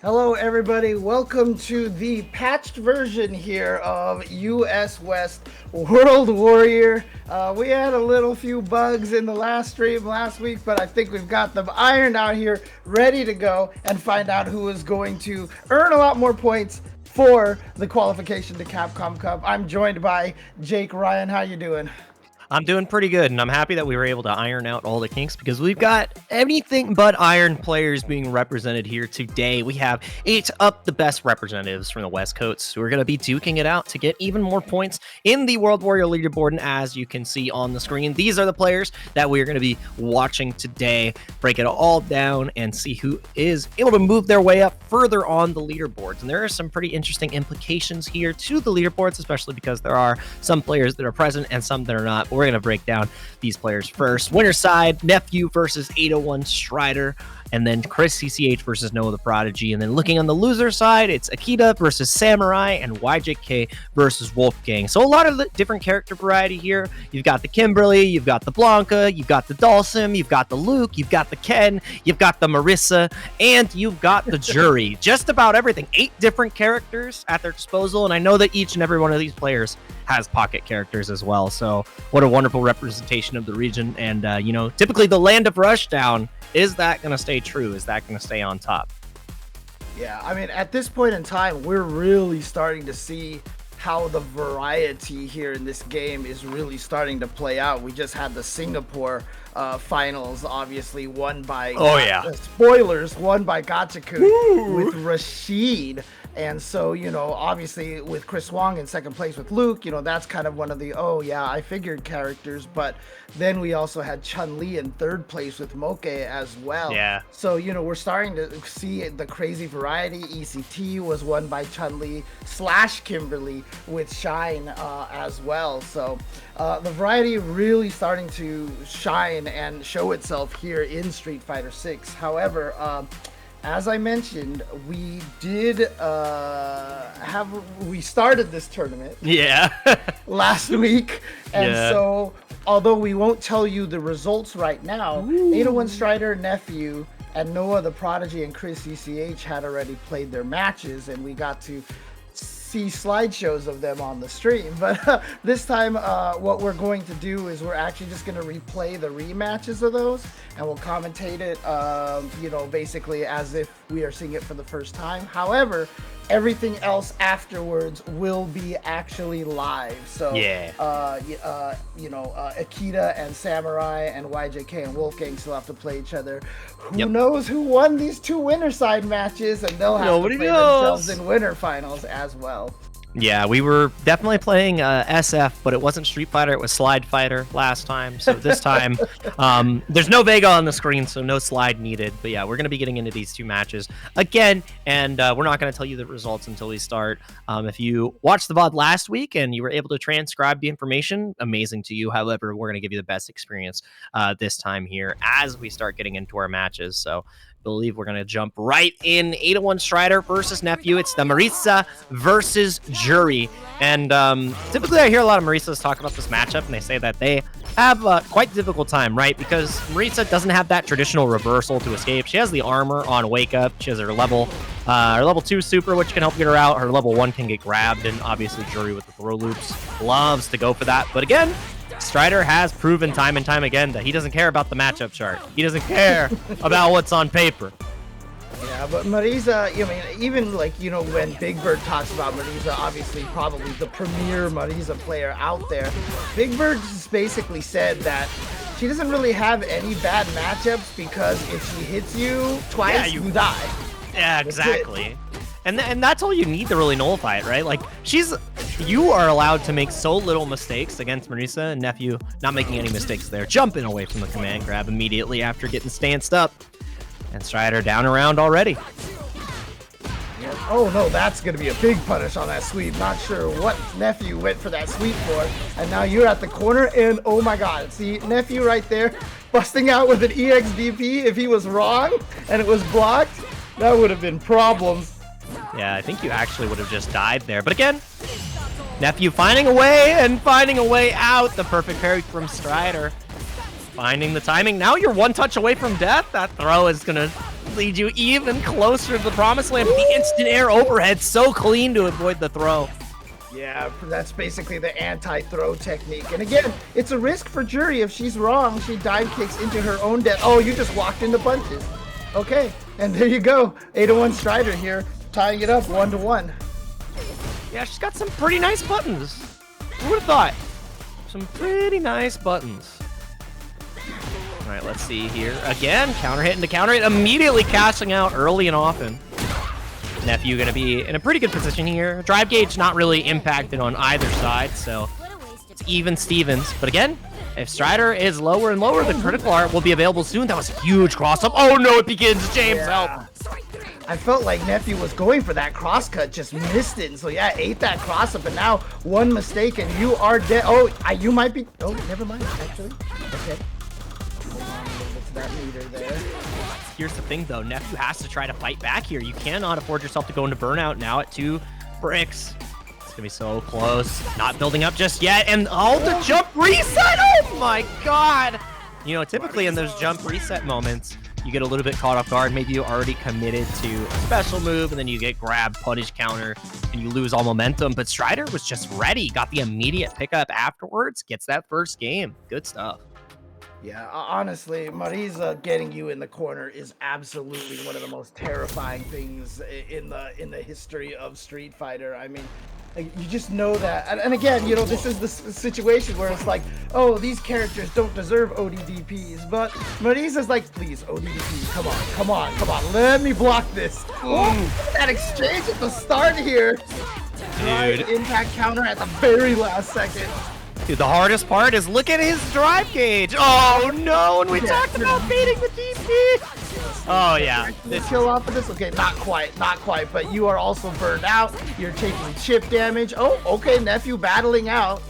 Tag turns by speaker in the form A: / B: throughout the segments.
A: Hello, everybody. Welcome to the patched version here of US West World Warrior. We had a little few bugs in the last stream last week, but I think we've got them ironed out here, ready to go and find out who is going to earn a lot more points for the qualification to Capcom Cup. I'm joined by Jake Ryan. How you doing?
B: I'm doing pretty good, and I'm happy that we were able to iron out all the kinks because we've got anything but iron players being represented here today. We have 8 up the best representatives from the West Coast who are going to be duking it out to get even more points in the World Warrior leaderboard. And as you can see on the screen, these are the players that we're going to be watching today, break it all down and see who is able to move their way up further on the leaderboards. And there are some pretty interesting implications here to the leaderboards, especially because there are some players that are present and some that are not. We're going to break down these players first. Winner side, Nephew versus 801 Strider, and then Chris CCH versus Noah the Prodigy. And then looking on the loser side, it's Akita versus Samurai and YJK versus Wolfgang. So a lot of the different character variety here. You've got the Kimberly, you've got the Blanca, you've got the Dalsim, you've got the Luke, you've got the Ken, you've got the Marissa, and you've got the Jury. Just about everything. 8 different characters at their disposal, and I know that each and every one of these players has pocket characters as well. So what a wonderful representation of the region. And, typically the land of Rushdown, is that going to stay true? Is that going to stay on top?
A: Yeah, I mean, at this point in time, we're really starting to see how the variety here in this game is really starting to play out. We just had the Singapore finals, obviously won by spoilers, won by Gachaku with Rashid. And so, obviously with Chris Wong in second place with Luke, that's kind of one of the, I figured characters. But then we also had Chun-Li in third place with Moke as well.
B: Yeah.
A: So, we're starting to see the crazy variety. ECT was won by Chun-Li / Kimberly with Shine as well. So the variety really starting to shine and show itself here in Street Fighter 6. However, as I mentioned, we did we started this tournament last week, and so although we won't tell you the results right now, 801 Strider, Nephew, and Noah the Prodigy and Chris ECH had already played their matches, and we got to see slideshows of them on the stream. But this time what we're going to do is we're actually just going to replay the rematches of those, and we'll commentate it basically as if we are seeing it for the first time. However, everything else afterwards will be actually live. So Akita and Samurai and YJK and Wolfgang still have to play each other. Who knows who won these 2 winner side matches, and they'll have to play themselves in winner finals as well.
B: Yeah, we were definitely playing SF, but it wasn't Street Fighter, it was Slide Fighter last time. So this time, there's no Vega on the screen, so no slide needed. But yeah, we're going to be getting into these 2 matches again, and we're not going to tell you the results until we start. If you watched the VOD last week and you were able to transcribe the information, amazing to you. However, we're going to give you the best experience this time here as we start getting into our matches. So believe we're going to jump right in. 801 Strider versus Nephew. It's the Marisa versus Jury. And typically I hear a lot of Marisas talk about this matchup, and they say that they have quite a difficult time, right? Because Marisa doesn't have that traditional reversal to escape. She has the armor on Wake Up. She has her level 2 super, which can help get her out. Her level 1 can get grabbed, and obviously Jury with the throw loops loves to go for that. But again, Strider has proven time and time again that he doesn't care about the matchup chart. He doesn't care about what's on paper.
A: Yeah, but Marisa, even when Big Bird talks about Marisa, obviously probably the premier Marisa player out there, Big Bird just basically said that she doesn't really have any bad matchups because if she hits you twice, you die.
B: Yeah, exactly. And that's all you need to really nullify it, right? Like, you are allowed to make so little mistakes against Marisa, and Nephew not making any mistakes there. Jumping away from the command grab immediately after getting stanced up. And Strider down around already.
A: Oh no, that's going to be a big punish on that sweep. Not sure what Nephew went for that sweep for. And now you're at the corner, and oh my god, see Nephew right there busting out with an EXDP. If he was wrong and it was blocked, that would have been problems.
B: Yeah, I think you actually would have just died there. But again, Nephew finding a way out. The perfect parry from Strider. Finding the timing. Now you're 1 touch away from death. That throw is going to lead you even closer to the promised land. But the instant air overhead, so clean to avoid the throw.
A: Yeah, that's basically the anti-throw technique. And again, it's a risk for Jury. If she's wrong, she dive kicks into her own death. Oh, you just walked into punches. Okay, and there you go. 801 Strider here, tying it up 1-1.
B: Yeah, she's got some pretty nice buttons. Who would have thought? Some pretty nice buttons. All right, let's see here. Again, counter hit into counter hit, immediately cashing out early and often. Nephew going to be in a pretty good position here. Drive gauge not really impacted on either side, so it's even Stevens. But again, if Strider is lower and lower, the critical art will be available soon. That was a huge cross-up. Oh no, it begins. James, help.
A: I felt like Nephew was going for that cross-cut, just missed it. And so yeah, ate that cross-up, and now one mistake and you are dead. Oh, you might be, oh, never mind, actually. Okay. Hold on, what's that meter there?
B: Here's the thing, though. Nephew has to try to fight back here. You cannot afford yourself to go into burnout now at 2 bricks. It's going to be so close. Not building up just yet. And all the jump reset. Oh, my God. You know, typically in those jump reset moments, you get a little bit caught off guard. Maybe you already committed to a special move, and then you get grabbed, punish counter, and you lose all momentum. But Strider was just ready. Got the immediate pickup afterwards. Gets that first game. Good stuff.
A: Yeah, honestly, Marisa getting you in the corner is absolutely one of the most terrifying things in the history of Street Fighter. I mean, you just know that. And again, you know, this is the situation where it's like, oh, these characters don't deserve ODDPs. But Marisa's like, please, ODDP, come on, come on, come on. Let me block this. Oh, that exchange at the start here. Dude. Impact counter at the very last second.
B: Dude, the hardest part is look at his drive gauge. Oh no, and we talked about baiting the DP. Oh yeah.
A: This kill off of this? Okay, not quite, but you are also burned out. You're taking chip damage. Oh, okay, Nephew battling out.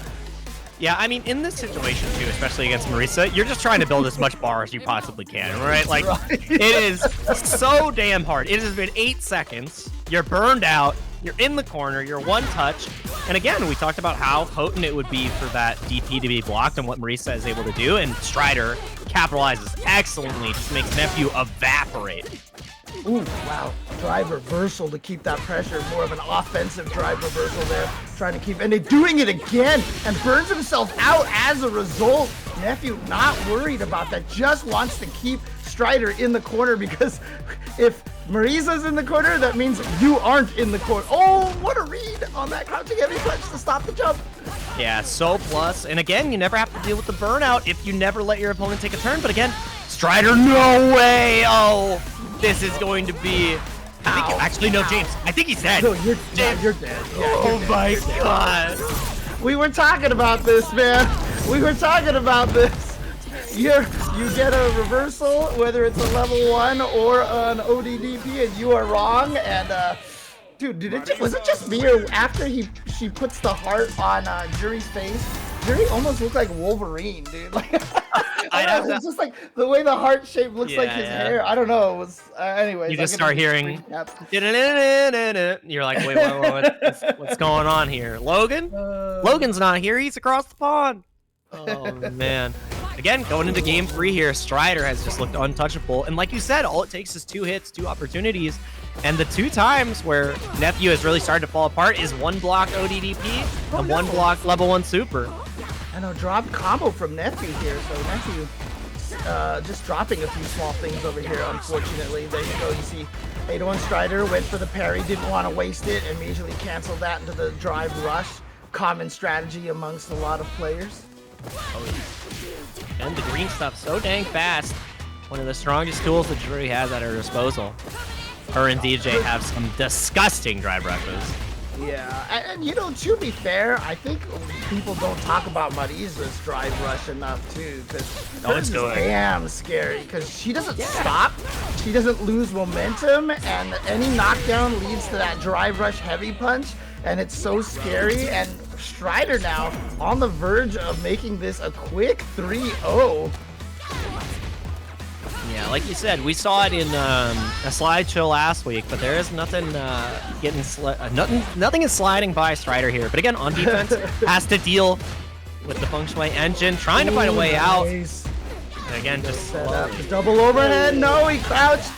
B: Yeah, I mean, in this situation too, especially against Marisa, you're just trying to build as much bar as you possibly can, right? Like, it is so damn hard. It has been 8 seconds. You're burned out. You're in the corner, you're one touch. And again, we talked about how potent it would be for that DP to be blocked and what Marisa is able to do. And Strider capitalizes excellently, just makes Nephew evaporate.
A: Ooh, wow. Drive reversal to keep that pressure. More of an offensive drive reversal there. Trying to keep, and they're doing it again and burns himself out as a result. Nephew not worried about that, just wants to keep Strider in the corner, because if Marisa's in the corner, that means you aren't in the corner. Oh, what a read on that crouching heavy punch to stop the jump.
B: Yeah, so plus. And again, you never have to deal with the burnout if you never let your opponent take a turn. But again, Strider, no way. Oh, this is going to be... actually, no, James. I think he's dead.
A: No, you're dead. You're dead. Yeah,
B: oh my God.
A: We were talking about this, man. We were talking about this. You get a reversal, whether it's a level 1 or an ODDP, and you are wrong. And dude, was it just me, or after she puts the heart on Jury's face, Jury almost looked like Wolverine, dude. Like, it's just like the way the heart shape looks like his hair. I don't know. It was anyways.
B: You just start hearing. You're like, wait, what's going on here? Logan? Logan's not here. He's across the pond. Oh man. Again, going into game 3 here, Strider has just looked untouchable. And like you said, all it takes is 2 hits, 2 opportunities. And the 2 times where Nephew has really started to fall apart is 1 block ODDP and 1 block level 1 super.
A: I know, drop combo from Nephew here. So Nephew just dropping a few small things over here, unfortunately. There you go. You see 801 Strider went for the parry, didn't want to waste it, immediately canceled that into the drive rush. Common strategy amongst a lot of players.
B: Oh, yeah. And the green stuff so dang fast. One of the strongest tools that Jury has at her disposal. Her and DJ have some disgusting drive rushes.
A: Yeah, and you know, to be fair, I think people don't talk about Marisa's drive rush enough too, because it's damn scary, because she doesn't stop, she doesn't lose momentum, and any knockdown leads to that drive rush heavy punch, and it's so scary. And Strider now on the verge of making this a quick 3-0.
B: Yeah, like you said, we saw it in a slideshow last week, but there is nothing nothing is sliding by Strider here. But again, on defense, has to deal with the feng shui engine, trying to find a way out. And again, just
A: set up the double overhead. No, he crouched.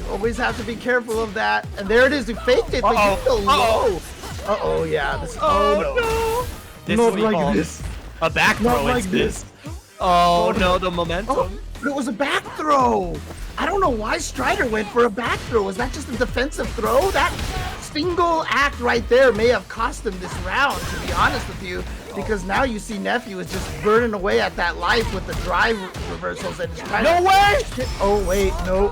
A: Always have to be careful of that. And there it is. You faked it, but you feel low. Uh-oh, yeah. This, no.
B: This
A: Not
B: is
A: like this.
B: A back throw.
A: Not like this.
B: Oh, no, the momentum.
A: Oh, it was a back throw. I don't know why Strider went for a back throw. Was that just a defensive throw? That single act right there may have cost him this round, to be honest with you, because now you see Nephew is just burning away at that life with the drive reversals and just trying
B: No way!
A: Oh, wait, no.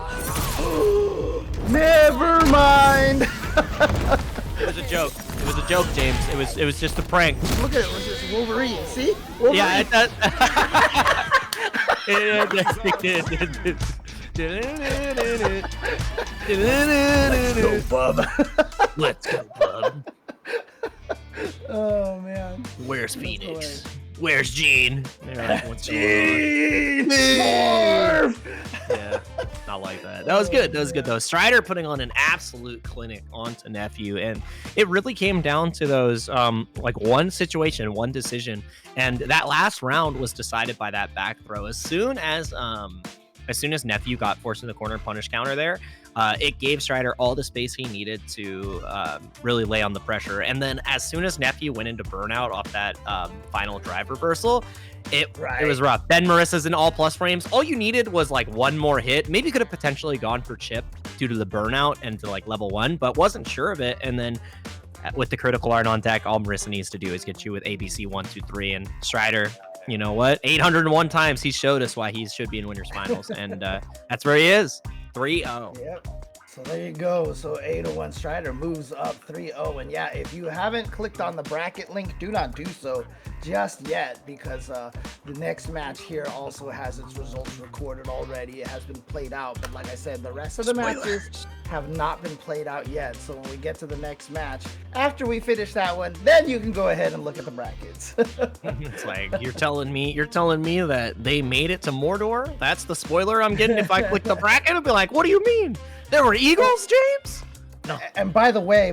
A: Never mind.
B: It was a joke. It was a joke, James. It was just a prank.
A: Look at it. It was just Wolverine. See? Wolverine.
B: Yeah, it does.
A: Let's go, bub.
B: Let's go, bub.
A: Oh, man.
B: Where's Phoenix? Where's Gene? Like, what's
A: Gene! Morph!
B: Yeah, not like that. That was good. That was good, though. Strider putting on an absolute clinic onto Nephew, and it really came down to those, like, one situation, one decision, and that last round was decided by that back throw. As soon as Nephew got forced in the corner punish counter there, it gave Strider all the space he needed to really lay on the pressure. And then as soon as Nephew went into burnout off that final drive reversal, it was rough. Then Marissa's in all plus frames. All you needed was like one more hit. Maybe could have potentially gone for chip due to the burnout and to like level 1, but wasn't sure of it. And then with the critical art on deck, all Marissa needs to do is get you with ABC 1, 2, 3, and Strider. You know what? 801 times he showed us why he should be in winners finals, and that's where he is. 3-0.
A: Yep. So there you go. So 801 Strider moves up 3-0. And yeah, if you haven't clicked on the bracket link, do not do so just yet, because the next match here also has its results recorded already. It has been played out, but like I said, the rest of the matches have not been played out yet. So when we get to the next match, after we finish that one, then you can go ahead and look at the brackets.
B: It's like you're telling me that they made it to Mordor. That's the spoiler I'm getting. If I click the bracket, I'll be like, what do you mean? There were Eagles, James? No.
A: And by the way,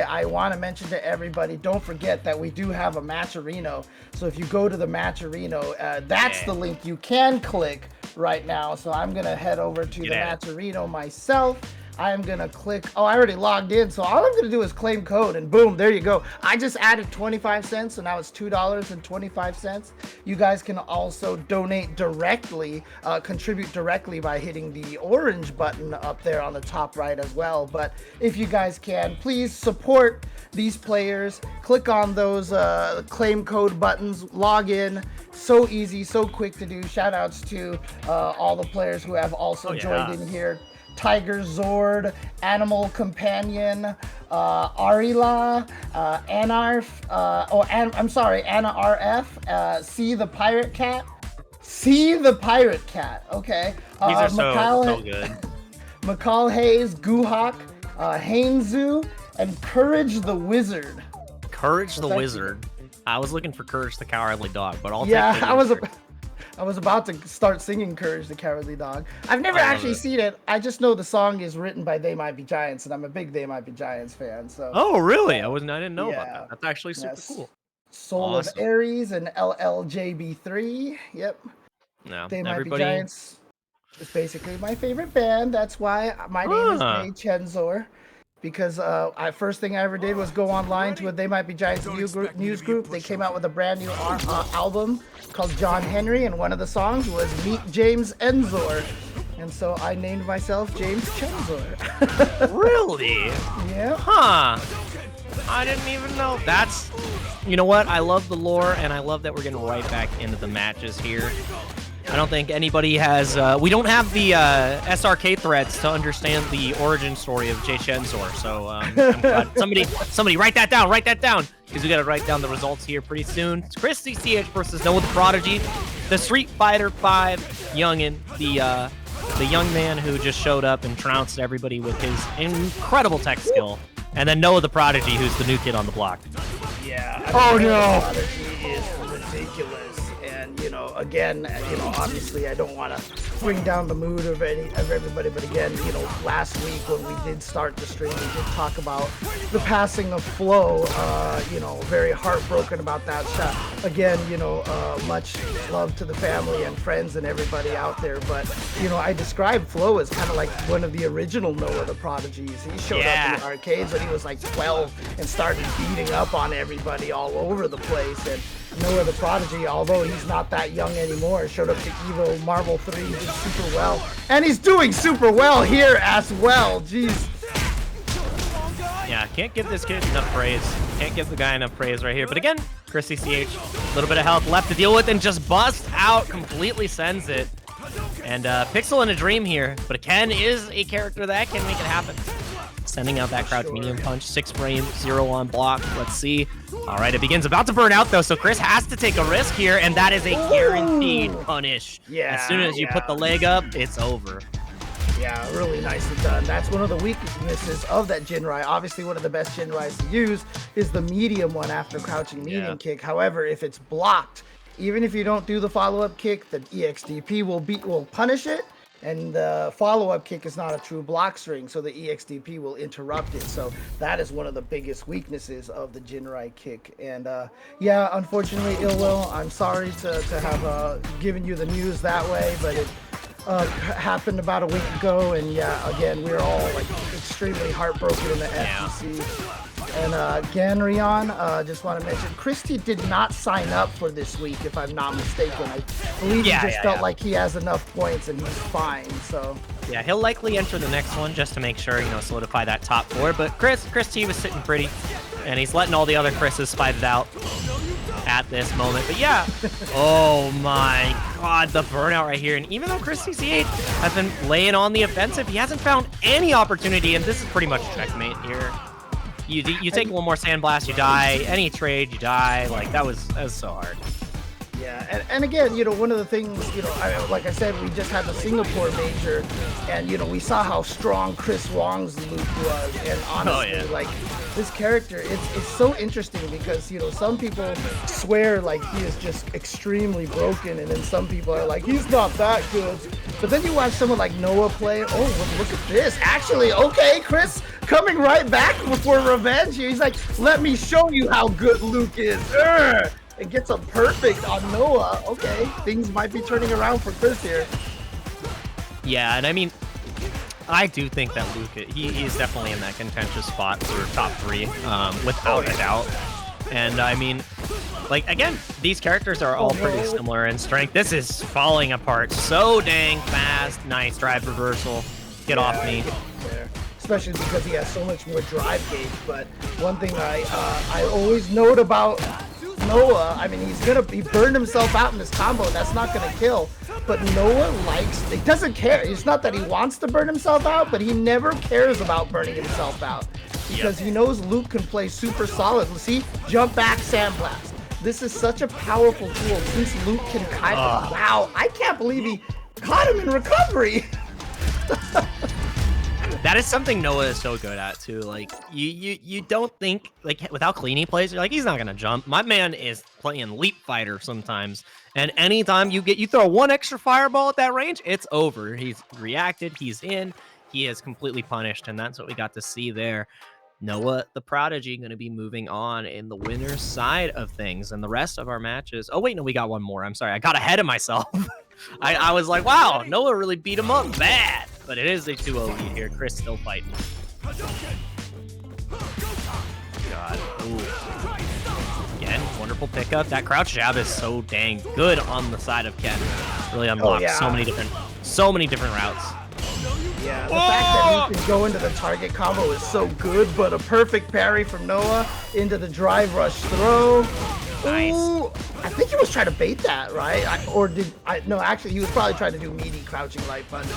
A: I want to mention to everybody, don't forget that we do have a Matcherino. So if you go to the Matcherino, that's the link you can click right now. So I'm going to head over to the Matcherino myself. I'm going to click, I already logged in. So all I'm going to do is claim code and boom, there you go. I just added 25 cents. So now it's $2.25. You guys can also donate directly, contribute directly by hitting the orange button up there on the top right as well. But if you guys can, please support these players. Click on those claim code buttons, log in. So easy, so quick to do. Shout outs to all the players who have also joined in here. Tiger Zord, Animal Companion, Arila, Anarf, Anna RF, See the Pirate Cat. Okay.
B: These are so good.
A: McCall Hayes, Guhawk, Hainzu, and Courage the Wizard.
B: Courage the Wizard. I was looking for Courage the Cowardly Dog, but I'll take
A: I was about to start singing Courage the Cowardly Dog. I've never actually seen it. I just know the song is written by They Might Be Giants, and I'm a big They Might Be Giants fan. So.
B: Oh, really? I didn't know about that. That's actually super cool.
A: Soul of Aries and LLJB3. Yep.
B: No,
A: They Might Be Giants is basically my favorite band. That's why my name is Jay Chenzor. Because first thing I ever did was go online to a They Might Be Giants news group. They came out with a brand new album called John Henry, and one of the songs was Meet James Enzor. And so I named myself James Chenzor.
B: Really?
A: Yeah.
B: Huh. I didn't even know. That's, you know what? I love the lore, and I love that we're getting right back into the matches here. I don't think anybody has, we don't have the SRK threads to understand the origin story of Jay Chenzor. So I'm glad somebody write that down, because we got to write down the results here pretty soon. It's Chris CCH versus Noah the Prodigy, the Street Fighter 5 youngin, the young man who just showed up and trounced everybody with his incredible tech skill. And then Noah the Prodigy, who's the new kid on the block.
A: Yeah.
B: Oh no!
A: Prodigy is ridiculous. And, you know, again, obviously I don't want to bring down the mood of everybody, but again, last week when we did start the stream, we did talk about the passing of Flo. Very heartbroken about that shot. Again, much love to the family and friends and everybody out there, but I described Flo as kind of like one of the original Noah the Prodigies. He showed up in the arcades when he was like 12 and started beating up on everybody all over the place. And Noah the Prodigy, although he's not that young anymore, showed up to Evo Marvel 3, did super well, and he's doing super well here as well. Jeez.
B: Yeah, can't give this kid enough praise. Can't give the guy enough praise right here. But again, Chris CCH, a little bit of health left to deal with, and just busts out, completely sends it. And Pixel in a dream here, but Ken is a character that can make it happen. Sending out that crouch medium punch, 6 frame, 0 on block. Let's see. All right, it begins about to burn out though, so Chris has to take a risk here, and that is a guaranteed punish.
A: Yeah.
B: As soon as you put the leg up, it's over.
A: Yeah, really nicely done. That's one of the weaknesses of that Jinrai. Obviously, one of the best Jinrais to use is the medium one after crouching medium kick. However, if it's blocked, even if you don't do the follow-up kick, the EXDP will punish it, and the follow-up kick is not a true block string, so the EXDP will interrupt it. So that is one of the biggest weaknesses of the Jinrai kick. And yeah, unfortunately, Ill Will, I'm sorry to have given you the news that way, but it happened about a week ago, and yeah, again, we were all like extremely heartbroken in the FTC. And again, Rion, just want to mention, Christy did not sign up for this week, if I'm not mistaken. I believe he just felt like he has enough points and he's fine, so.
B: Yeah, he'll likely enter the next one just to make sure, solidify that top 4. But Chris T was sitting pretty, and he's letting all the other Chris's fight it out at this moment. But yeah, oh my god, the burnout right here. And even though Chris CCH has been laying on the offensive, he hasn't found any opportunity, and this is pretty much checkmate here. You take one more sandblast, you die. Any trade, you die. Like, that was so hard.
A: Yeah, and again, one of the things, like I said, we just had the Singapore major, and, we saw how strong Chris Wong's Luke was, and honestly, like, this character, it's so interesting because, some people swear, like, he is just extremely broken, and then some people are like, he's not that good. But then you watch someone like Noah play, oh, well, look at this. Actually, okay, Chris coming right back for revenge here. He's like, let me show you how good Luke is. It gets a perfect on Noah. Okay, things might be turning around for Chris here.
B: Yeah, and I mean, I do think that Luke, he's definitely in that contentious spot for top 3, without a doubt. And I mean, like, again, these characters are all pretty similar in strength. This is falling apart so dang fast. Nice drive reversal. Get off me.
A: Especially because he has so much more drive gauge. But one thing I always note about Noah, I mean, he burned himself out in this combo. That's not gonna kill. But Noah he doesn't care. It's not that he wants to burn himself out, but he never cares about burning himself out because he knows Luke can play super solid. See, jump back, sandblast. This is such a powerful tool since Luke can kind of. Wow, I can't believe he caught him in recovery.
B: That is something Noah is so good at too. Like, you don't think, like, without clean he plays, you're like, he's not gonna jump. My man is playing Leap Fighter sometimes, and anytime you throw one extra fireball at that range, it's over. He's reacted, he's in, he is completely punished, and that's what we got to see there. Noah the Prodigy going to be moving on in the winner's side of things, and the rest of our matches. Oh wait, no, we got one more. I'm sorry, I got ahead of myself. I was like, wow, Noah really beat him up bad. But it is a 2-0 lead here. Chris still fighting. God. Ooh. Again, wonderful pickup. That crouch jab is so dang good on the side of Ken. Really unlocks so many different routes.
A: Yeah, the fact that he can go into the target combo is so good, but a perfect parry from Noah into the drive rush throw.
B: Nice.
A: Ooh, I think he was trying to bait that, right? No, actually, he was probably trying to do meaty crouching light punch.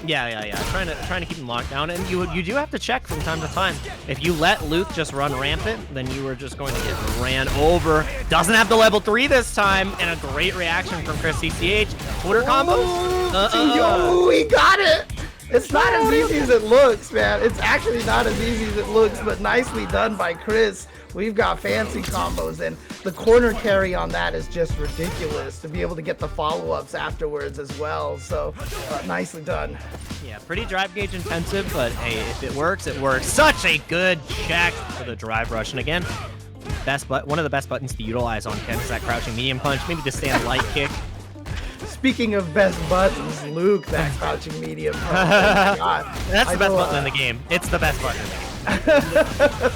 B: Yeah. Trying to keep him locked down, and you do have to check from time to time. If you let Luke just run rampant, then you are just going to get ran over. Doesn't have the level 3 this time, and a great reaction from Chris CCH. Twitter combos.
A: Yo, he got it. It's not as easy as it looks, man. It's actually not as easy as it looks, but nicely done by Chris. we've got fancy combos, and the corner carry on that is just ridiculous to be able to get the follow-ups afterwards as well. So nicely done.
B: Yeah, pretty drive gauge intensive, but hey, if it works, it works. Such a good check for the drive rush. And again, one of the best buttons to utilize on Ken is that crouching medium punch, maybe the stand light kick.
A: Speaking of best buttons, Luke, that crouching medium punch. Oh my God.
B: That's the best button in the game. It's the best button in the game.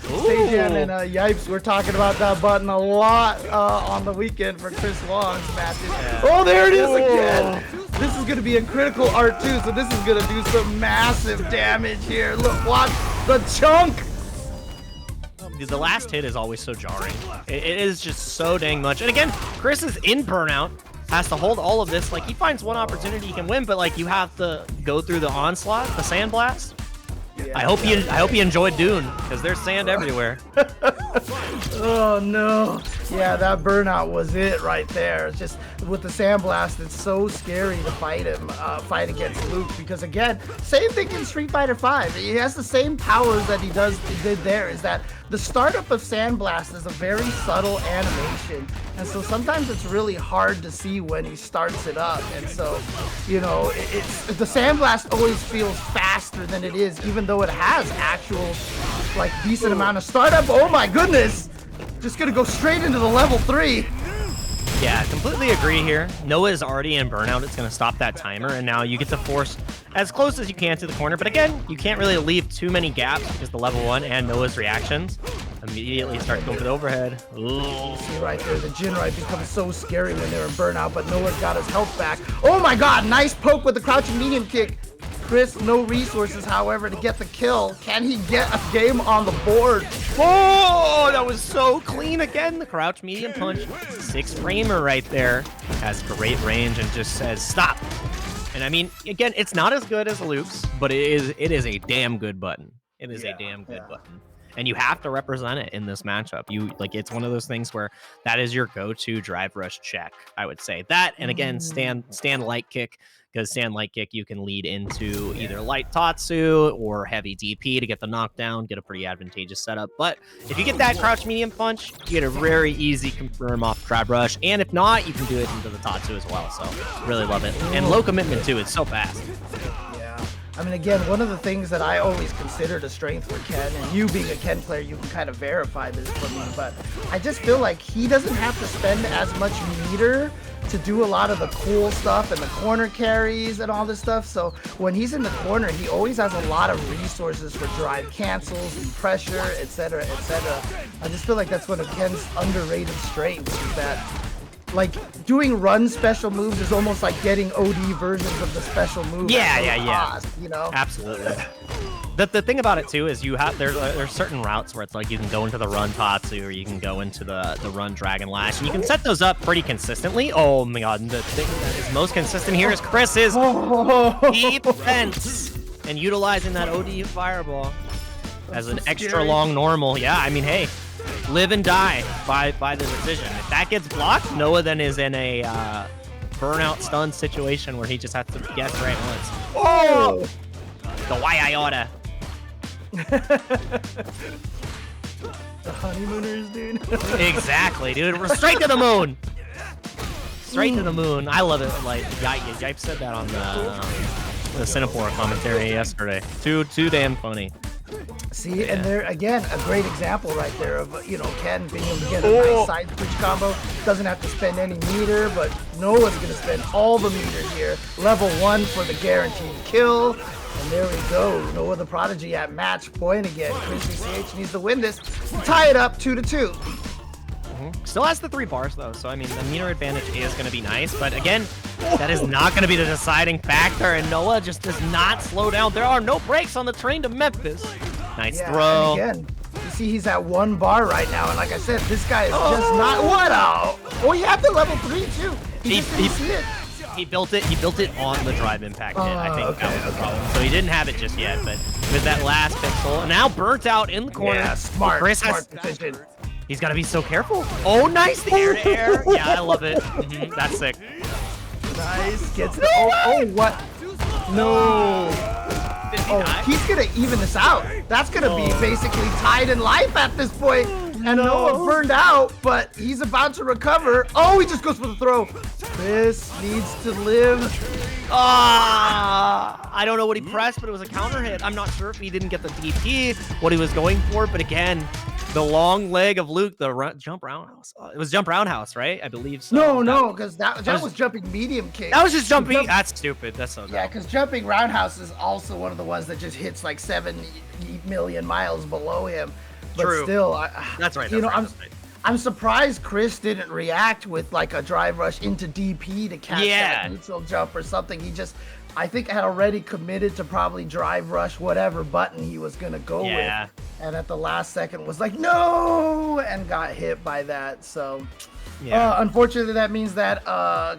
A: Stajan and Yipes were talking about that button a lot on the weekend for Chris Long's matches. Yeah. Oh, there it is again. This is going to be a critical R2, so this is going to do some massive damage here. Look, watch the chunk.
B: The last hit is always so jarring. It is just so dang much. And again, Chris is in burnout, has to hold all of this. Like, he finds one opportunity he can win, but like, you have to go through the onslaught, the sandblast. Yeah, I hope you enjoyed Dune, because there's sand everywhere.
A: Oh no. Yeah, that burnout was it right there. It's just with the sandblast, it's so scary to fight him, fight against Luke, because again, same thing in Street Fighter V. He has the same powers that he did there, is that the startup of sandblast is a very subtle animation, and so sometimes it's really hard to see when he starts it up. And so, you know, the sandblast always feels faster than it is, even though it has actual like decent amount of startup. Oh my goodness, just gonna go straight into the level 3.
B: Yeah, completely agree here. Noah is already in burnout. It's going to stop that timer, and now you get to force as close as you can to the corner. But again, you can't really leave too many gaps because the level 1 and Noah's reactions immediately start going to the overhead. Ooh.
A: See right there, the Jinrai becomes so scary when they're in burnout, but Noah's got his health back. Oh my God, nice poke with the crouching medium kick. Chris, no resources, however, to get the kill. Can he get a game on the board?
B: Oh, that was so clean again. The crouch medium punch, 6-framer right there. Has great range and just says stop. And I mean, again, it's not as good as Luke's, but it is a damn good button. It is a damn good button. And you have to represent it in this matchup. It's one of those things where that is your go-to drive rush check, I would say. That, and again, stand light kick, because stand light kick, you can lead into either light Tatsu or heavy DP to get the knockdown, get a pretty advantageous setup. But if you get that crouch medium punch, you get a very easy confirm off drive rush. And if not, you can do it into the Tatsu as well. So really love it. And low commitment too, it's so fast.
A: I mean, again, one of the things that I always considered a strength for Ken, and you being a Ken player, you can kind of verify this for me, but I just feel like he doesn't have to spend as much meter to do a lot of the cool stuff and the corner carries and all this stuff. So when he's in the corner, he always has a lot of resources for drive cancels and pressure, etc., etc. I just feel like that's one of Ken's underrated strengths, is that like doing run special moves is almost like getting OD versions of the special move.
B: Yeah.
A: You know,
B: absolutely. The thing about it too is there's certain routes where it's like you can go into the run Tatsu or you can go into the run Dragon Lash, and you can set those up pretty consistently. Oh my God, the thing that is most consistent here is Chris's defense and utilizing that OD fireball as an extra long normal. Yeah, I mean, hey, live and die by the decision. If that gets blocked, Noah then is in a burnout stun situation where he just has to guess right once. Oh! The why I oughta.
A: The honeymooners, dude.
B: Exactly, dude. We're straight to the moon. Straight to the moon. I love it. Like, Yipe said that on the Cinepore commentary yesterday. Too damn funny.
A: See, and there again, a great example right there of, you know, Ken being able to get a nice side switch combo. Doesn't have to spend any meter, but Noah's going to spend all the meter here. Level 1 for the guaranteed kill. And there we go. Noah the Prodigy at match point again. Chris CH needs to win this. Tie it up 2-2.
B: Still has the 3 bars though, so I mean the meter advantage is going to be nice, but again, that is not going to be the deciding factor, and Noah just does not slow down. There are no brakes on the train to Memphis. Nice throw.
A: And again, you see he's at 1 bar right now, and like I said, this guy is just not what out. Oh, he had the level 3 too. He didn't see it.
B: He built it on the drive impact hit. I think that was the problem. So he didn't have it just yet, but with that last pixel, now burnt out in the corner.
A: Yeah, smart decision.
B: He's got to be so careful. Oh, nice, the air to air. Yeah, I love it. That's sick.
A: Nice. Gets the, oh, what? No. Oh, he's gonna even this out. That's gonna be basically tied in life at this point. And Noah burned out, but he's about to recover. Oh, he just goes for the throw. This needs to live.
B: I don't know what he pressed, but it was a counter hit. I'm not sure if he didn't get the DP, what he was going for, but again, the long leg of Luke, the jump roundhouse. It was jump roundhouse, right? I believe so.
A: No, because that was jumping medium kick.
B: That was just jumping. That's stupid. That's so dumb.
A: Yeah, because jumping roundhouse is also one of the ones that just hits like 7 million miles below him. But
B: True.
A: Still,
B: that's right.
A: I'm surprised Chris didn't react with like a drive rush into DP to catch that neutral jump or something. He just, I think, had already committed to probably drive rush whatever button he was gonna go with, and at the last second was like no, and got hit by that. So. Unfortunately, that means that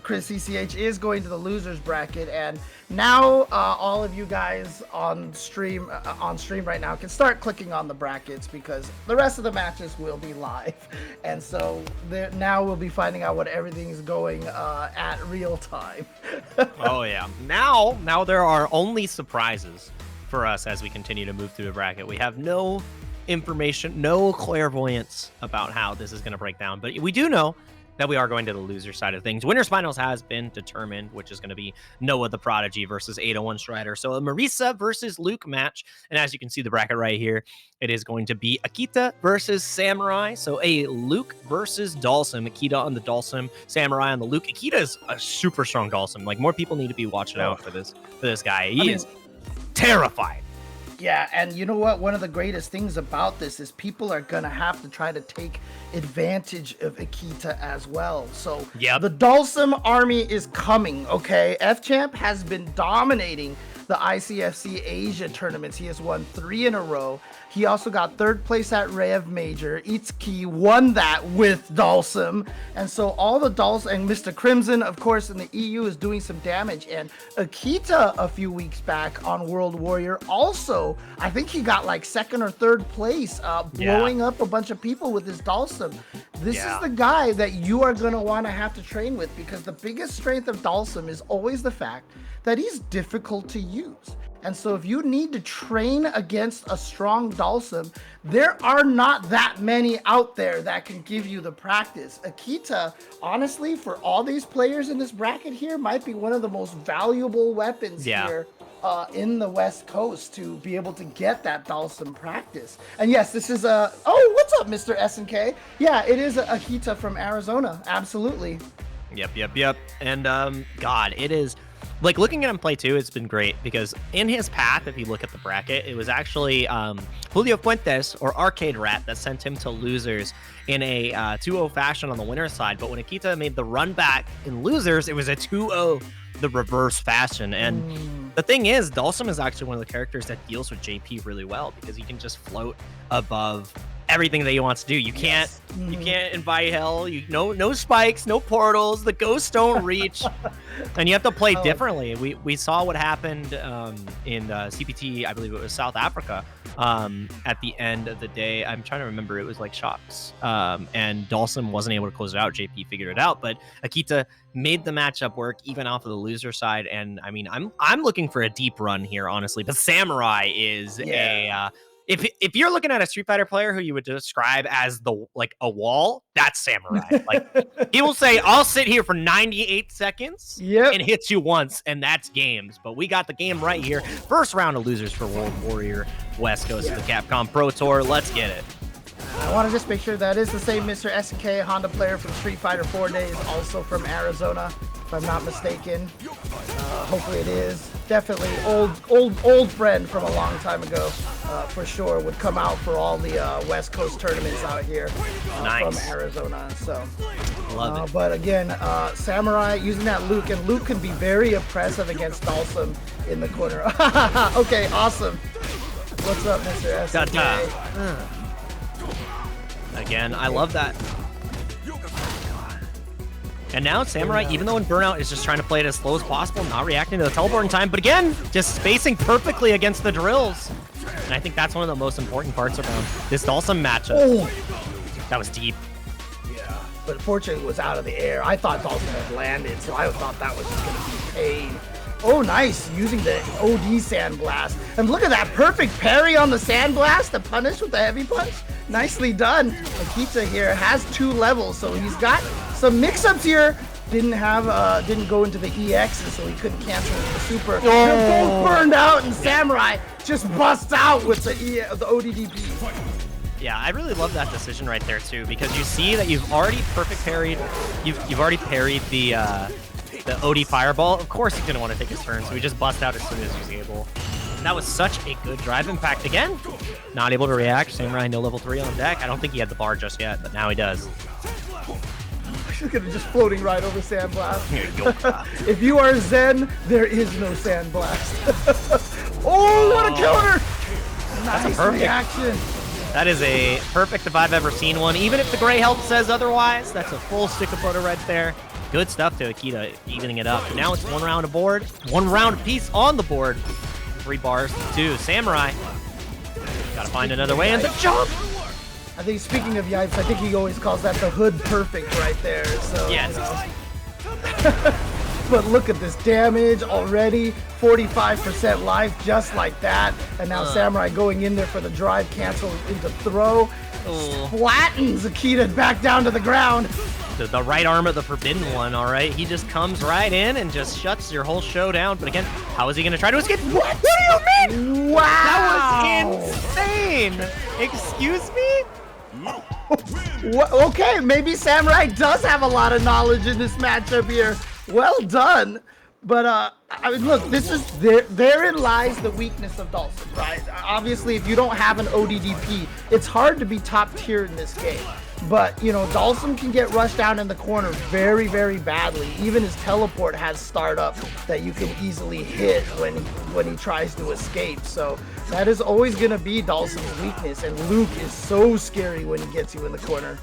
A: Chris CCH is going to the losers bracket, and now all of you guys on stream right now can start clicking on the brackets because the rest of the matches will be live, and so now we'll be finding out what everything is going at real time.
B: Oh yeah, now there are only surprises for us as we continue to move through the bracket. We have no information, no clairvoyance about how this is going to break down, but we do know that we are going to the loser side of things. Winners finals has been determined, which is going to be Noah the Prodigy versus 801 Strider. So a Marisa versus Luke match. And as you can see the bracket right here, it is going to be Akita versus Samurai. So a Luke versus Dalsum. Akita on the Dalsum, Samurai on the Luke. Akita is a super strong Dalsum. Like, more people need to be watching out for this guy. He is terrified.
A: Yeah, and you know what? One of the greatest things about this is people are going to have to try to take advantage of Akita as well. So the Dalsum army is coming, okay? F-Champ has been dominating the ICFC Asia tournaments. He has won 3 in a row. He also got 3rd place at Rev Major. Itsuki won that with Dalsum. And so all the Dalsum, and Mr. Crimson, of course, in the EU is doing some damage. And Akita a few weeks back on World Warrior also, I think he got like 2nd or 3rd place, blowing up a bunch of people with his Dalsum. This is the guy that you are going to want to have to train with, because the biggest strength of Dalsum is always the fact that he's difficult to use. And so if you need to train against a strong Dalsum, there are not that many out there that can give you the practice. Akita, honestly, for all these players in this bracket here, might be one of the most valuable weapons here in the West Coast to be able to get that Dalsum practice. And yes, this is a... Oh, what's up, Mr. SNK? Yeah, it is Akita from Arizona. Absolutely.
B: Yep. And, God, it is... Like, looking at him play, too, it's been great, because in his path, if you look at the bracket, it was actually Julio Fuentes, or Arcade Rat, that sent him to losers in a 2-0 fashion on the winner's side. But when Akita made the run back in losers, it was a 2-0 the reverse fashion. And the thing is, Dalsum is actually one of the characters that deals with JP really well, because he can just float above everything that he wants to do. You can't invite hell. No spikes, no portals. The ghosts don't reach, and you have to play differently. We saw what happened in CPT. I believe it was South Africa. At the end of the day, I'm trying to remember. It was like Shops, and Dalsum wasn't able to close it out. JP figured it out, but Akita made the matchup work even off of the loser side. And I mean, I'm looking for a deep run here, honestly. But Samurai is If you're looking at a Street Fighter player who you would describe as a wall, that's Samurai. Like, he will say, "I'll sit here for 98 seconds and hit you once," and that's games. But we got the game right here. First round of losers for World Warrior West Coast of the Capcom Pro Tour. Let's get it.
A: I want to just make sure that is the same Mr. SK Honda player from Street Fighter 4 Days, also from Arizona, if I'm not mistaken. Hopefully it is. Definitely old friend from a long time ago, for sure, would come out for all the West Coast tournaments out here from Arizona. So,
B: love it.
A: But again, Samurai using that Luke, and Luke can be very oppressive against Dalsum in the corner. Okay, awesome. What's up, Mr. SK?
B: Again, I love that. And now Samurai, even though in Burnout, is just trying to play it as slow as possible, not reacting to the teleporting time, but again, just spacing perfectly against the drills. And I think that's one of the most important parts around this Dalsum matchup. That was deep.
A: Yeah, but unfortunately it was out of the air. I thought Dalsum had landed, so I thought that was just going to be pain. Oh, nice. Using the OD Sandblast. And look at that perfect parry on the Sandblast to punish with the heavy punch. Nicely done. Akita here has 2 levels, so he's got some mix-ups here. Didn't go into the EXs, so he couldn't cancel the super.
B: Oh.
A: They're both burned out, and Samurai just busts out with the ODDP.
B: Yeah, I really love that decision right there too, because you see that you've already perfect parried. You've already parried the OD Fireball. Of course he's gonna want to take his turn, so he just busts out as soon as he's able. That was such a good drive. In fact, again, not able to react. Samurai no level 3 on deck. I don't think he had the bar just yet, but now he does.
A: Look at it just floating right over Sandblast. If you are Zen, there is no Sandblast. Oh, what a counter!
B: That's
A: Nice
B: a perfect
A: reaction.
B: That is a perfect if I've ever seen one. Even if the gray help says otherwise, that's a full stick of butter right there. Good stuff to Akita, evening it up. Now it's 1 round aboard, 1 round piece on the board. 3 bars to 2. Samurai. Gotta find another way and the jump!
A: I think speaking of Yipes, I think he always calls that the hood perfect right there. So
B: yes.
A: You know. But look at this damage already. 45% life just like that. And now Samurai going in there for the drive cancel into throw. Flattens Akita back down to the ground.
B: The right arm of the Forbidden One, all right? He just comes right in and just shuts your whole show down. But again, how is he going to try to escape? What do you mean?
A: Wow!
B: That was insane! Excuse me?
A: Okay, maybe Samurai does have a lot of knowledge in this matchup here. Well done. But, I mean, look, this is, therein lies the weakness of Dhalsim, right? Obviously, if you don't have an ODDP, it's hard to be top tier in this game. But, you know, Dhalsim can get rushed down in the corner very, very badly. Even his teleport has startup that you can easily hit when he tries to escape. So that is always going to be Dhalsim's weakness. And Luke is so scary when he gets you in the corner.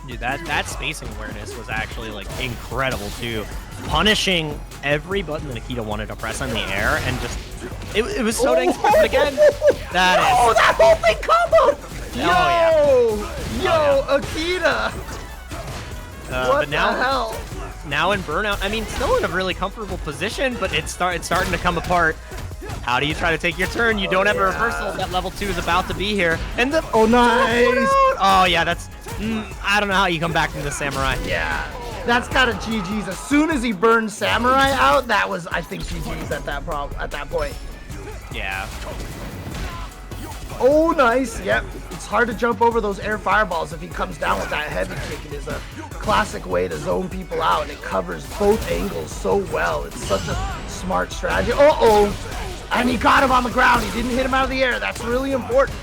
B: Dude, that spacing awareness was actually, like, incredible, too. Punishing every button that Akita wanted to press on the air, and just... It was so dang smart, but again, that is...
A: Oh, that whole thing combo! Yo,
B: yeah.
A: Akita!
B: What
A: the hell?
B: Now in Burnout, I mean, still in a really comfortable position, but it's starting to come apart. How do you try to take your turn? You don't have a reversal. That level 2 is about to be here. And the...
A: Oh, nice!
B: Oh, yeah, that's... I don't know how you come back from the Samurai.
A: Yeah, that's kind of GG's. As soon as he burned Samurai out, that was, I think, GG's at that point.
B: Yeah.
A: Oh, nice. Yep. It's hard to jump over those air fireballs if he comes down with that heavy kick. It is a classic way to zone people out, and it covers both angles so well. It's such a smart strategy. Uh-oh. And he got him on the ground. He didn't hit him out of the air. That's really important.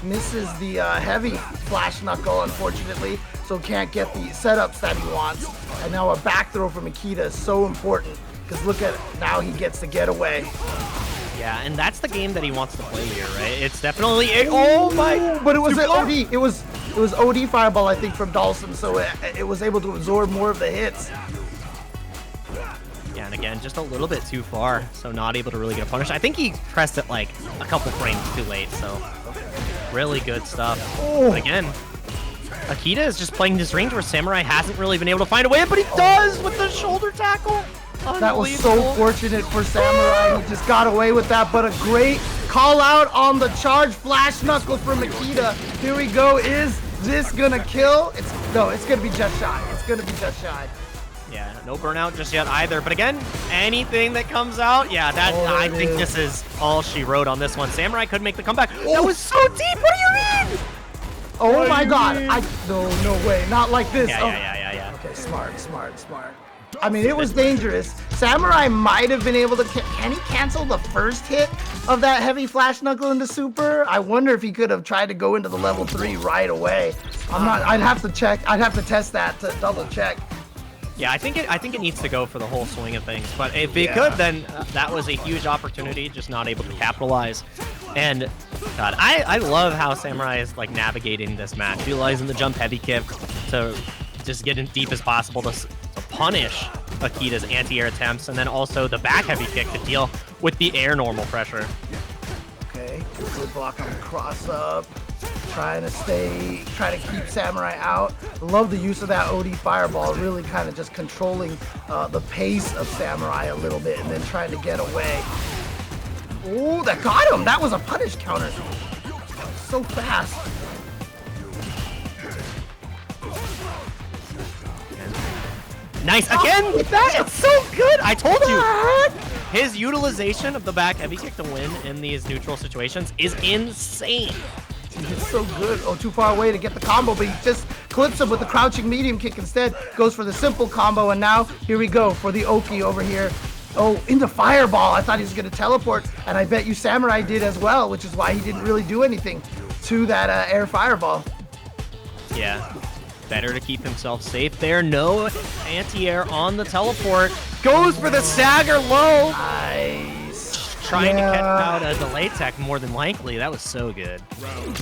A: Misses the heavy flash knuckle, unfortunately, so can't get the setups that he wants. And now a back throw from Akita is so important, because look at it. Now he gets the getaway.
B: Yeah, and that's the game that he wants to play here, right? It's definitely oh my!
A: But it was an OD. It was OD fireball, I think, from Dhalsim, so it was able to absorb more of the hits.
B: Yeah, and again, just a little bit too far, so not able to really get a punish. I think he pressed it like a couple frames too late, so really good stuff.
A: Oh.
B: But again, Akita is just playing this range where Samurai hasn't really been able to find a way, but he does with the shoulder tackle.
A: That was so fortunate for Samurai. He just got away with that, but a great call out on the charge flash knuckle from Akita. Here we go. Is this gonna kill? No, it's gonna be just shy. It's gonna be just shy.
B: Yeah, no burnout just yet either. But again, anything that comes out, yeah, I think this is all she wrote on this one. Samurai could make the comeback. Oh. That was so deep. What do you mean?
A: Oh my God! No way! Not like this.
B: Yeah.
A: Okay, smart. I mean, it was dangerous. Samurai might have been able to. Can he cancel the first hit of that heavy flash knuckle into super? I wonder if he could have tried to go into the level 3 right away. I'm not. I'd have to check. I'd have to test that to double check.
B: Yeah, I think it needs to go for the whole swing of things. But if it could, then that was a huge opportunity, just not able to capitalize. And God, I love how Samurai is like navigating this match, utilizing the jump heavy kick to just get in deep as possible to punish Akita's anti-air attempts, and then also the back heavy kick to deal with the air normal pressure.
A: Okay, good block on the cross up. trying to keep Samurai out. Love the use of that OD fireball, really kind of just controlling the pace of Samurai a little bit and then trying to get away. Oh, that got him! That was a punish counter. So fast.
B: Nice again with that. It's so good. I told you. His utilization of the back heavy kick to win in these neutral situations is insane.
A: He's so good. Oh, too far away to get the combo, but he just clips him with the crouching medium kick instead. Goes for the simple combo, and now here we go for the Oki over here. Oh, into fireball. I thought he was going to teleport, and I bet you Samurai did as well, which is why he didn't really do anything to that air fireball.
B: Yeah. Better to keep himself safe there. No anti-air on the teleport. Goes for the stagger low.
A: Nice.
B: Trying to catch out a delay tech more than likely. That was so good.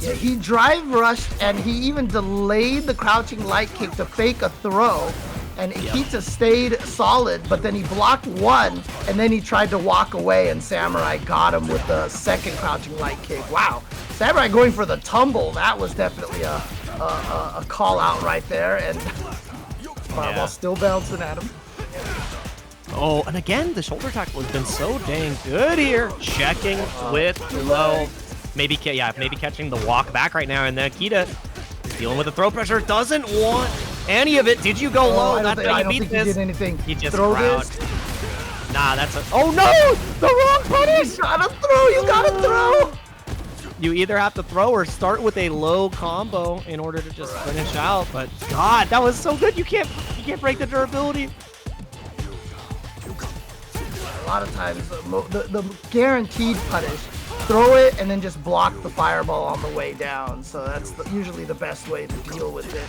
A: Yeah, he drive rushed and he even delayed the crouching light kick to fake a throw. And Ikita stayed solid, but then he blocked one, and then he tried to walk away, and Samurai got him with the second crouching light kick. Wow. Samurai going for the tumble. That was definitely a call out right there, and fireball still bouncing at him.
B: Oh, and again, the shoulder tackle has been so dang good here. Checking with low. Maybe catching the walk back right now, and then Akita is dealing with the throw pressure. Doesn't want any of it. Did you go low?
A: I don't think he did anything.
B: He just
A: throw
B: crouched. Nah, that's a... Oh no! The wrong punish!
A: You gotta throw! You gotta throw!
B: You either have to throw or start with a low combo in order to just finish out. But God, that was so good. You can't break the durability.
A: A lot of times, the guaranteed punish, throw it and then just block the fireball on the way down. So that's usually the best way to deal with it.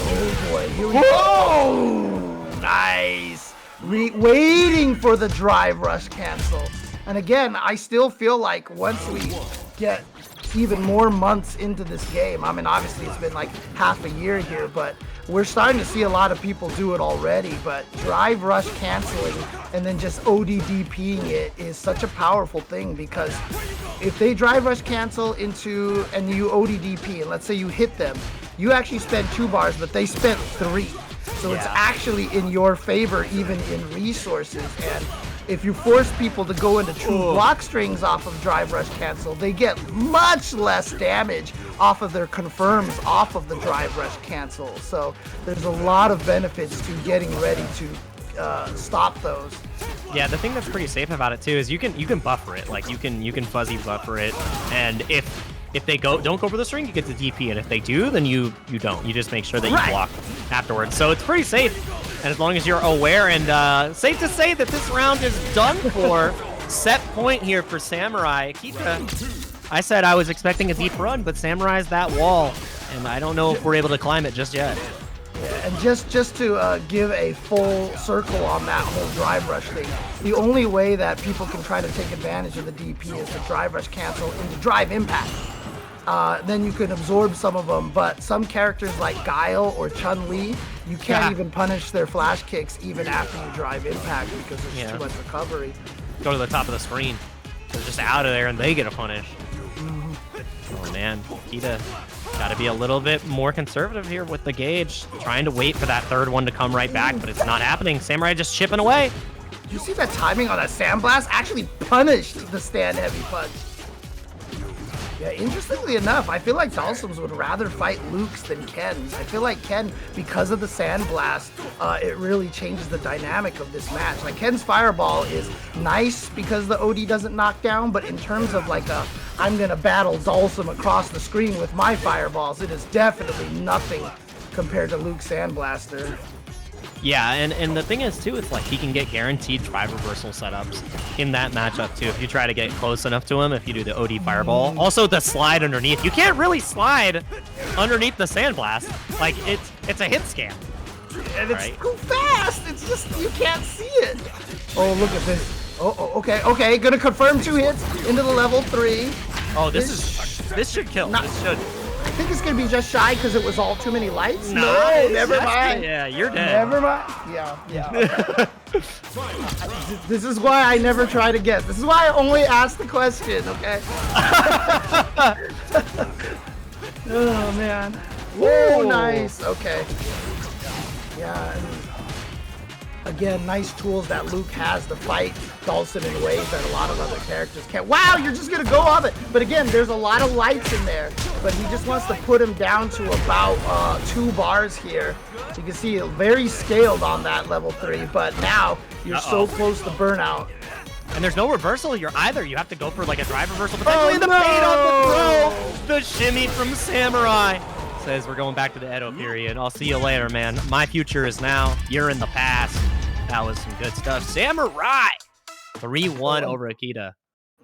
A: Oh boy, here we go! Nice! Waiting for the drive rush cancel. And again, I still feel like once we get even more months into this game, I mean, obviously it's been like half a year here, but we're starting to see a lot of people do it already. But drive rush canceling and then just ODDPing it is such a powerful thing, because if they drive rush cancel into and you ODDP, and let's say you hit them, you actually spend 2 bars, but they spent 3. So it's actually in your favor, even in resources. And if you force people to go into true block strings off of drive rush cancel, they get much less damage off of their confirms off of the drive rush cancel. So there's a lot of benefits to getting ready to stop those.
B: Yeah, the thing that's pretty safe about it too is you can buffer it. Like you can fuzzy buffer it, and if they don't go for the string, you get the DP, and if they do, then you don't. You just make sure that you block afterwards. So it's pretty safe, and as long as you're aware, and safe to say that this round is done for. Set point here for Samurai. Akita, I said I was expecting a deep run, but Samurai's that wall, and I don't know if we're able to climb it just yet.
A: Yeah, and just to give a full circle on that whole drive rush thing, the only way that people can try to take advantage of the DP is to drive rush cancel into drive impact. Then you can absorb some of them, but some characters like Guile or Chun-Li, you can't even punish their flash kicks even after you drive impact because there's too much recovery.
B: Go to the top of the screen. They're just out of there and they get a punish. Oh man, Akita got to be a little bit more conservative here with the gauge. Trying to wait for that third one to come right back, but it's not happening. Samurai just chipping away.
A: You see that timing on that sandblast? Actually punished the stand heavy punch. Yeah, interestingly enough, I feel like Dalsums would rather fight Luke's than Ken's. I feel like Ken, because of the sandblast, it really changes the dynamic of this match. Like, Ken's fireball is nice because the OD doesn't knock down, but in terms of like I'm gonna battle Dalsum across the screen with my fireballs, it is definitely nothing compared to Luke's sandblaster.
B: Yeah, and the thing is, too, it's like he can get guaranteed drive reversal setups in that matchup, too, if you try to get close enough to him, if you do the OD fireball. Also, the slide underneath. You can't really slide underneath the sandblast. Like, it's a hit scam.
A: And it's too fast. It's just, you can't see it. Oh, look at this. Oh, okay. Gonna confirm 2 hits into the level 3.
B: Oh, this should kill. This should.
A: I think it's gonna be just shy because it was all too many lights.
B: No,
A: never mind.
B: Yeah, you're dead.
A: Never mind. Yeah. Okay. This is why I never try to guess. This is why I only ask the question. Okay. Oh, man. Whoa, nice. Okay. Yeah, and again, nice tools that Luke has to fight Dhalsim in ways that a lot of other characters can't. Wow, you're just going to go off it. But again, there's a lot of lights in there. But he just wants to put him down to about 2 bars here. You can see very scaled on that level 3. But now you're so close to burnout.
B: And there's no reversal here either. You have to go for like a drive reversal. Potentially the bait on the throw. The shimmy from Samurai. Says we're going back to the Edo period. I'll see you later, man. My future is now. You're in the past. That was some good stuff. Samurai 3-1 over Akita.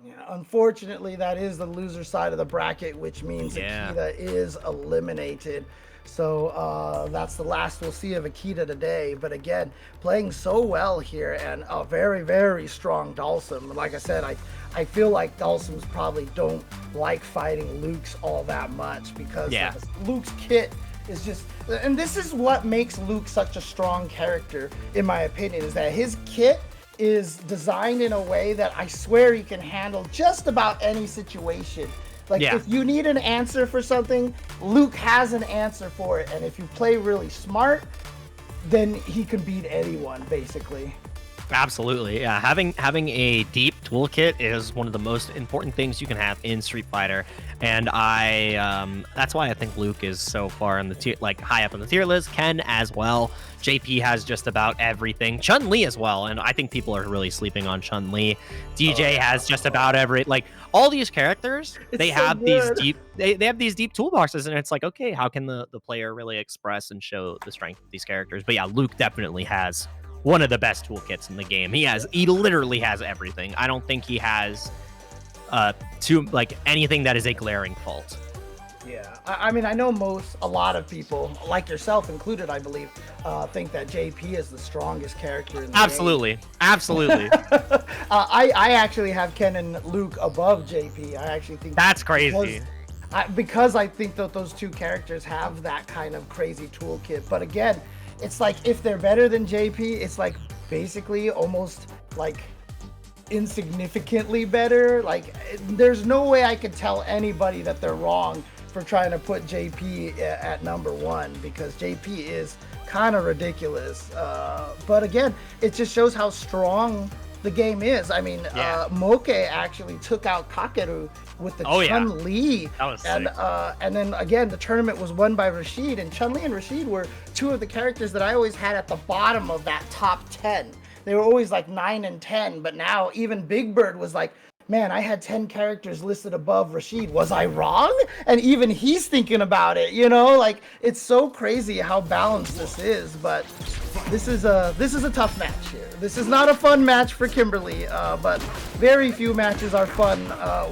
A: Yeah, unfortunately, that is the loser side of the bracket, which means Akita is eliminated. So that's the last we'll see of Akita today. But again, playing so well here, and a very, very strong Dhalsim. Like I said, I feel like Dhalsims probably don't like fighting Luke's all that much because Luke's kit is just, and this is what makes Luke such a strong character, in my opinion, is that his kit is designed in a way that I swear he can handle just about any situation. Like, if you need an answer for something, Luke has an answer for it. And if you play really smart, then he can beat anyone, basically.
B: Absolutely, yeah. Having a deep toolkit is one of the most important things you can have in Street Fighter, and that's why I think Luke is so far in the tier, like high up in the tier list. Ken as well. JP has just about everything. Chun-Li as well, and I think people are really sleeping on Chun-Li. DJ has just about all these characters. They have these deep. They have these deep toolboxes, and it's like, okay, how can the player really express and show the strength of these characters? But yeah, Luke definitely has one of the best toolkits in the game. He literally has everything. I don't think he has anything that is a glaring fault.
A: Yeah, I mean, I know a lot of people, like yourself included, I believe, think that JP is the strongest character in the game. Absolutely. I actually have Ken and Luke above JP. I actually think
B: that's crazy.
A: Because I think that those two characters have that kind of crazy toolkit. But again, it's like if they're better than JP, it's like basically almost like insignificantly better. Like there's no way I could tell anybody that they're wrong for trying to put JP at number 1, because JP is kind of ridiculous. But again, it just shows how strong the game is. I mean, Moke actually took out Kakeru with the Chun-Li.
B: That was sick.
A: And then again, the tournament was won by Rashid, and Chun-Li and Rashid were two of the characters that I always had at the bottom of that top 10. They were always like 9 and 10, but now even Big Bird was like, man, I had 10 characters listed above Rashid. Was I wrong? And even he's thinking about it, you know? Like, it's so crazy how balanced this is, but this is a tough match here. This is not a fun match for Kimberly, but very few matches are fun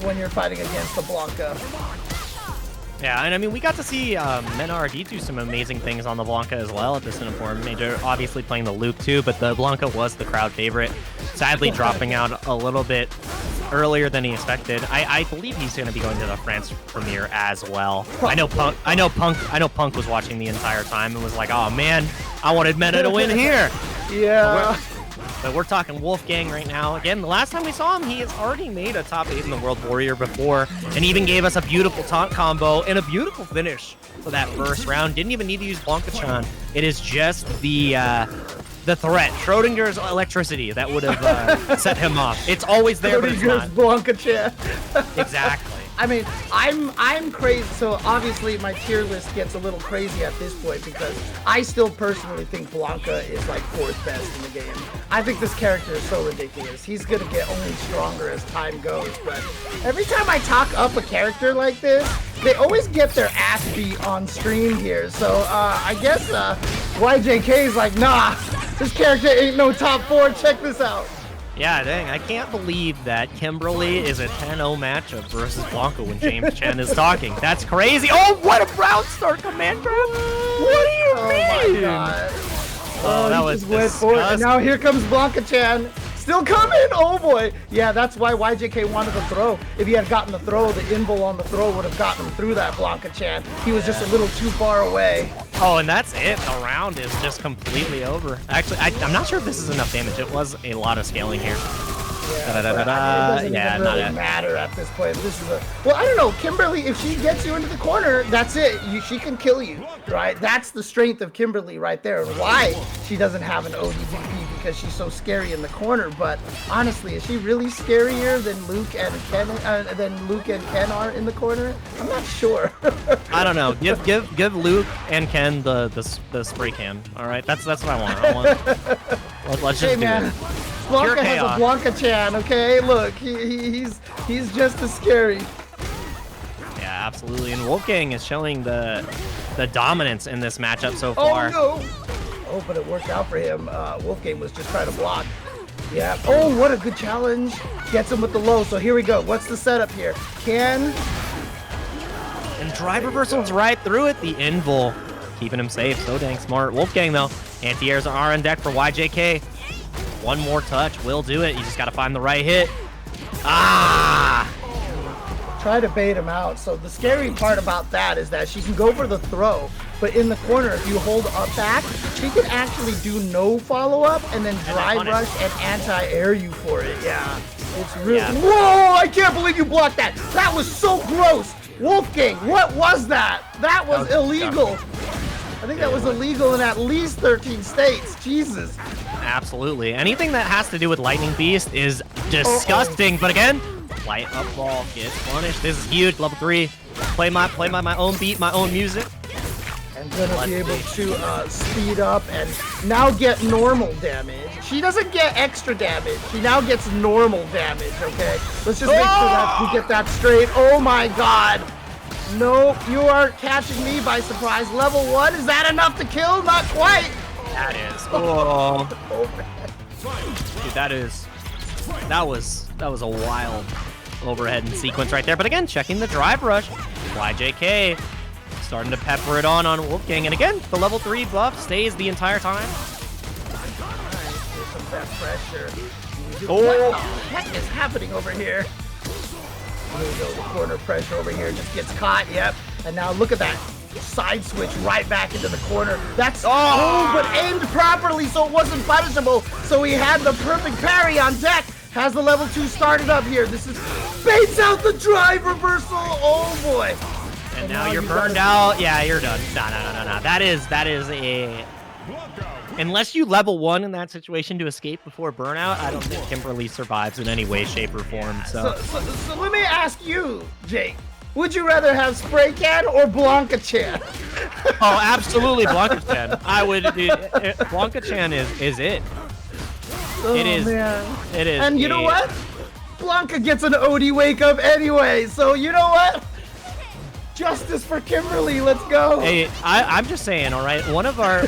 A: when you're fighting against the Blanca.
B: Yeah, and I mean, we got to see Menard do some amazing things on the Blanca as well at the Cineform Major. Obviously playing the Luke too, but the Blanca was the crowd favorite. Sadly dropping out a little bit earlier than he expected. I believe he's going to be going to the France premiere as well. I know Punk was watching the entire time and was like, "Oh man, I wanted Mena to win here."
A: Yeah.
B: But we're talking Wolfgang right now. Again, the last time we saw him, he has already made a top 8 in the World Warrior before, and even gave us a beautiful taunt combo and a beautiful finish for that first round. Didn't even need to use Blanca-chan. It is just the threat, Schrodinger's electricity, that would have set him off. It's always there, but it's not.
A: Blanca-chan.
B: Exactly.
A: I mean, I'm crazy. So obviously my tier list gets a little crazy at this point because I still personally think Blanca is like 4th best in the game. I think this character is so ridiculous. He's gonna get only stronger as time goes. But every time I talk up a character like this, they always get their ass beat on stream here. So I guess YJK is like, nah, this character ain't no top 4. Check this out.
B: Yeah, dang, I can't believe that Kimberly is a 10-0 matchup versus Blanca when James Chen is talking. That's crazy. Oh, what a brown start command grab. What do you mean?
A: My God.
B: That was
A: just went for it. And now here comes Blanca-chan. Still coming. Oh, boy. Yeah, that's why YJK wanted the throw. If he had gotten the throw, the invul on the throw would have gotten him through that Blanca-chan. He was just a little too far away.
B: Oh, and that's it. The round is just completely over. Actually, I'm not sure if this is enough damage. It was a lot of scaling here.
A: Yeah, it doesn't even really matter at this point. This is well, I don't know, Kimberly, if she gets you into the corner, that's it. She can kill you, right? That's the strength of Kimberly right there. And why she doesn't have an ODVP, because she's so scary in the corner. But honestly, is she really scarier than Luke and Ken are in the corner? I'm not sure.
B: I don't know. Give Luke and Ken the spray can. All right, that's what I want. Let's just do it.
A: Blanca has a Blanca-chan, okay? Look, he's just as scary.
B: Yeah, absolutely. And Wolfgang is showing the dominance in this matchup so far.
A: Oh, no! Oh, but it worked out for him. Wolfgang was just trying to block. Yeah. Oh, what a good challenge. Gets him with the low. So here we go. What's the setup here? And
B: drive reversals right through it. The invul keeping him safe. So dang smart. Wolfgang, though. Anti-airs are on deck for YJK. One more touch will do it. You just got to find the right hit. Ah!
A: Try to bait him out. So the scary part about that is that she can go for the throw, but in the corner, if you hold up back, she can actually do no follow-up and then drive rush and anti-air you for it. Yeah. It's really... Yeah. Whoa! I can't believe you blocked that! That was so gross! Wolfgang, what was that? That was illegal. I think that was illegal in at least 13 states. Jesus.
B: Absolutely. Anything that has to do with Lightning Beast is disgusting. But again, light up ball gets punished. This is huge. Level 3. Play my own beat, my own music.
A: And gonna be able to speed up and now get normal damage. She doesn't get extra damage. She now gets normal damage, okay? Let's just make sure that we get that straight. Oh my god. No, you are catching me by surprise. Level 1, is that enough to kill? Not quite.
B: That is. Oh. Dude, that was a wild overhead and sequence right there. But again, checking the drive rush. YJK starting to pepper it on Wolfgang. And again, the level 3 buff stays the entire time.
A: Here's some of that pressure.
B: Oh.
A: What the heck is happening over here? There we go, the corner pressure over here just gets caught, yep. And now look at that side switch right back into the corner. That's, but aimed properly so it wasn't punishable. So he had the perfect parry on deck. Has the level 2 started up here. This is, baits out the drive reversal, oh boy.
B: And now you're burned out. Yeah, you're done. No. That is a... Unless you level 1 in that situation to escape before burnout, I don't think Kimberly survives in any way, shape, or form. So
A: let me ask you, Jake. Would you rather have Spray Can or Blanca-chan?
B: Oh, absolutely Blanca-chan. I would. Blanca-chan is it.
A: Oh,
B: it is.
A: Man.
B: It is.
A: And you know what? Blanca gets an OD wake up anyway. So you know what? Justice for Kimberly, let's go.
B: Hey, I'm just saying, all right. One of our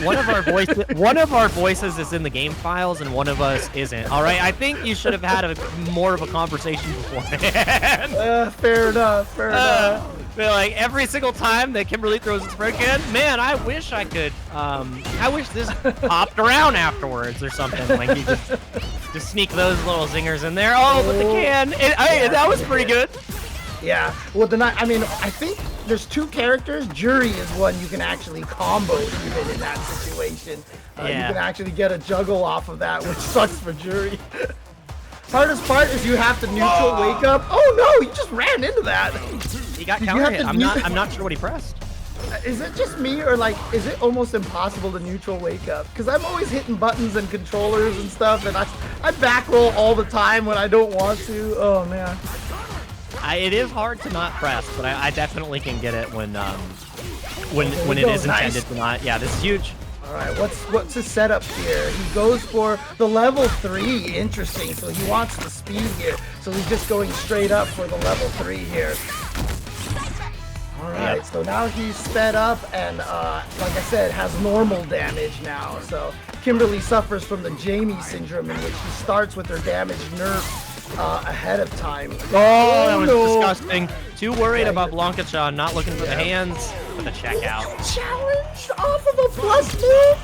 B: voices is in the game files, and one of us isn't. All right. I think you should have had more of a conversation beforehand.
A: Fair enough. Fair enough.
B: Like every single time that Kimberly throws a spray can, man, I wish I could. I wish this popped around afterwards or something. Like you just sneak those little zingers in there. Oh, but the can. That was pretty good.
A: Yeah, well, I think there's 2 characters. Jury is one you can actually combo even in that situation. You can actually get a juggle off of that, which sucks for Jury. Hardest part is you have to neutral wake up. Oh no, you just ran into that.
B: He got counter hit. I'm not sure what he pressed.
A: Is it just me, or like, is it almost impossible to neutral wake up? Because I'm always hitting buttons and controllers and stuff, and I back roll all the time when I don't want to. Oh man.
B: It is hard to not press, but I definitely can get it when it is intended to not. Yeah, this is huge.
A: All right, what's his setup here? He goes for the level 3. Interesting. So he wants the speed here. So he's just going straight up for the level 3 here. All right, so now he's sped up and, like I said, has normal damage now. So Kimberly suffers from the Jamie syndrome, in which she starts with her damage nerfed ahead of time.
B: Oh, that was disgusting. Too worried about Blanca-chan, not looking for the hands for the checkout.
A: Challenge off of a plus move?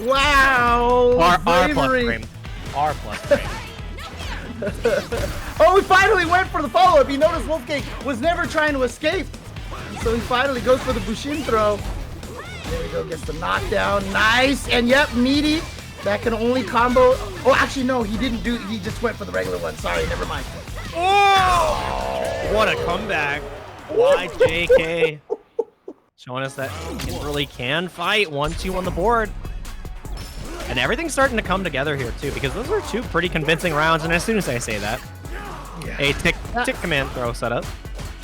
A: Wow.
B: R plus frame. R plus frame.
A: Oh, he finally went for the follow-up. He noticed Wolfgang was never trying to escape. So he finally goes for the Bushin throw. There we go, gets the knockdown. Nice. And yep, Meaty That can only combo. Oh, actually, no, he didn't do. He just went for the regular one. Sorry, never mind.
B: Oh! What a comeback. YJK showing us that he really can fight. 1-2 on the board. And everything's starting to come together here, too, because those were 2 pretty convincing rounds. And as soon as I say that, a tick command throw setup.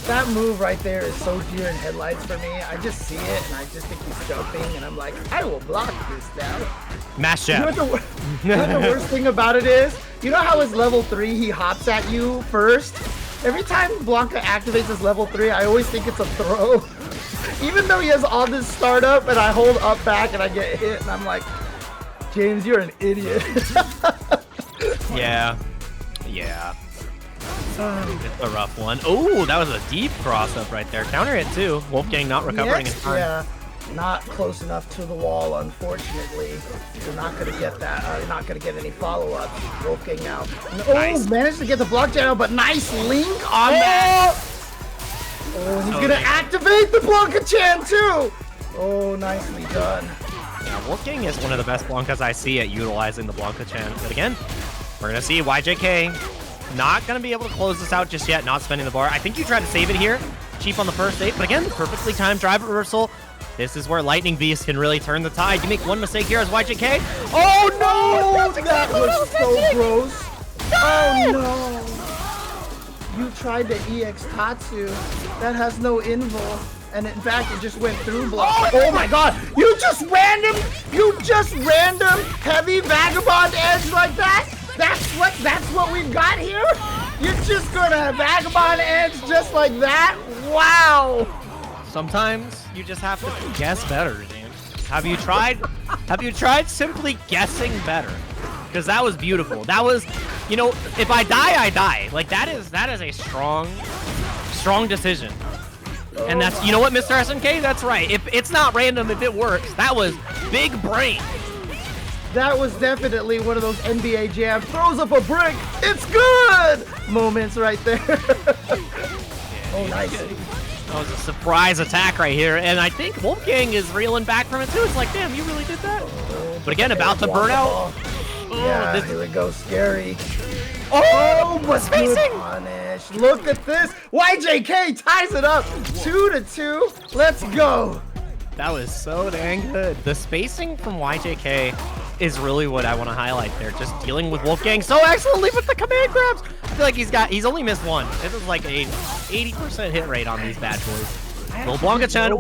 A: That move right there is so deer in headlights for me. I just see it, and I just think he's jumping, and I'm like, I will block this now.
B: Mash jab.
A: You know what the worst thing about it is? You know how his level 3, he hops at you first? Every time Blanca activates his level 3, I always think it's a throw. Even though he has all this startup, and I hold up back, and I get hit, and I'm like, James, you're an idiot.
B: Yeah. It's a rough one. Oh, that was a deep cross-up right there. Counter hit, too. Wolfgang not recovering his time.
A: Yeah, not close enough to the wall, unfortunately. You're not going to get that. You're not going to get any follow-up. Wolfgang now. Oh, nice. Managed to get the block channel, but nice link on that. Oh, he's going to activate the Blanca-chan, too. Oh, nicely done.
B: Yeah, Wolfgang is one of the best Blancas I see at utilizing the Blanca-chan. But again, we're going to see YJK not going to be able to close this out just yet, not spending the bar. I think you try to save it here. Cheap on the first 8, but again, perfectly timed drive reversal. This is where Lightning Beast can really turn the tide. You make one mistake here as YJK. Oh, no!
A: That was so gross. Oh, no. You tried to EX Tatsu. That has no invo. And in fact, it just went through block. Oh my god! You just random heavy vagabond edge like that? That's what we've got here? You're just gonna vagabond edge just like that? Wow!
B: Sometimes you just have to guess better, James. Have you tried simply guessing better? Because that was beautiful. That was, you know, if I die, I die. Like that is a strong decision. And that's, you know what, Mr. SNK? That's right. If it's not random, if it works, that was big brain.
A: That was definitely one of those NBA Jam throws up a brick, it's good moments right there. Oh, nice.
B: That was a surprise attack right here, and I think Wolfgang is reeling back from it too. It's like, damn, you really did that? But again, about to burn out.
A: Yeah, here we go, scary.
B: Oh,
A: but good punish. Look at this. YJK ties it up 2-2. Let's go.
B: That was so dang good. The spacing from YJK is really what I want to highlight there. Just dealing with Wolfgang so excellently with the command grabs. I feel like he's only missed one. This is like a 80% hit rate on these bad boys. Little Blanca-chan.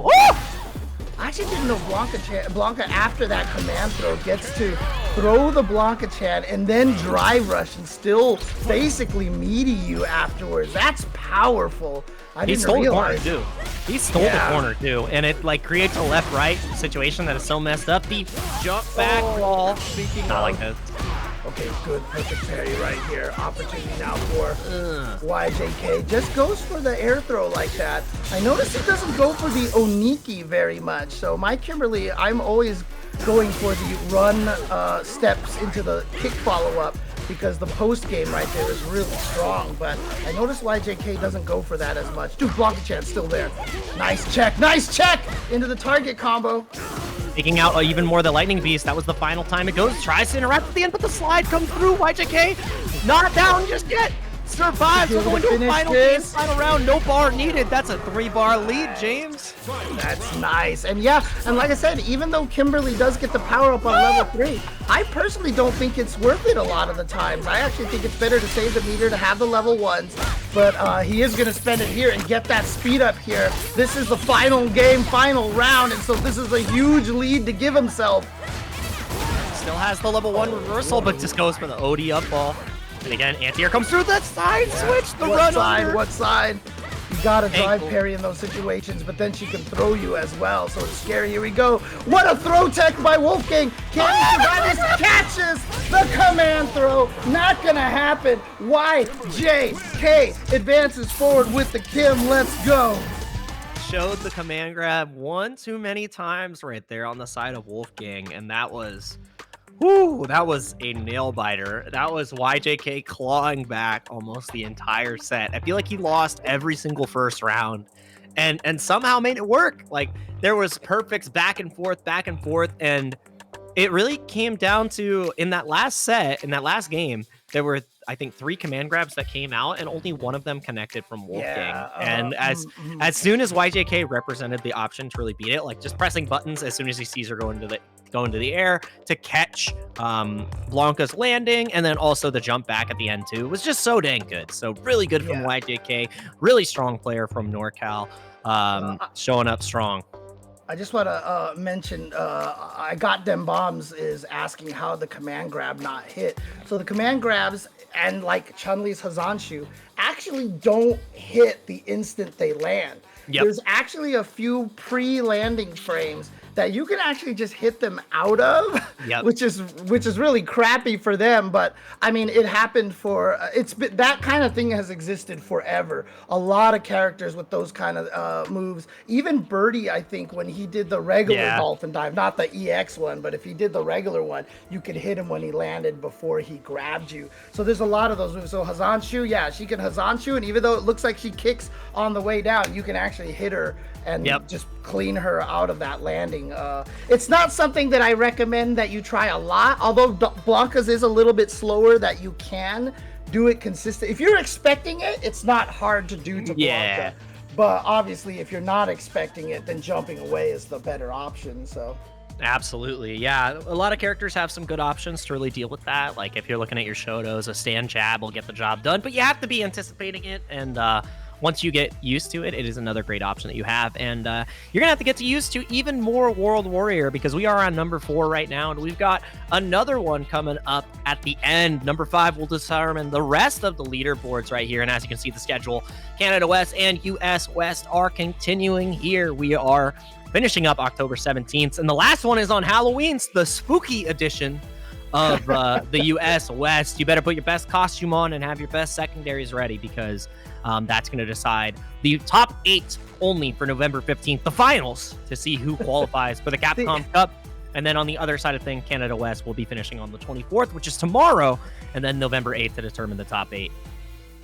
A: I actually didn't know Blanca after that command throw gets to throw the Blanca-chan and then drive rush and still basically meaty you afterwards. That's powerful.
B: He stole the corner too. He stole the corner too, and it like creates a left-right situation that is so messed up. The jump back wall. Not like this.
A: Okay, good, perfect parry right here. Opportunity now for YJK. Just goes for the air throw like that. I notice he doesn't go for the Oniki very much. So my Kimberly, I'm always going for the run steps into the kick follow-up because the post game right there is really strong. But I notice YJK doesn't go for that as much. Dude, Blanca-chan's still there. Nice check into the target combo.
B: Taking out even more the Lightning Beast. That was the final time it goes. Tries to interact at the end, but the slide comes through. YJK not down just yet. Survives. We're going to a final round. No bar needed. That's a 3-bar lead, James.
A: That's nice. And yeah, and like I said, even though Kimberly does get the power up on level 3, I personally don't think it's worth it a lot of the times. I actually think it's better to save the meter to have the level 1s. But he is going to spend it here and get that speed up here. This is the final game, final round, and so this is a huge lead to give himself.
B: Still has the level 1 reversal, but just goes for the OD up ball. And again, anti-air comes through that side switch, the run under.
A: What side? You gotta drive parry in those situations, but then she can throw you as well, so it's scary. Here we go. What a throw tech by Wolfgang. Can he survive this? Catches the command throw. Not gonna happen. YJK advances forward with the Kim. Let's go.
B: Showed the command grab one too many times right there on the side of Wolfgang, and that was... Woo, that was a nail biter. That was YJK clawing back almost the entire set. I feel like he lost every single first round and somehow made it work. Like there was perfects back and forth, and it really came down to in that last game, there were, I think, 3 command grabs that came out, and only one of them connected from Wolfgang. And as soon as YJK represented the option to really beat it, like just pressing buttons as soon as he sees her go into the air to catch Blanca's landing, and then also the jump back at the end too, was just so dang good. So really good from YJK, really strong player from NorCal, showing up strong.
A: I just want to mention, I Got Them Bombs is asking how the command grab not hit. So the command grabs and like Chun-Li's Hazanshu actually don't hit the instant they land. There's actually a few pre-landing frames that you can actually just hit them out of, which is really crappy for them. But I mean, it happened for that kind of thing has existed forever. A lot of characters with those kind of moves. Even Birdie, I think, when he did the regular dolphin dive, not the EX one, but if he did the regular one, you could hit him when he landed before he grabbed you. So there's a lot of those moves. So Hazanshu, she can Hazanshu, and even though it looks like she kicks on the way down, you can actually hit her and just clean her out of that landing. It's not something that I recommend that you try a lot, although Blanca's is a little bit slower, that you can do it consistent. If you're expecting it, it's not hard to do to Blanca. But obviously, if you're not expecting it, then jumping away is the better option. So.
B: Absolutely. Yeah. A lot of characters have some good options to really deal with that. Like if you're looking at your Shotos, a stand jab will get the job done, but you have to be anticipating it. And once you get used to it, it is another great option that you have. And you're going to have to get used to even more World Warrior, because we are on number 4 right now. And we've got another one coming up at the end. Number 5 will determine the rest of the leaderboards right here. And as you can see, the schedule, Canada West and US West are continuing here. We are finishing up October 17th. And the last one is on Halloween, the spooky edition of the US West. You better put your best costume on and have your best secondaries ready, because that's going to decide the top 8 only for November 15th, the finals, to see who qualifies for the Capcom Cup. And then on the other side of things, Canada West will be finishing on the 24th, which is tomorrow, and then November 8th to determine the top 8.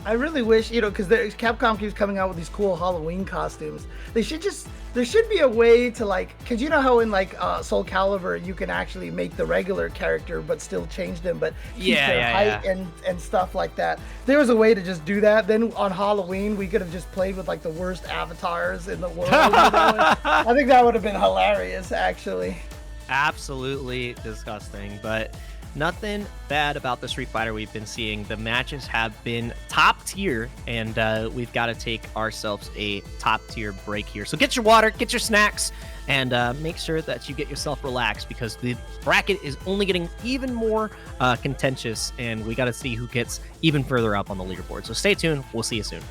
A: I really wish, because Capcom keeps coming out with these cool Halloween costumes. There should be a way to, like, because you know how in like Soul Calibur you can actually make the regular character but still change them, but keep their height and stuff like that. There was a way to just do that. Then on Halloween we could have just played with like the worst avatars in the world. I think that would have been hilarious, actually.
B: Absolutely disgusting, but nothing bad about the Street Fighter we've been seeing. The matches have been top tier, and we've got to take ourselves a top tier break here. So get your water, get your snacks, and make sure that you get yourself relaxed, because the bracket is only getting even more contentious, and we got to see who gets even further up on the leaderboard. So stay tuned. We'll see you soon.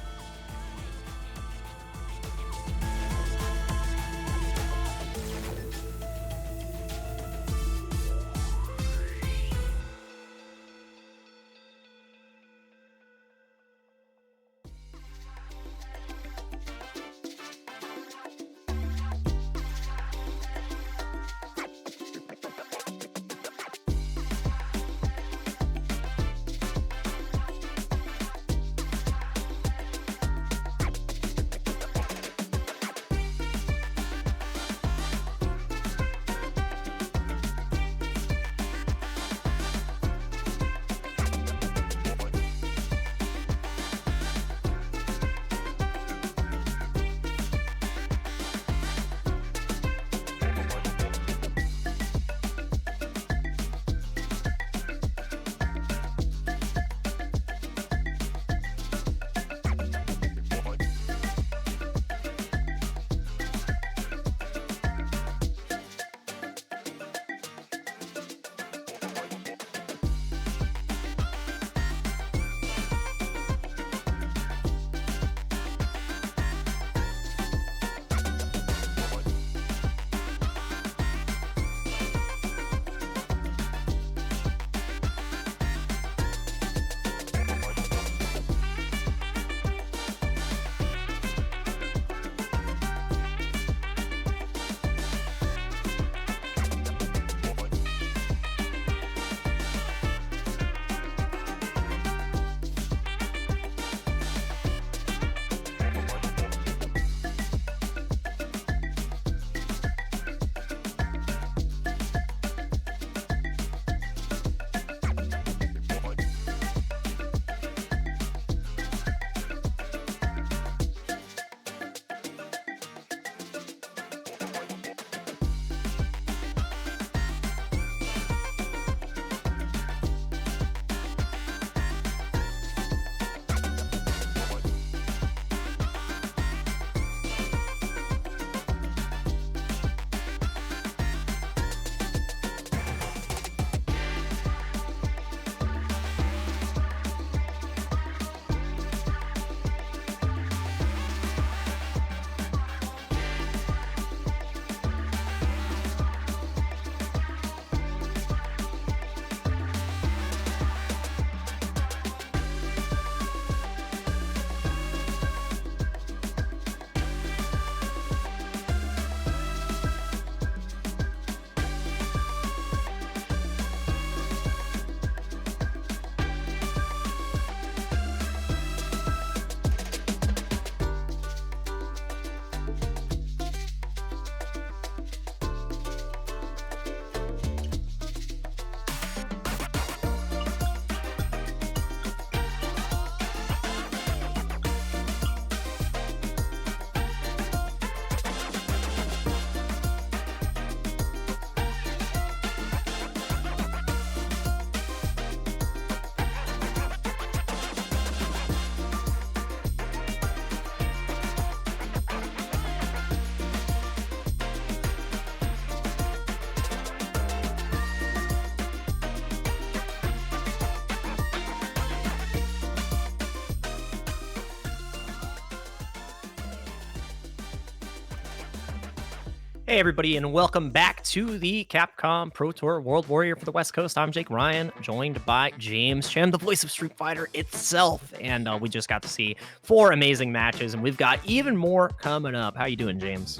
B: Hey everybody, and welcome back to the Capcom Pro Tour World Warrior for the West Coast. I'm Jake Ryan, joined by James Chen, the voice of Street Fighter itself. And we just got to see 4 amazing matches, and we've got even more coming up. How you doing, James?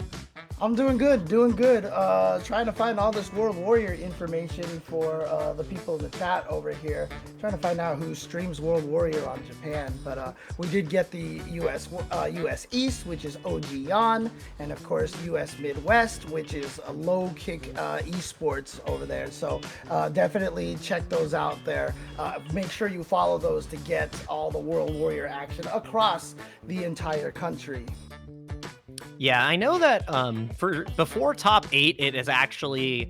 A: I'm doing good, trying to find all this World Warrior information for the people in the chat over here. Trying to find out who streams World Warrior on Japan. But we did get the US East, which is OG Yan, and of course US Midwest, which is a low kick esports over there. So definitely check those out there. Make sure you follow those to get all the World Warrior action across the entire country.
B: Yeah, I know that for before top 8, it is actually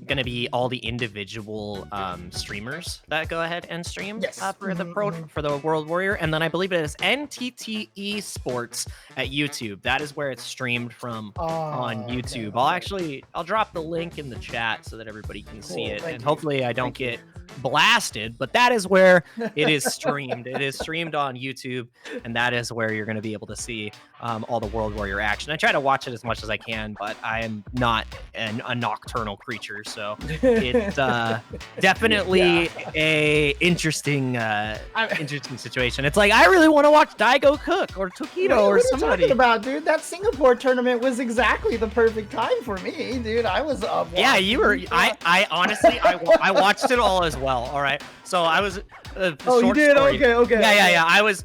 B: going to be all the individual streamers that go ahead and stream for the World Warrior, and then I believe it is NTT Esports at YouTube. That is where it's streamed from on YouTube.
A: Okay.
B: I'll drop the link in the chat so that everybody can see it, and hopefully I don't get blasted, but that is where it is streamed. It is streamed on YouTube, and that is where you're going to be able to see all the World Warrior action. I try to watch it as much as I can, but I am not a nocturnal creature, so it's definitely a interesting situation. It's like I really want to watch Daigo Cook or Tokido or somebody.
A: What are you talking about, dude? That Singapore tournament was exactly the perfect time for me, dude. I was up.
B: Yeah, you were. I honestly, I watched it all as well. All right, so I was.
A: You did?
B: Story.
A: Okay.
B: Yeah. I was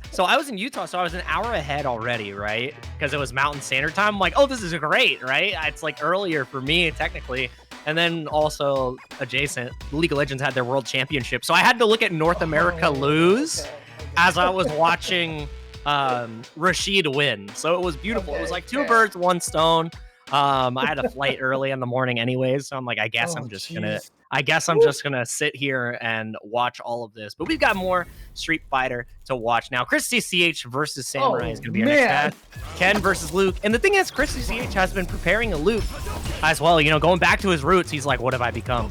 B: in Utah, so I was an hour ahead already, right? Because it was Mountain Standard Time. I'm like, oh, this is great, right? It's like earlier for me technically, and then also adjacent, League of Legends had their World Championship, so I had to look at North America lose as I was watching Rashid win. So it was beautiful. It was like 2 birds, 1 stone. I had a flight early in the morning anyways, so I'm like, I guess I'm just gonna sit here and watch all of this. But we've got more Street Fighter to watch now. Chris CCH versus Samurai is gonna be our next match. Ken versus Luke. And the thing is, Chris CCH has been preparing a Luke as well. You know, going back to his roots, he's like, what have I become?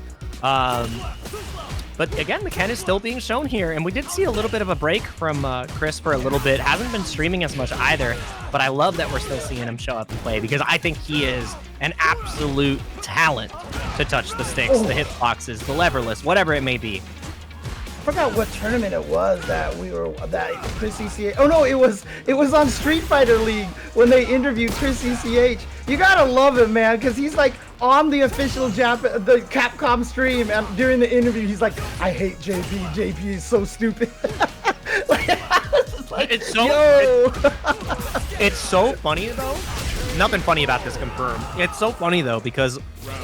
B: But again, the Ken is still being shown here, and we did see a little bit of a break from Chris for a little bit. Hasn't been streaming as much either, but I love that we're still seeing him show up and play because I think he is an absolute talent to touch the sticks, the hitboxes, the leverless, whatever it may be.
A: I forgot what tournament it was that Chris CCH. Oh no, it was on Street Fighter League when they interviewed Chris CCH. You gotta love him, man, because he's like on the official the Capcom stream, and during the interview, he's like, "I hate JP. JP is so stupid."
B: It's so funny though. Nothing funny about this confirmed. It's so funny though because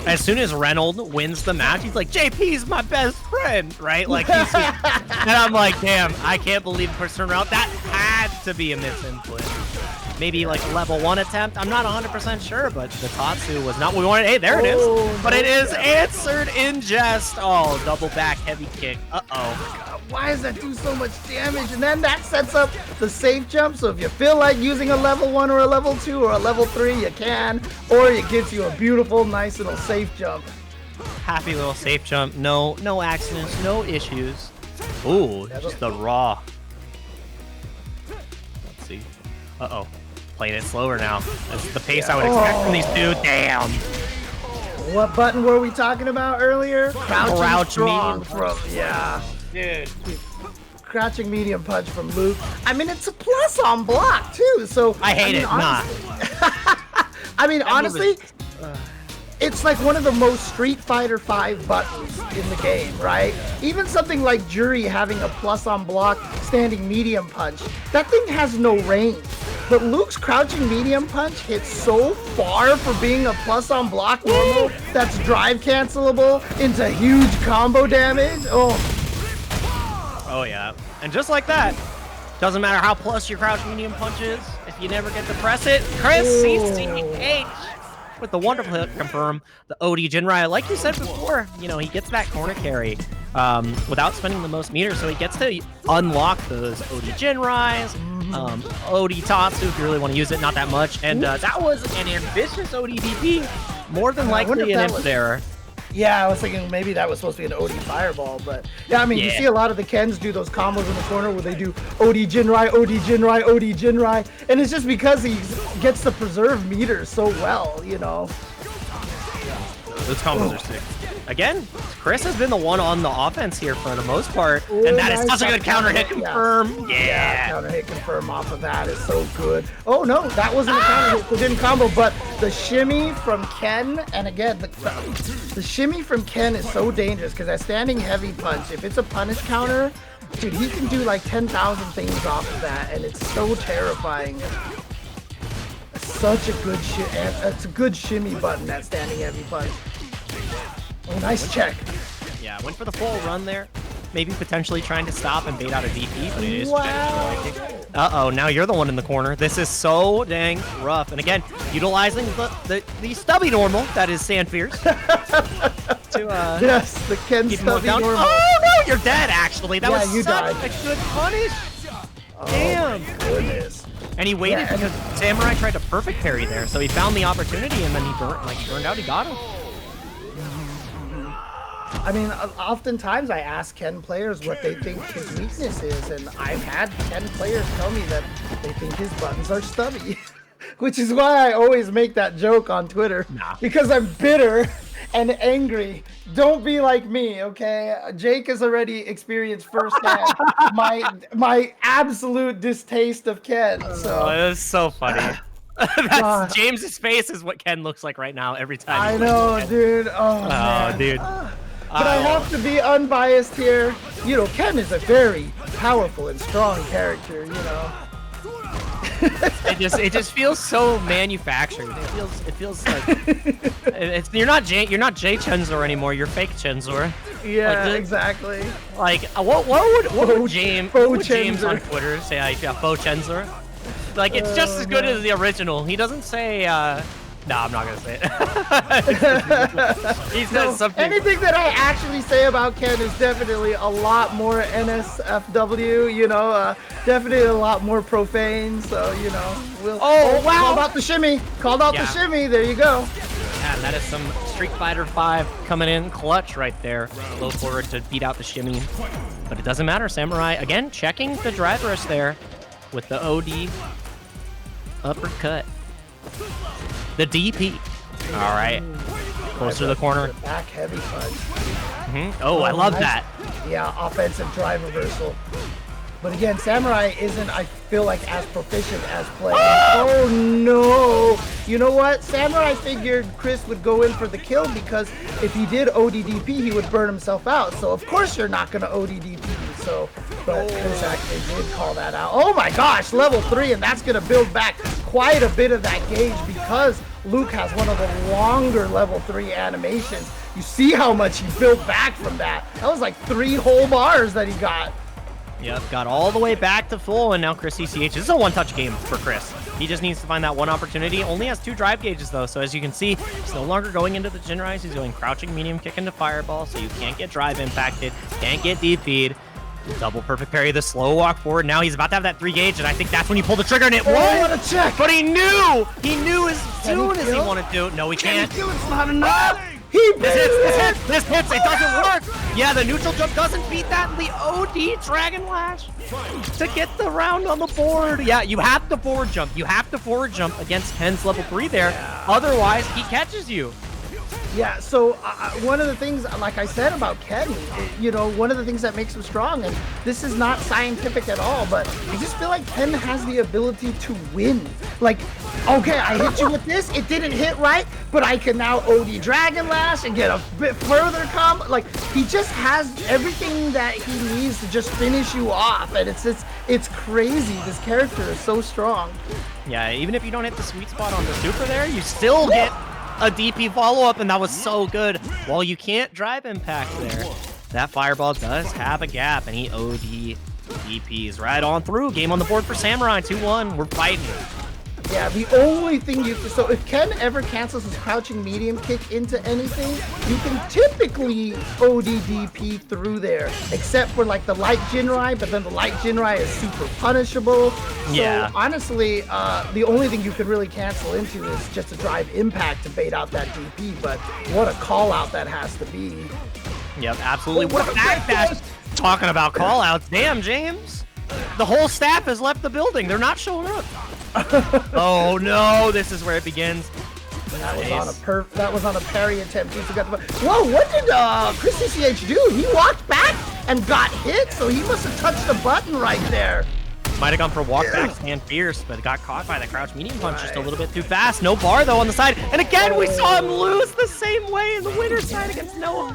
B: as soon as Reynolds wins the match, he's like, JP's my best friend, right? Like, and I'm like, damn, I can't believe the person around. That had to be a misinput. Maybe like a level 1 attempt. I'm not 100% sure, but the Tatsu was not what we wanted. Hey, there it is. But it is answered in jest. Oh, double back heavy kick. Uh-oh.
A: Why does that do so much damage? And then that sets up the safe jump. So if you feel like using a level 1 or a level 2 or a level 3, you can. Or it gives you a beautiful, nice little safe jump.
B: Happy little safe jump. No accidents, no issues. Ooh, just the raw. Let's see. Uh-oh. Playing it slower now. That's the pace I would expect from these two. Damn.
A: What button were we talking about earlier?
B: Crouch
A: strong
B: medium.
A: Dude. Crouching medium punch from Luke. I mean, it's a plus on block too. So
B: I hate it.
A: I mean, honestly, it's like one of the most Street Fighter 5 buttons in the game, right? Even something like Jury having a plus on block standing medium punch, that thing has no range. But Luke's crouching medium punch hits so far for being a plus on block normal that's drive cancelable into huge combo damage.
B: Oh yeah. And just like that, doesn't matter how plus your crouching medium punch is, if you never get to press it, Chris CCH with the wonderful hit confirm the OD Jinrai. Like you said before, you know, he gets that corner carry without spending the most meters, so he gets to unlock those OD Jinrais, OD Tatsu if you really want to use it, not that much. And that was an ambitious ODDP, more than likely an input error.
A: Yeah, I was thinking maybe that was supposed to be an OD Fireball, but yeah, I mean, you see a lot of the Kens do those combos in the corner where they do OD Jinrai, OD Jinrai, OD Jinrai, and it's just because he gets to preserve meters so well, you know.
B: Those combos are sick. Again, Chris has been the one on the offense here for the most part, and that is such a good counter hit confirm. Yeah,
A: counter hit confirm off of that is so good. Oh no, that wasn't a counter hit, it didn't combo, but the shimmy from Ken, and again, the shimmy from Ken is so dangerous because that standing heavy punch, if it's a punish counter, dude, he can do like 10,000 things off of that, and it's so terrifying. Such a good it's a good shimmy button, that standing heavy punch. Oh, nice check.
B: Yeah, went for the full run there. Maybe potentially trying to stop and bait out a DP, but it is Uh-oh, now you're the one in the corner. This is so dang rough. And again, utilizing the stubby normal, that is Sandfierce.
A: Yes, the Ken stubby normal.
B: Oh, no, you're dead, actually. That was
A: such
B: a good punish.
A: Oh,
B: damn.
A: my goodness.
B: And he waited because Samurai tried to perfect parry there, so he found the opportunity, and then he burned out. He got him.
A: I mean, oftentimes I ask Ken players what they think his weakness is, and I've had Ken players tell me that they think his buttons are stubby, which is why I always make that joke on Twitter, because I'm bitter and angry. Don't be like me, okay? Jake has already experienced firsthand my absolute distaste of Ken. So
B: that is so funny. James's face is what Ken looks like right now every time.
A: I know, dude. Oh, man.
B: Dude.
A: But I have to be unbiased here. You know, Ken is a very powerful and strong character, you know.
B: it just feels so manufactured. It feels like you're not Jay Chenzor anymore. You're fake Chenzor.
A: Yeah, like exactly.
B: Like what would James on Twitter say? Like faux Chenzor. Like it's just as good as the original. He doesn't say. No, I'm not gonna say it. He says something.
A: Anything that I actually say about Ken is definitely a lot more NSFW, you know, definitely a lot more profane, so, you know, wow! Called out the shimmy! Called out the shimmy, there you go.
B: Yeah, and that is some Street Fighter 5 coming in clutch right there. Low forward to beat out the shimmy. But it doesn't matter, Samurai, again, checking the drivers there with the OD uppercut. The DP. All right. Closer to the corner.
A: Back heavy punch.
B: Oh, I love that.
A: Yeah, offensive drive reversal. But again, Samurai isn't, I feel like, as proficient as playing. Oh no! You know what? Samurai figured Chris would go in for the kill because if he did ODDP, he would burn himself out. So of course you're not gonna ODDP. So, but Chris actually did call that out. Oh my gosh, level 3, and that's gonna build back quite a bit of that gauge because Luke has one of the longer level 3 animations. You see how much he built back from that. That was like 3 whole bars that he got.
B: Yep, got all the way back to full, and now Chris ECH. This is a one-touch game for Chris. He just needs to find that one opportunity. Only has 2 drive gauges, though, so as you can see, he's no longer going into the Jin Rise. He's going crouching medium kick into fireball, so you can't get drive impacted, can't get DP'd. Double perfect parry, the slow walk forward. Now he's about to have that 3 gauge, and I think that's when he pulled the trigger, and it
A: what a check!
B: But he knew! He knew as soon as he wanted to. No, he can't.
A: It's not enough!
B: This hits, it doesn't work! Yeah, the neutral jump doesn't beat that, and the OD Dragon Lash to get the round on the board. Yeah, you have to forward jump. You have to forward jump against Ken's level 3 there. Otherwise, he catches you.
A: Yeah, so one of the things, like I said about Ken, you know, one of the things that makes him strong, and this is not scientific at all, but I just feel like Ken has the ability to win. Like, okay, I hit you with this, it didn't hit right, but I can now OD Dragon Lash and get a bit further come. Like, he just has everything that he needs to just finish you off, and it's crazy. This character is so strong.
B: Yeah, even if you don't hit the sweet spot on the super there, you still get a DP follow-up, and that was so good. While you can't drive impact there, that fireball does have a gap, and he OD DPs right on through. Game on the board for Samurai, 2-1. We're fighting.
A: Yeah, the only thing so if Ken ever cancels his crouching medium kick into anything, you can typically ODDP through there, except for like the light Jinrai, but then the light Jinrai is super punishable. So honestly, the only thing you could really cancel into is just a drive impact to bait out that DP, but what a call out that has to be.
B: Yep, absolutely. What a backdash. Talking about call outs. Damn, James. The whole staff has left the building. They're not showing up. Oh no, this is where it begins.
A: And that was on a parry attempt. He forgot the Whoa, what did Chris CCH do? He walked back and got hit, so he must have touched the button right there.
B: Might have gone for walk back, stand fierce, but got caught by the crouch medium punch just a little bit too fast. No bar though on the side. And again, we saw him lose the same way in the winner's side against Noah.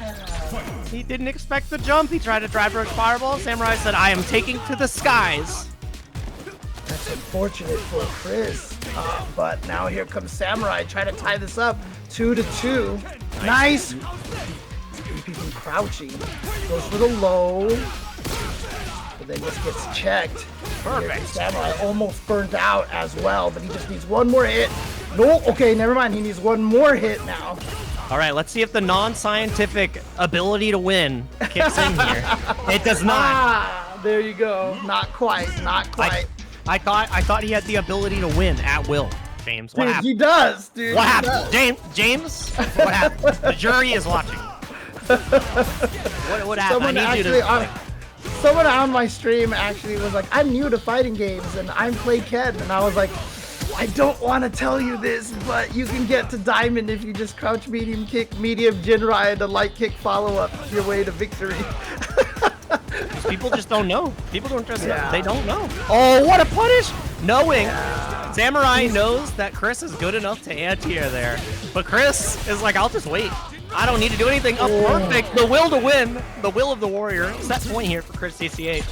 B: He didn't expect the jump. He tried to drive roach fireball. Samurai said, I am taking to the skies.
A: That's unfortunate for Chris. But now here comes Samurai trying to tie this up. 2-2. Nice. Keeping crouching. Goes for the low. But then just gets checked.
B: Perfect.
A: Samurai almost burnt out as well, but he just needs one more hit. No, okay, never mind. He needs one more hit now.
B: All right, let's see if the non-scientific ability to win kicks in here. It does not.
A: Ah, there you go. Not quite. Not quite.
B: I thought he had the ability to win at will. James, what happened?
A: He does, dude.
B: What happened? James, what happened? The jury is watching. What happened?
A: Someone on my stream actually was like, I'm new to fighting games and I'm play Ken, and I was like, I don't want to tell you this, but you can get to Diamond if you just crouch medium kick, medium Jinrai, and a light kick follow-up your way to victory.
B: People just don't know. People don't just know. They don't know. Oh, what a punish! Knowing Samurai knows that Chris is good enough to anti-air there. But Chris is like, I'll just wait. I don't need to do anything. Oh, perfect. The will to win. The will of the warrior. Set point here for Chris CCH.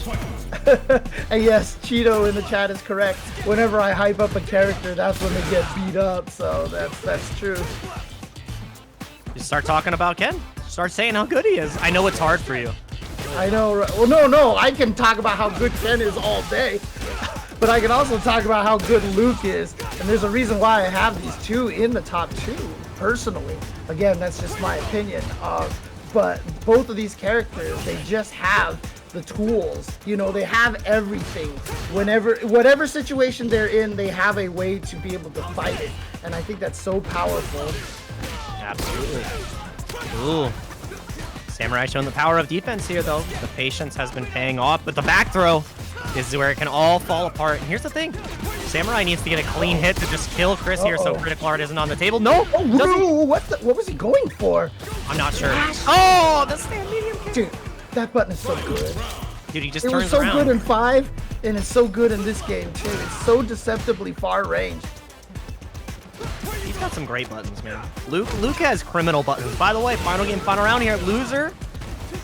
A: And yes, Cheeto in the chat is correct. Whenever I hype up a character, that's when they get beat up. So that's true.
B: Just start talking about Ken. Start saying how good he is. I know it's hard for you.
A: I know. Right? Well, no. I can talk about how good Ken is all day. But I can also talk about how good Luke is. And there's a reason why I have these two in the top 2, personally. Again, that's just my opinion. But both of these characters, they just have the tools. You know, they have everything. Whatever situation they're in, they have a way to be able to fight it. And I think that's so powerful.
B: Absolutely. Ooh. Samurai showing the power of defense here, though. The patience has been paying off, but the back throw is where it can all fall apart. And here's the thing. Samurai needs to get a clean hit to just kill Chris here so critical art isn't on the table. No!
A: Oh, what was he going for?
B: I'm not sure. Oh, the stand medium kick.
A: Dude, that button is so good.
B: Dude, he just turns around. It was
A: so good in 5, and it's so good in this game, too. It's so deceptively far range.
B: He's got some great buttons, man. Luke has criminal buttons. By the way, final game, final round here. Loser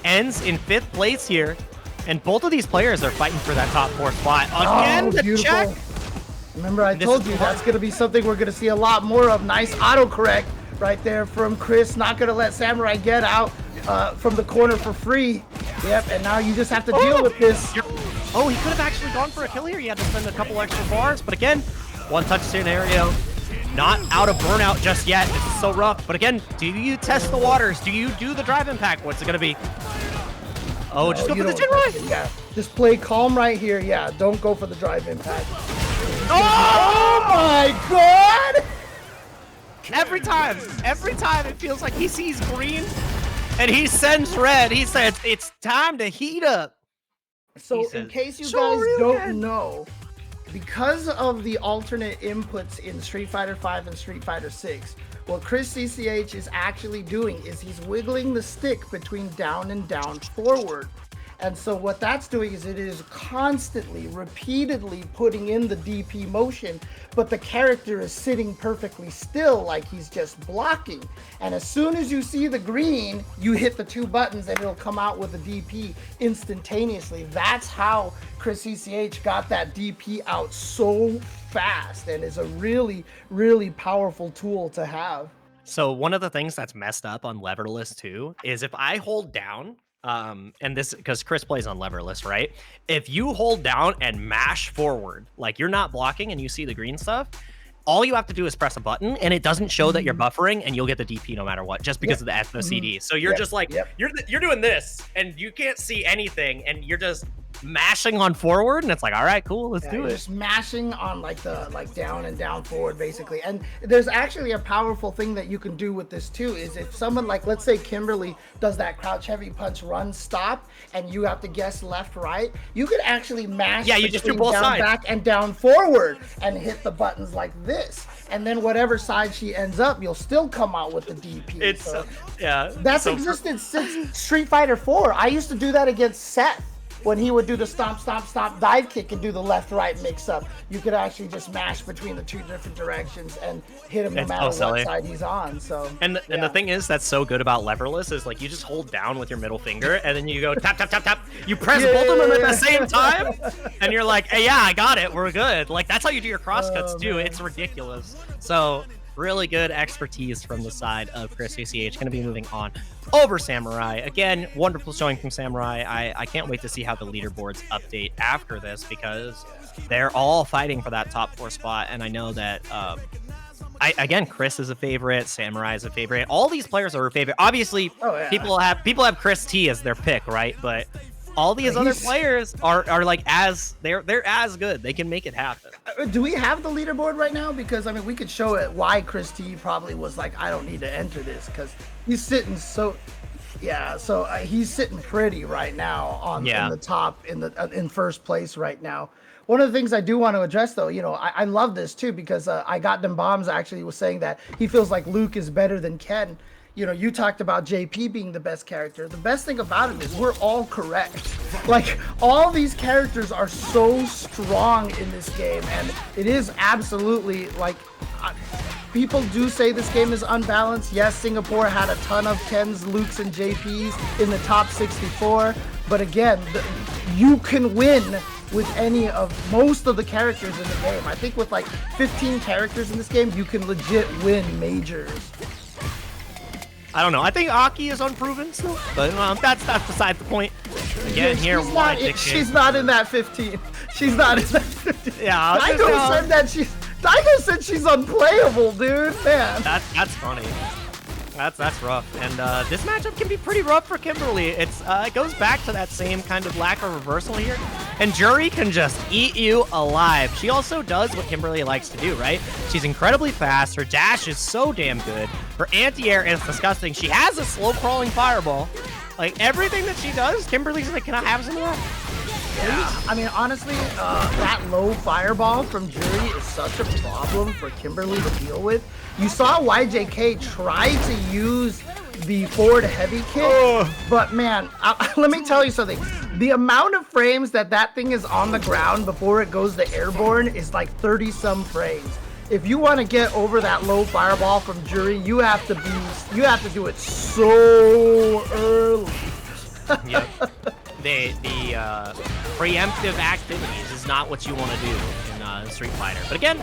B: ends in 5th place here. And both of these players are fighting for that top 4 spot. Again, the check.
A: Remember, I told you that's going to be something we're going to see a lot more of. Nice autocorrect right there from Chris. Not going to let Samurai get out from the corner for free. Yep, and now you just have to deal with this.
B: Oh, he could have actually gone for a kill here. He had to spend a couple extra bars. But again, one-touch scenario. Not out of burnout just yet. It's so rough. But again, do you test the waters? Do you do the drive impact? What's it going to be? Oh, just go for the Jinrai.
A: Yeah, just play calm right here. Yeah, don't go for the drive impact.
B: Oh
A: my God!
B: Every time it feels like he sees green and he sends red. He says, it's time to heat up.
A: So in case you guys don't know, because of the alternate inputs in Street Fighter V and Street Fighter VI, what Chris CCH is actually doing is he's wiggling the stick between down and down forward. And so what that's doing is it is constantly, repeatedly putting in the DP motion, but the character is sitting perfectly still like he's just blocking. And as soon as you see the green, you hit the 2 buttons and it'll come out with a DP instantaneously. That's how Chris CCH got that DP out so fast, and is a really, really powerful tool to have.
B: So one of the things that's messed up on leverless too is if I hold down, and this, because Chris plays on leverless, right? If you hold down and mash forward, like you're not blocking and you see the green stuff, all you have to do is press a button and it doesn't show that you're buffering, and you'll get the DP no matter what, just because of the FOCD. So you're just like, you're doing this and you can't see anything, and you're just mashing on forward, and it's like, all right, cool, let's do it.
A: Just mashing on like the down and down forward basically. And there's actually a powerful thing that you can do with this too, is if someone like, let's say Kimberly does that crouch heavy punch run stop and you have to guess left right, you could actually mash
B: you just do both
A: down
B: sides,
A: back and down forward and hit the buttons like this, and then whatever side she ends up, you'll still come out with the DP.
B: It's
A: that's existed since Street Fighter 4. I used to do that against Seth. When he would do the stomp, stomp, stomp, dive kick and do the left-right mix-up, you could actually just mash between the two different directions and hit him no matter what side he's on. So
B: and the thing is that's so good about leverless is like you just hold down with your middle finger and then you go tap, tap, tap, tap. You press both of them at the same time, and you're like, hey, yeah, I got it. We're good. Like that's how you do your crosscuts too. Man. It's ridiculous. So really good expertise from the side of Chris ACH. Going to be moving on over Samurai. Again, wonderful showing from Samurai. I can't wait to see how the leaderboards update after this because they're all fighting for that top 4 spot. And I know that, again, Chris is a favorite. Samurai is a favorite. All these players are a favorite. Obviously, people have Chris T as their pick, right? But all these other players are like they're as good. They can make it happen.
A: Do we have the leaderboard right now? Because I mean, we could show it why Chris T probably was like, I don't need to enter this because he's sitting so. Yeah, so he's sitting pretty right now on in the top in first place right now. One of the things I do want to address, though, you know, I love this too because I got them bombs actually was saying that he feels like Luke is better than Ken. You know, you talked about JP being the best character. The best thing about it is we're all correct. Like, all these characters are so strong in this game, and it is absolutely, like, people do say this game is unbalanced. Yes, Singapore had a ton of Kens, Lukes, and JPs in the top 64, but again, you can win with most of the characters in the game. I think with, like, 15 characters in this game, you can legit win majors.
B: I don't know. I think Aki is unproven still, but that's beside the point. Again,
A: she's not in that 15. She's not in that 15.
B: Yeah,
A: Daigo said she's unplayable, dude. Man,
B: that's funny. That's rough. And this matchup can be pretty rough for Kimberly. It goes back to that same kind of lack of reversal here. And Jury can just eat you alive. She also does what Kimberly likes to do, right? She's incredibly fast. Her dash is so damn good. Her anti-air is disgusting. She has a slow-crawling fireball. Like, everything that she does, Kimberly's like, can I have some of that?
A: Yeah. I mean, honestly, that low fireball from Jury is such a problem for Kimberly to deal with. You saw YJK try to use the forward heavy kick, but man, let me tell you something. The amount of frames that thing is on the ground before it goes to airborne is like 30-some frames. If you want to get over that low fireball from Jury, you have to do it so early.
B: Yep. The preemptive activities is not what you want to do in Street Fighter. But again,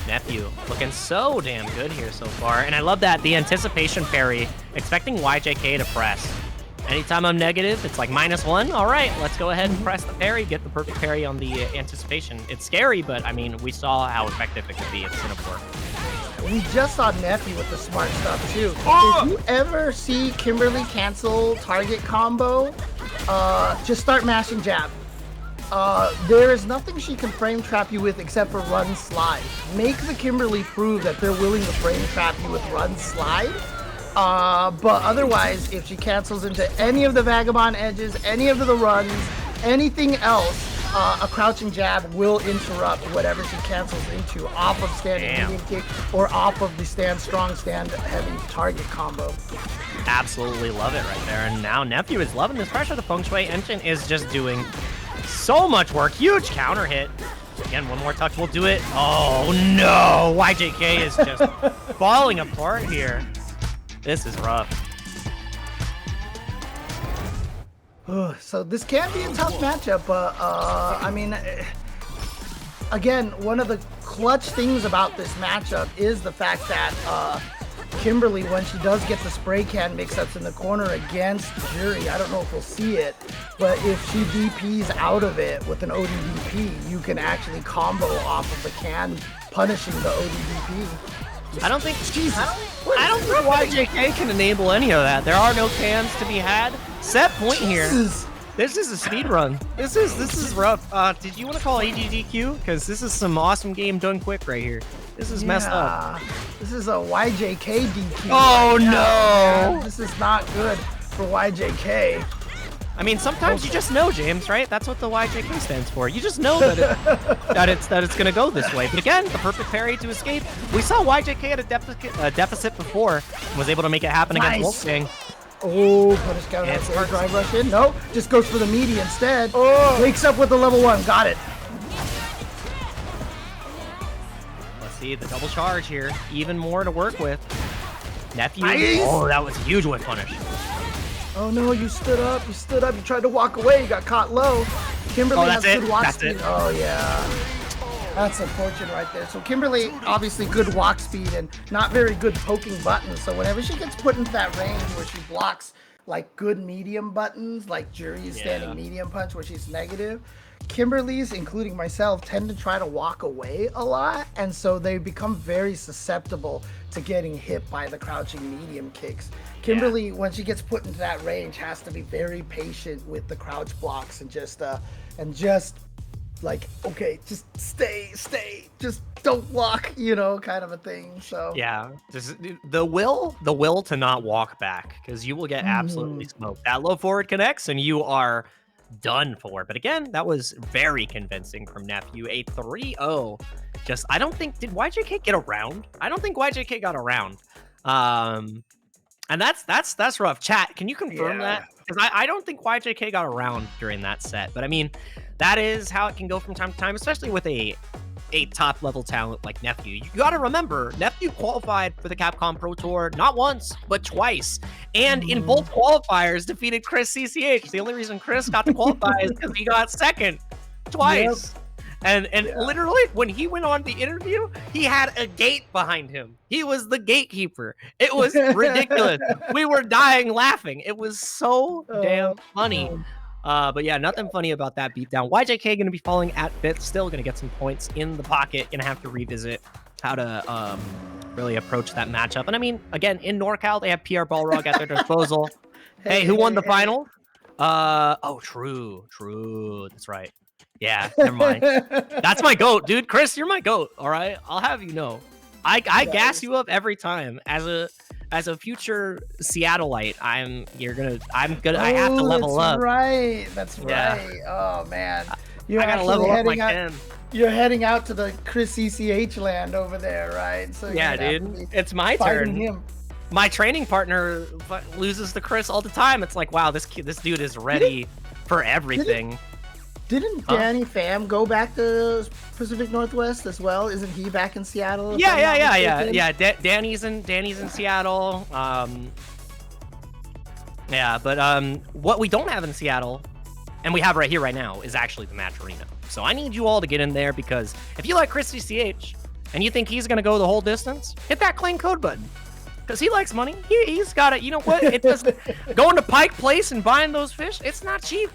B: Nephew looking so damn good here so far. And I love that, the anticipation parry, expecting YJK to press. Anytime I'm negative, it's like -1. All right, let's go ahead and press the parry, get the perfect parry on the anticipation. It's scary, but I mean, we saw how effective it could be in Singapore.
A: We just saw Nephew with the smart stuff too. If you ever see Kimberly cancel target combo, just start mashing jab. There is nothing she can frame trap you with except for run slide. Make the Kimberly prove that they're willing to frame trap you with run slide. But otherwise, if she cancels into any of the vagabond edges, any of the runs, anything else, a crouching jab will interrupt whatever she cancels into off of standing medium kick or off of the stand strong, stand heavy target combo.
B: Absolutely love it right there. And now Nephew is loving this pressure. The Feng Shui engine is just doing so much work. Huge counter hit. Again, one more touch will do it. Oh no! YJK is just falling apart here. This is rough.
A: So this can be a tough matchup, but I mean, again, one of the clutch things about this matchup is the fact that Kimberly, when she does get the spray can mix-ups in the corner against Jury, I don't know if we'll see it, but if she DPs out of it with an ODDP, you can actually combo off of the can, punishing the ODDP.
B: I don't think YJK can enable any of that. There are no cans to be had. Set point here. This is a speed run. This is rough. Did you want to call AGDQ? Because this is some awesome game done quick right here. This is messed up.
A: This is a YJK DQ.
B: Oh
A: right
B: no!
A: Now, this is not good for YJK.
B: I mean, sometimes you just know, James, right? That's what the YJK stands for. You just know that it's gonna go this way. But again, the perfect parry to escape. We saw YJK at a deficit before and was able to make it happen against Wolfgang.
A: Oh, put his counter there, drive rush in. No, just goes for the meaty instead. Oh, wakes up with the level 1. Got it.
B: Let's see the double charge here. Even more to work with. Nephew.
A: Nice.
B: Oh, that was a huge whip punish.
A: Oh no, you stood up. You stood up. You tried to walk away. You got caught low. Kimberly has good walk speed. Oh yeah. That's unfortunate right there. So Kimberly, obviously good walk speed and not very good poking buttons. So whenever she gets put into that range where she blocks like good medium buttons, like Jury's standing medium punch where she's negative, Kimberly's, including myself, tend to try to walk away a lot. And so they become very susceptible to getting hit by the crouching medium kicks. Kimberly, when she gets put into that range, has to be very patient with the crouch blocks and just like, okay, just stay, just don't walk, you know, kind of a thing. So
B: yeah, just the will to not walk back, because you will get absolutely smoked. That low forward connects and you are done for. But again, that was very convincing from Nephew. A 3-0. Just, I don't think, did YJK get around? I don't think YJK got around. And that's rough. Chat, can you confirm that? Because I don't think YJK got around during that set. But I mean, that is how it can go from time to time, especially with a top level talent like Nephew. You got to remember, Nephew qualified for the Capcom Pro Tour not once, but twice. And in both qualifiers, defeated Chris CCH. The only reason Chris got to qualify is because he got second twice. And literally, when he went on the interview, he had a gate behind him. He was the gatekeeper. It was ridiculous. We were dying laughing. It was so damn funny. But yeah, nothing funny about that beatdown. YJK going to be falling at fifth, still going to get some points in the pocket. Going to have to revisit how to really approach that matchup. And I mean, again, in NorCal, they have PR Balrog at their disposal. Hey, who won the final? Oh, true. That's right. Yeah, never mind. That's my GOAT, dude. Chris, you're my GOAT. All right, I'll have you know. I gas you up every time. As a future Seattleite, I have to level up.
A: That's right. Oh man,
B: I gotta level up my Ken.
A: You're heading out to the Chris CCH land over there, right? So
B: yeah, dude, it's my turn. My training partner loses to Chris all the time. It's like, wow, this dude is ready for everything.
A: Didn't Danny Pham go back to Pacific Northwest as well? Isn't he back in Seattle?
B: Yeah. Danny's in Seattle. But what we don't have in Seattle, and we have right here right now, is actually the match arena. So I need you all to get in there, because if you like Chris CCH and you think he's gonna go the whole distance, hit that claim code button. Because he likes money. He's got it. You know what? It doesn't going to Pike Place and buying those fish. It's not cheap.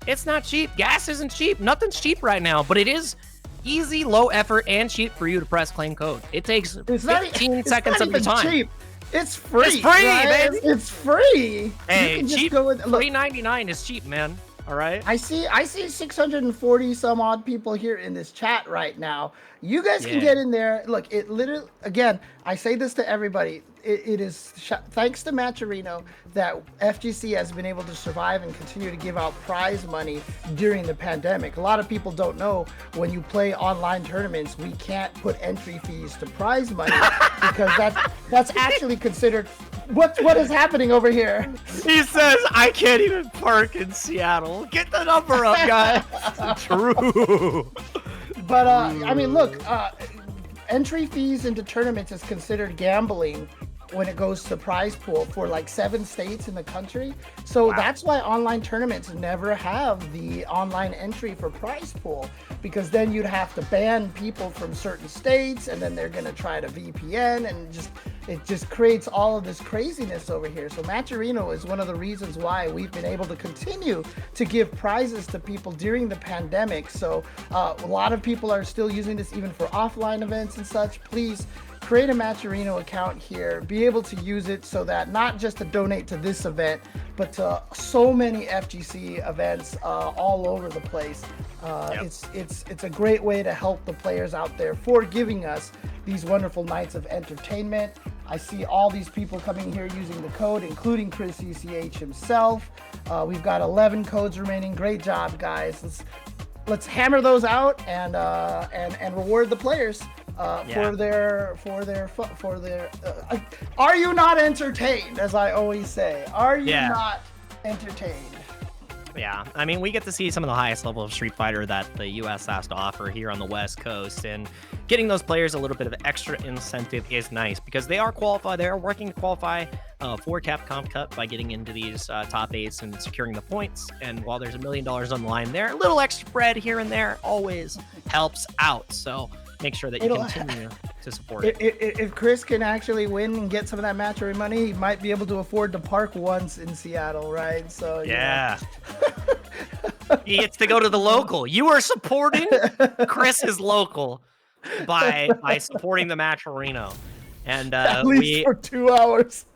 B: It's not cheap. Gas isn't cheap. Nothing's cheap right now, but it is easy, low effort, and cheap for you to press claim code. It takes 15 seconds of your time.
A: Cheap. It's free.
B: It's free, baby.
A: It's free.
B: Hey, you can cheap. Just go with, $3.99 is cheap, man. All right.
A: I see 640 some odd people here in this chat right now. You guys can get in there. Look, it literally, again, I say this to everybody. It is thanks to Matcherino that FGC has been able to survive and continue to give out prize money during the pandemic. A lot of people don't know, when you play online tournaments, we can't put entry fees to prize money because that's actually considered. What is happening over here?
B: He says, I can't even park in Seattle. Get the number up, guys. True.
A: But I mean, look, entry fees into tournaments is considered gambling when it goes to prize pool for like 7 states in the country. So that's why online tournaments never have the online entry for prize pool, because then you'd have to ban people from certain states, and then they're gonna try to VPN, and it just creates all of this craziness over here. So Matcherino is one of the reasons why we've been able to continue to give prizes to people during the pandemic. So a lot of people are still using this even for offline events and such. Please create a Matcherino account here, be able to use it so that not just to donate to this event, but to so many FGC events all over the place. It's a great way to help the players out there for giving us these wonderful nights of entertainment. I see all these people coming here using the code, including Chris ECH himself. We've got 11 codes remaining. Great job, guys. Let's hammer those out and reward the players for their. Are you not entertained? As I always say, are you not entertained?
B: Yeah, I mean, we get to see some of the highest level of Street Fighter that the U.S. has to offer here on the West Coast, and getting those players a little bit of extra incentive is nice because they are qualified. They are working to qualify for Capcom Cup by getting into these top 8s and securing the points. And while there's $1 million on the line there, a little extra bread here and there always helps out. So make sure that you continue to support it.
A: If Chris can actually win and get some of that matching money, he might be able to afford to park once in Seattle, right? So
B: yeah. He gets to go to the local. You are supporting Chris's local by supporting the Matcherino. And
A: at least for 2 hours.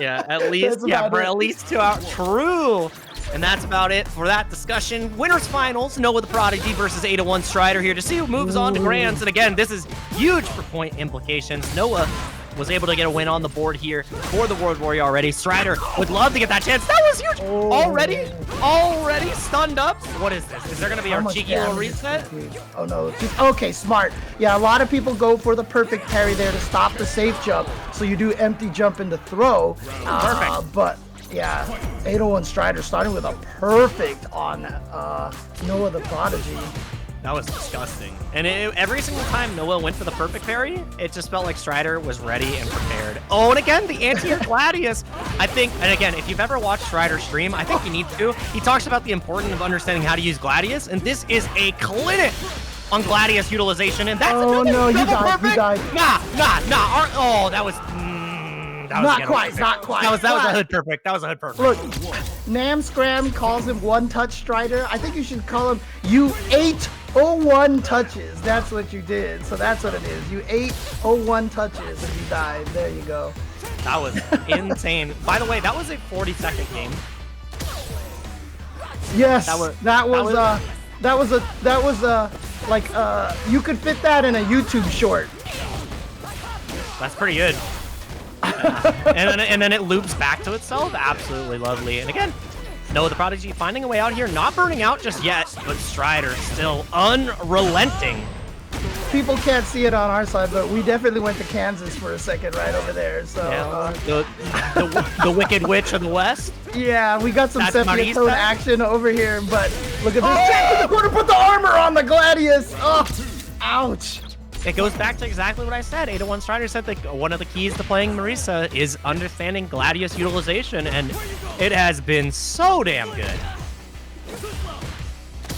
B: Yeah, at least for at least 2 hours. True. And that's about it for that discussion. Winners finals, Noah the Prodigy versus 801 Strider here to see who moves on to Grands. And again, this is huge for point implications. Noah was able to get a win on the board here for the World Warrior already. Strider would love to get that chance. That was huge. Already stunned up. What is this? Is there going to be our cheeky little reset?
A: Oh, no. Okay, smart. Yeah, a lot of people go for the perfect parry there to stop the safe jump. So you do empty jump into throw.
B: Perfect.
A: But yeah, 801 Strider starting with a perfect on Noah the Prodigy.
B: That was disgusting. And every single time Noah went for the perfect parry, it just felt like Strider was ready and prepared. Oh, and again, the anti-air Gladius. I think, and again, if you've ever watched Strider stream, I think you need to. He talks about the importance of understanding how to use Gladius, and this is a clinic on Gladius utilization, and that's
A: no, you died,
B: perfect.
A: You died.
B: Oh, that was...
A: Not quite.
B: That was a hood perfect. That was a hood perfect.
A: Look, Nam Scram calls him one-touch Strider. I think you should call him you 801 touches. That's what you did. So that's what it is. You 801 touches and you died. There you go.
B: That was insane. By the way, that was a 40-second game.
A: Yes, that was you could fit that in a YouTube short.
B: That's pretty good. And then it loops back to itself. Absolutely lovely. And again, Noah the Prodigy finding a way out here, not burning out just yet, but Strider still unrelenting.
A: People can't see it on our side, but we definitely went to Kansas for a second right over there. So
B: the Wicked Witch of the West.
A: Yeah, we got some sepia tone action over here, but look at this. Jack in the corner, put the armor on the Gladius. Oh, ouch.
B: It goes back to exactly what I said. 801 Strider said that one of the keys to playing Marisa is understanding Gladius utilization, and it has been so damn good.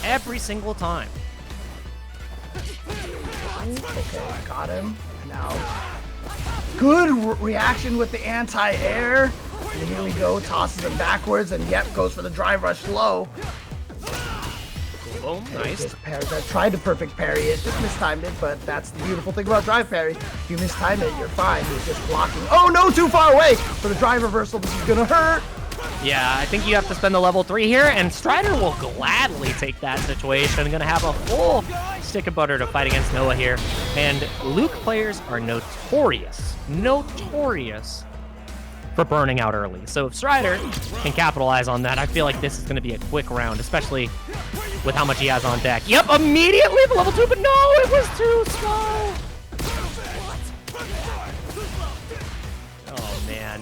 B: Every single time.
A: Okay, got him. Now, good reaction with the anti-air. And here we go, tosses him backwards, and yep, goes for the drive rush low.
B: Boom, nice.
A: I tried to perfect parry it, just mistimed it, but that's the beautiful thing about drive parry. If you mistime it, you're fine. He's just blocking. Oh no, too far away for the drive reversal. This is gonna hurt.
B: Yeah, I think you have to spend the level 3 here, and Strider will gladly take that situation. Gonna have a full stick of butter to fight against Noah here. And Luke players are notorious for burning out early. So if Strider can capitalize on that, I feel like this is going to be a quick round, especially with how much he has on deck. Yep, immediately the level 2, but no, it was too slow. Oh, man.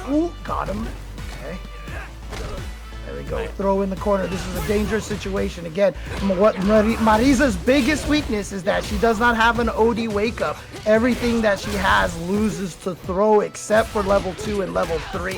A: Ooh, got him. Okay. There we go. Throw in the corner. This is a dangerous situation. Again, what Marisa's biggest weakness is that she does not have an OD wake up. Everything that she has loses to throw except for level 2 and level 3.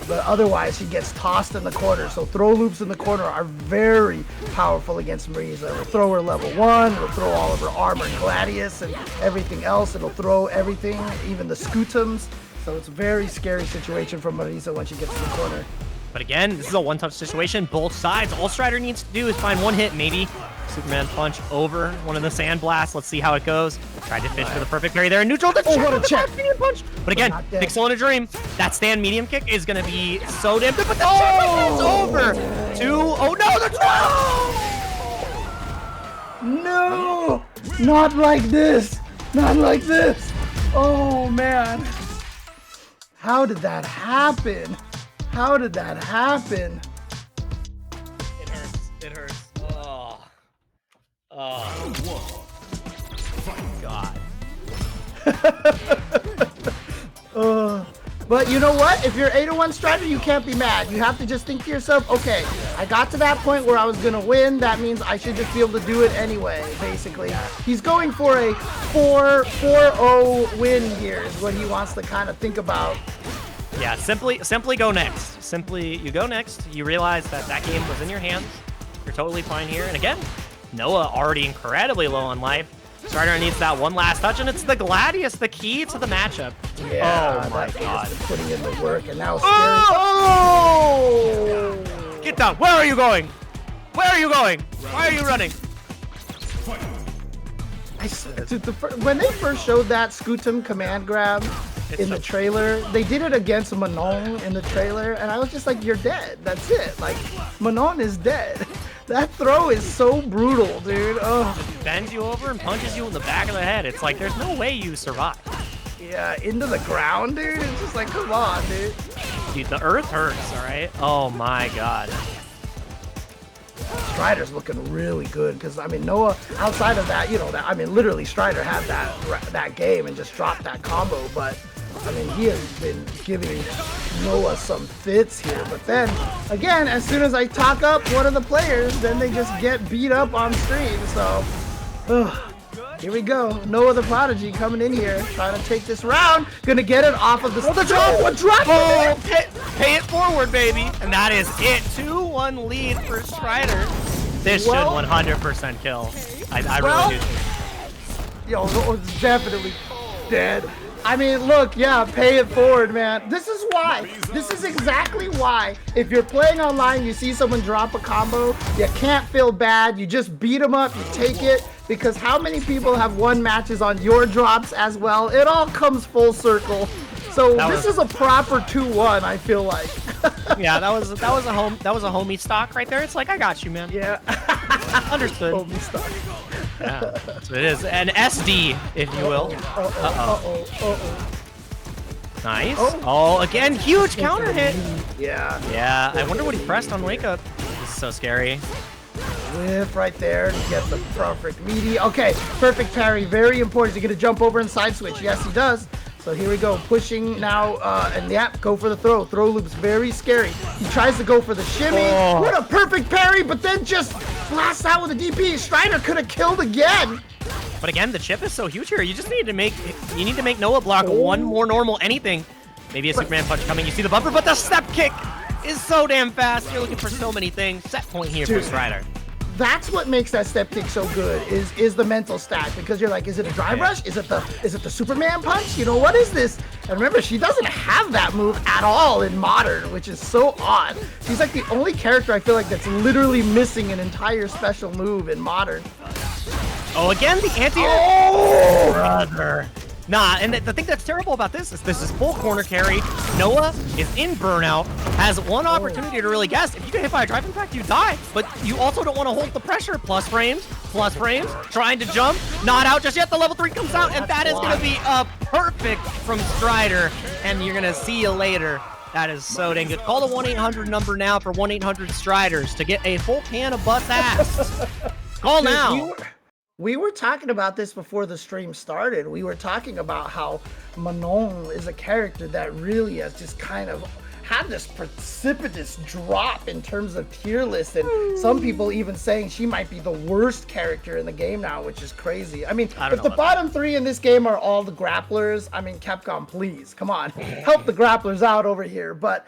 A: But otherwise, she gets tossed in the corner. So throw loops in the corner are very powerful against Marisa. It'll throw her level 1. It'll throw all of her armor and Gladius and everything else. It'll throw everything, even the scutums. So it's a very scary situation for Marisa when she gets in the corner.
B: But again, this is a one-touch situation. Both sides. All Strider needs to do is find one hit, maybe. Superman punch over one of the sand blasts. Let's see how it goes. Tried to fish for the perfect parry there in neutral.
A: Oh, what a check!
B: Punch. But again, Pixel in a dream. That stand medium kick is going to be so damn good. But the is over. Oh no, the
A: No! Not like this! Not like this! Oh man! How did that happen? How did that happen?
B: It hurts. It hurts. Oh God.
A: But you know what? If you're 8-1 Strider, you can't be mad. You have to just think to yourself, okay, I got to that point where I was going to win. That means I should just be able to do it anyway, basically. He's going for a 4-0 win here is what he wants to kind of think about.
B: Yeah, simply go next. Simply, you go next. You realize that that game was in your hands. You're totally fine here. And again, Noah already incredibly low on life. Strider needs that one last touch, and it's the Gladius, the key to the matchup.
A: Yeah,
B: oh my God.
A: Putting in the work, and now
B: oh! Get down. Where are you going? Where are you going? Why are you running?
A: When they first showed that Scutum command grab in the trailer, they did it against Manon in the trailer, and I was just like, you're dead. That's it. Like, Manon is dead. That throw is so brutal, dude. Oh.
B: It bends you over and punches you in the back of the head. It's like, there's no way you survive.
A: Yeah, into the ground, dude. It's just like, come on, dude.
B: Dude, the earth hurts, all right? Oh, my God.
A: Strider's looking really good because, I mean, Noah, outside of that, you know, I mean, literally Strider had that game and just dropped that combo, but I mean, he has been giving Noah some fits here. But then, again, as soon as I talk up one of the players, then they just get beat up on stream. So, here we go. Noah the Prodigy coming in here, trying to take this round. Gonna get it off of the drop. What drop?
B: Oh, pay it forward, baby. And that is it. 2-1 lead for Strider. This should 100% kill. I really do.
A: Yo, it's definitely dead. I mean, look, yeah, pay it forward, man. This is why. This is exactly why. If you're playing online, you see someone drop a combo, you can't feel bad. You just beat them up, you take it. Because how many people have won matches on your drops as well? It all comes full circle. So this is a proper 2-1, I feel like.
B: Yeah, that was a homie stock right there. It's like, I got you, man.
A: Yeah.
B: Understood.
A: Homie stock.
B: Yeah, that's what it is. An SD, if you will. Nice. Oh, again, huge counter hit.
A: Yeah.
B: Yeah, I wonder what he pressed on wake up. This is so scary.
A: Whiff right there to get the perfect meaty. Okay, perfect parry, very important. Is he gonna jump over and side switch? Yes, he does. So here we go, pushing now, and yeah, go for the throw. Throw loop's very scary. He tries to go for the shimmy. Oh. What a perfect parry, but then just blasts out with a DP. Strider could have killed again.
B: But again, the chip is so huge here. You just need to make Noah block one more normal anything. Maybe a Superman punch coming. You see the bumper, but the step kick is so damn fast. You're looking for so many things. Set point here for Strider.
A: That's what makes that step kick so good is the mental stack, because you're like, is it a drive rush? Is it the Superman punch? You know, what is this? And remember, she doesn't have that move at all in Modern, which is so odd. She's like the only character I feel like that's literally missing an entire special move in Modern.
B: Oh, again, the anti-air. Oh, brother. Nah, and the thing that's terrible about this is full corner carry. Noah is in burnout, has one opportunity to really guess. If you get hit by a drive impact, you die. But you also don't want to hold the pressure. Plus frames, trying to jump. Not out just yet. The level 3 comes out, and that is going to be a perfect from Strider. And you're going to see you later. That is so dang good. Call the 1-800 number now for 1-800-Striders to get a full can of bus ass. Call now.
A: We were talking about this before the stream started. We were talking about how Manon is a character that really has just kind of had this precipitous drop in terms of tier list, and some people even saying she might be the worst character in the game now, which is crazy. I mean, if the bottom 3 in this game are all the grapplers, I mean, Capcom, please, come on, help the grapplers out over here. But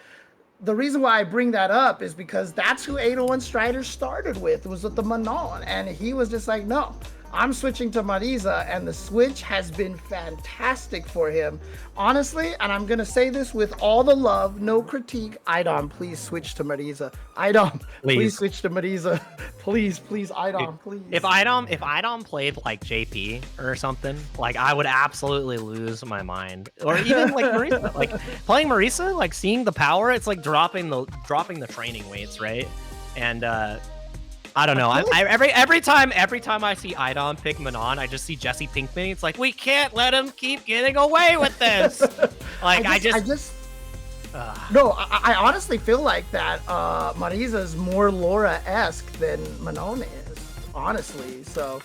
A: the reason why I bring that up is because that's who 801 Strider started with the Manon, and he was just like, no, I'm switching to Marisa, and the switch has been fantastic for him. Honestly, and I'm going to say this with all the love, no critique, Idom, please switch to Marisa. Idom, please switch to Marisa. Please, Idom, please.
B: If Idom played like JP or something, like I would absolutely lose my mind. Or even like Marisa, like playing Marisa, like seeing the power, it's like dropping the training weights, right? And I don't know. Every time I see Idom pick Manon, I just see Jesse Pinkman. It's like, we can't let him keep getting away with this. Like I
A: honestly feel like that Marisa is more Laura-esque than Manon is, honestly. So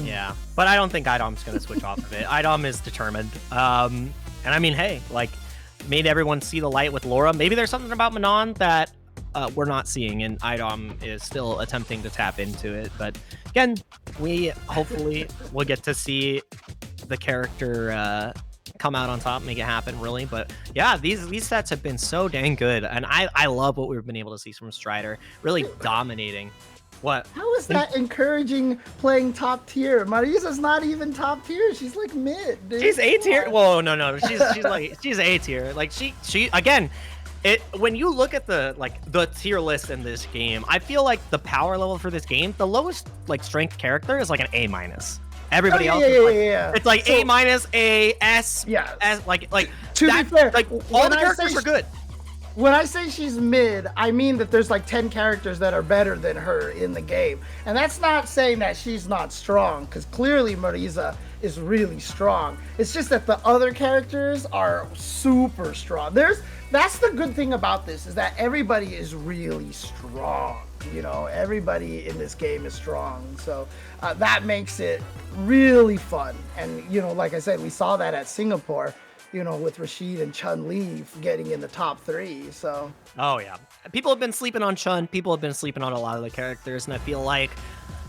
B: yeah, but I don't think Idom's gonna switch off of it. Idom is determined. And I mean, hey, like made everyone see the light with Laura. Maybe there's something about Manon that we're not seeing, and Idom is still attempting to tap into it. But again, we hopefully will get to see the character come out on top, make it happen, really. But yeah, these sets have been so dang good, and I love what we've been able to see from Strider, really dominating. What?
A: How is that encouraging playing top tier? Marisa's not even top tier. She's like mid, dude.
B: She's A tier. Whoa, no. She's A tier. Like she again. When you look at the tier list in this game, I feel like the power level for this game, the lowest like strength character is like an A-. Everybody else is like, it's like so, A-, A, S,
A: yeah,
B: S, like
A: to be fair,
B: like all the characters are good.
A: When I say she's mid, I mean that there's like 10 characters that are better than her in the game. And that's not saying that she's not strong, because clearly Marisa is really strong. It's just that the other characters are super strong. That's the good thing about this, is that everybody is really strong. You know, everybody in this game is strong. So that makes it really fun. And, you know, like I said, we saw that at Singapore, you know, with Rashid and Chun-Li getting in the top 3, so.
B: Oh, yeah. People have been sleeping on Chun. People have been sleeping on a lot of the characters, and I feel like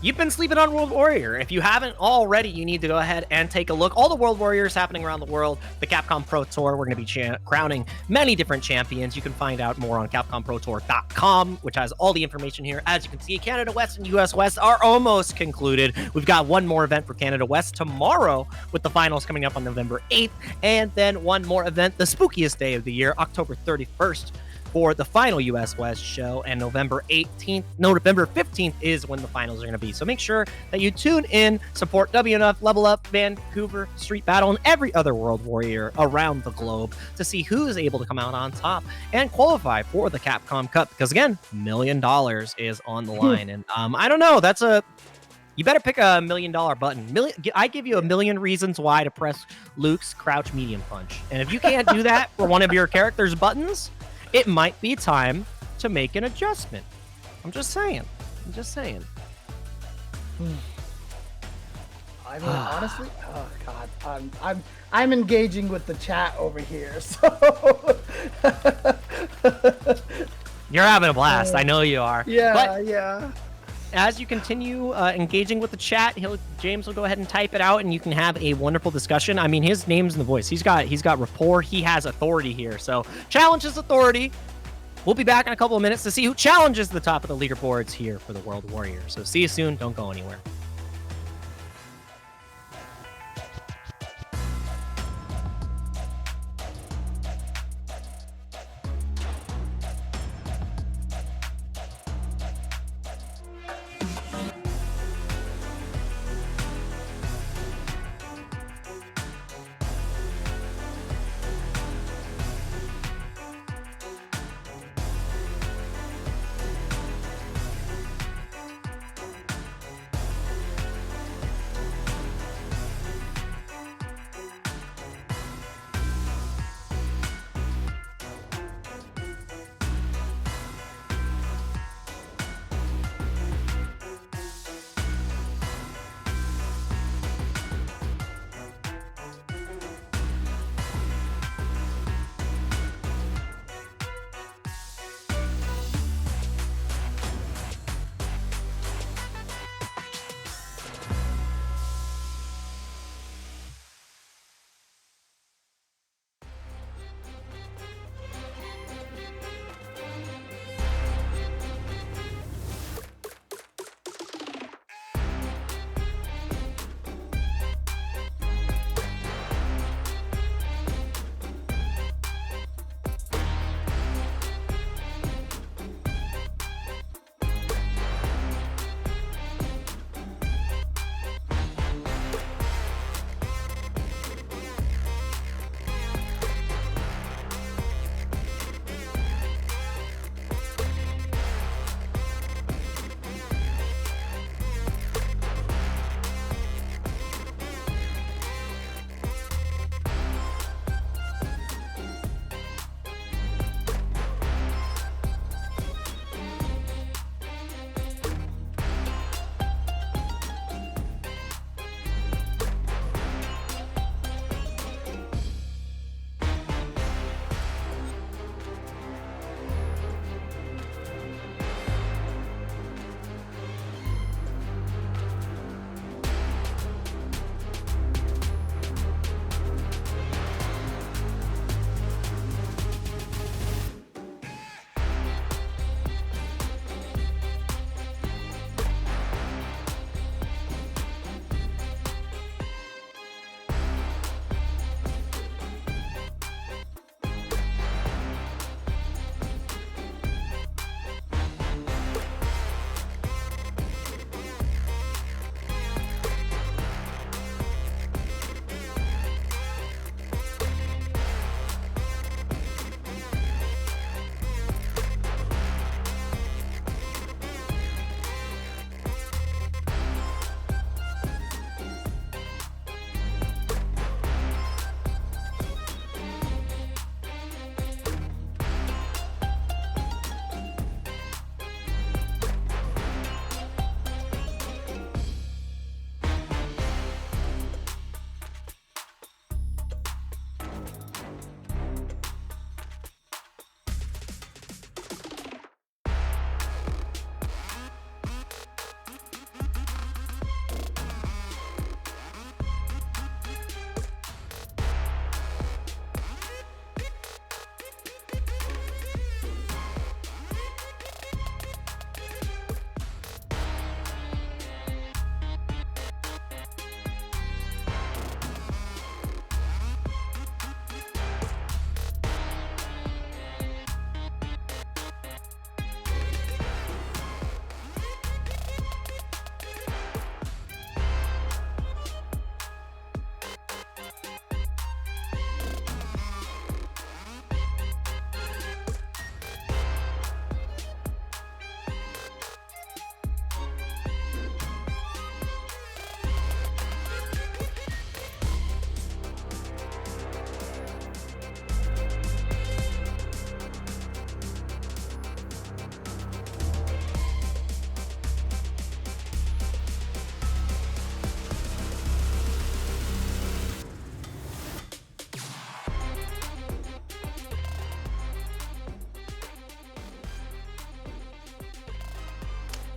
B: you've been sleeping on World Warrior. If you haven't already, you need to go ahead and take a look. All the World Warriors happening around the world. The Capcom Pro Tour, we're going to be crowning many different champions. You can find out more on CapcomProTour.com, which has all the information here. As you can see, Canada West and US West are almost concluded. We've got one more event for Canada West tomorrow, with the finals coming up on November 8th, and then one more event, the spookiest day of the year, October 31st. For the final US West show, and November 15th is when the finals are going to be. So make sure that you tune in, support WNF, Level Up, Vancouver Street Battle, and every other World Warrior around the globe to see who is able to come out on top and qualify for the Capcom Cup. Because again, $1 million is on the line. And I don't know, you better pick $1 million button. I give you 1,000,000 reasons why to press Luke's crouch medium punch. And if you can't do that for one of your character's buttons, it might be time to make an adjustment. I'm just saying.
A: I mean, honestly, oh God, I'm engaging with the chat over here. So
B: you're having a blast. I know you are.
A: Yeah.
B: As you continue engaging with the chat, James will go ahead and type it out, and you can have a wonderful discussion. I mean, his name's in the voice. He's got rapport. He has authority here. So challenge his authority. We'll be back in a couple of minutes to see who challenges the top of the leaderboards here for the World Warrior. So see you soon. Don't go anywhere.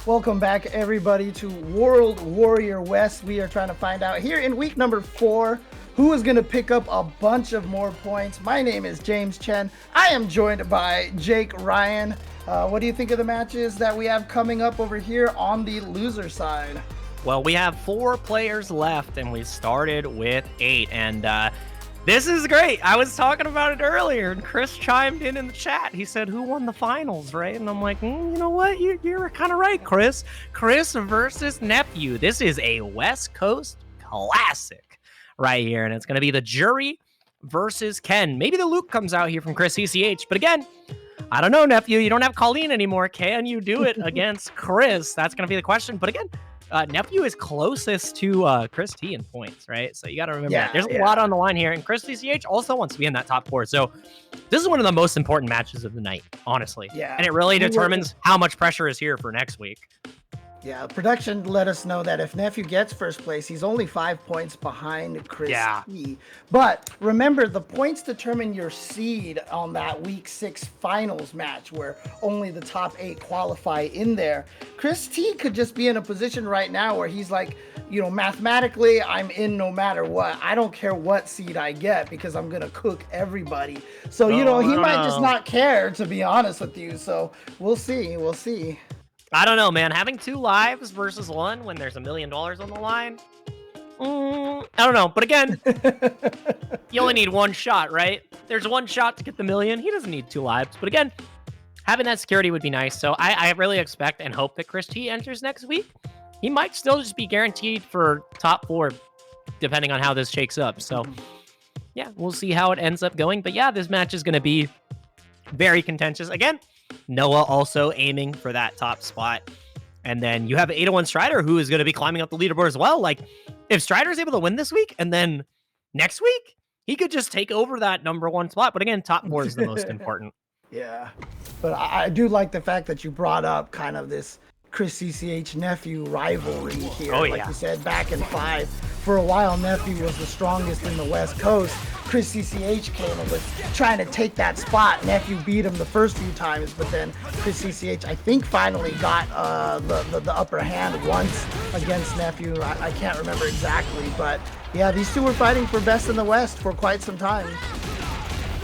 A: Welcome back, everybody, to World Warrior West. We are trying to find out here in week number 4 who is going to pick up a bunch of more points. My name is James Chen. I am joined by Jake Ryan. What do you think of the matches that we have coming up over here on the loser side?
B: Well, we have 4 players left, and we started with 8, and this is great. I was talking about it earlier, and Chris chimed in the chat. He said, who won the finals, right? And I'm like, you know what? You're kind of right, Chris. Chris versus Nephew. This is a West Coast classic right here, and it's going to be the Jury versus Ken. Maybe the Luke comes out here from Chris CCH, but again, I don't know, Nephew. You don't have Colleen anymore. Can you do it against Chris? That's going to be the question. But again, Nephew is closest to Chris T in points, right? So you got to remember that. There's a lot on the line here, and Chris CCH also wants to be in that top 4. So this is one of the most important matches of the night, honestly.
A: Yeah.
B: And it really determines how much pressure is here for next week.
A: Yeah, production let us know that if Nephew gets first place, he's only 5 points behind Chris T. But remember, the points determine your seed on that week 6 finals match where only the top 8 qualify in there. Chris T could just be in a position right now where he's like, you know, mathematically, I'm in no matter what. I don't care what seed I get because I'm going to cook everybody. So, you know, he might just not care, to be honest with you. So we'll see. We'll see.
B: I don't know, man. Having 2 lives versus 1 when there's $1 million on the line. I don't know. But again, you only need 1 shot, right? There's 1 shot to get the $1 million. He doesn't need 2 lives. But again, having that security would be nice. So I really expect and hope that Chris T enters next week. He might still just be guaranteed for top 4, depending on how this shakes up. So yeah, we'll see how it ends up going. But yeah, this match is going to be very contentious. Again, Noah also aiming for that top spot. And then you have 801 Strider, who is going to be climbing up the leaderboard as well. Like, if Strider is able to win this week, and then next week, he could just take over that #1 spot. But again, top 4 is the most important.
A: Yeah. But I do like the fact that you brought up kind of this Chris CCH Nephew rivalry here. Like you said, back in 5. For a while, Nephew was the strongest in the West Coast. Chris CCH came and was trying to take that spot. Nephew beat him the first few times, but then Chris CCH, I think, finally got the upper hand once against Nephew. I can't remember exactly, but yeah, these two were fighting for best in the West for quite some time.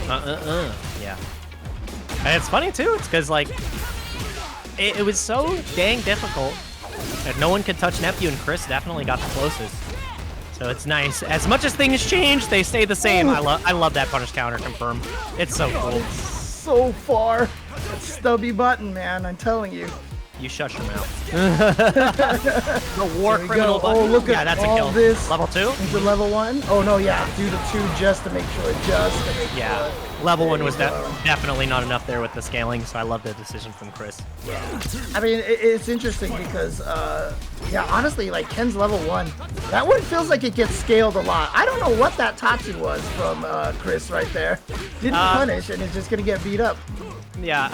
B: Yeah. And it's funny, too. It's because, like, it was so dang difficult that no one could touch Nephew, and Chris definitely got the closest. So it's nice. As much as things change, they stay the same. I love that punish counter confirm. It's so cool.
A: It's so far. That stubby button, man. I'm telling you.
B: You shut your mouth. The war criminal button.
A: Oh, look at
B: that's
A: all
B: a kill.
A: This.
B: Level 2?
A: Is it level 1? Oh, no, yeah. Do the 2 just to make sure.
B: Yeah. Level 1 was definitely not enough there with the scaling, so I love the decision from Chris.
A: Yeah. I mean, it's interesting because, yeah, honestly, like, Ken's level 1, that one feels like it gets scaled a lot. I don't know what that Tatsu was from Chris right there. Didn't punish, and it's just going to get beat up.
B: Yeah,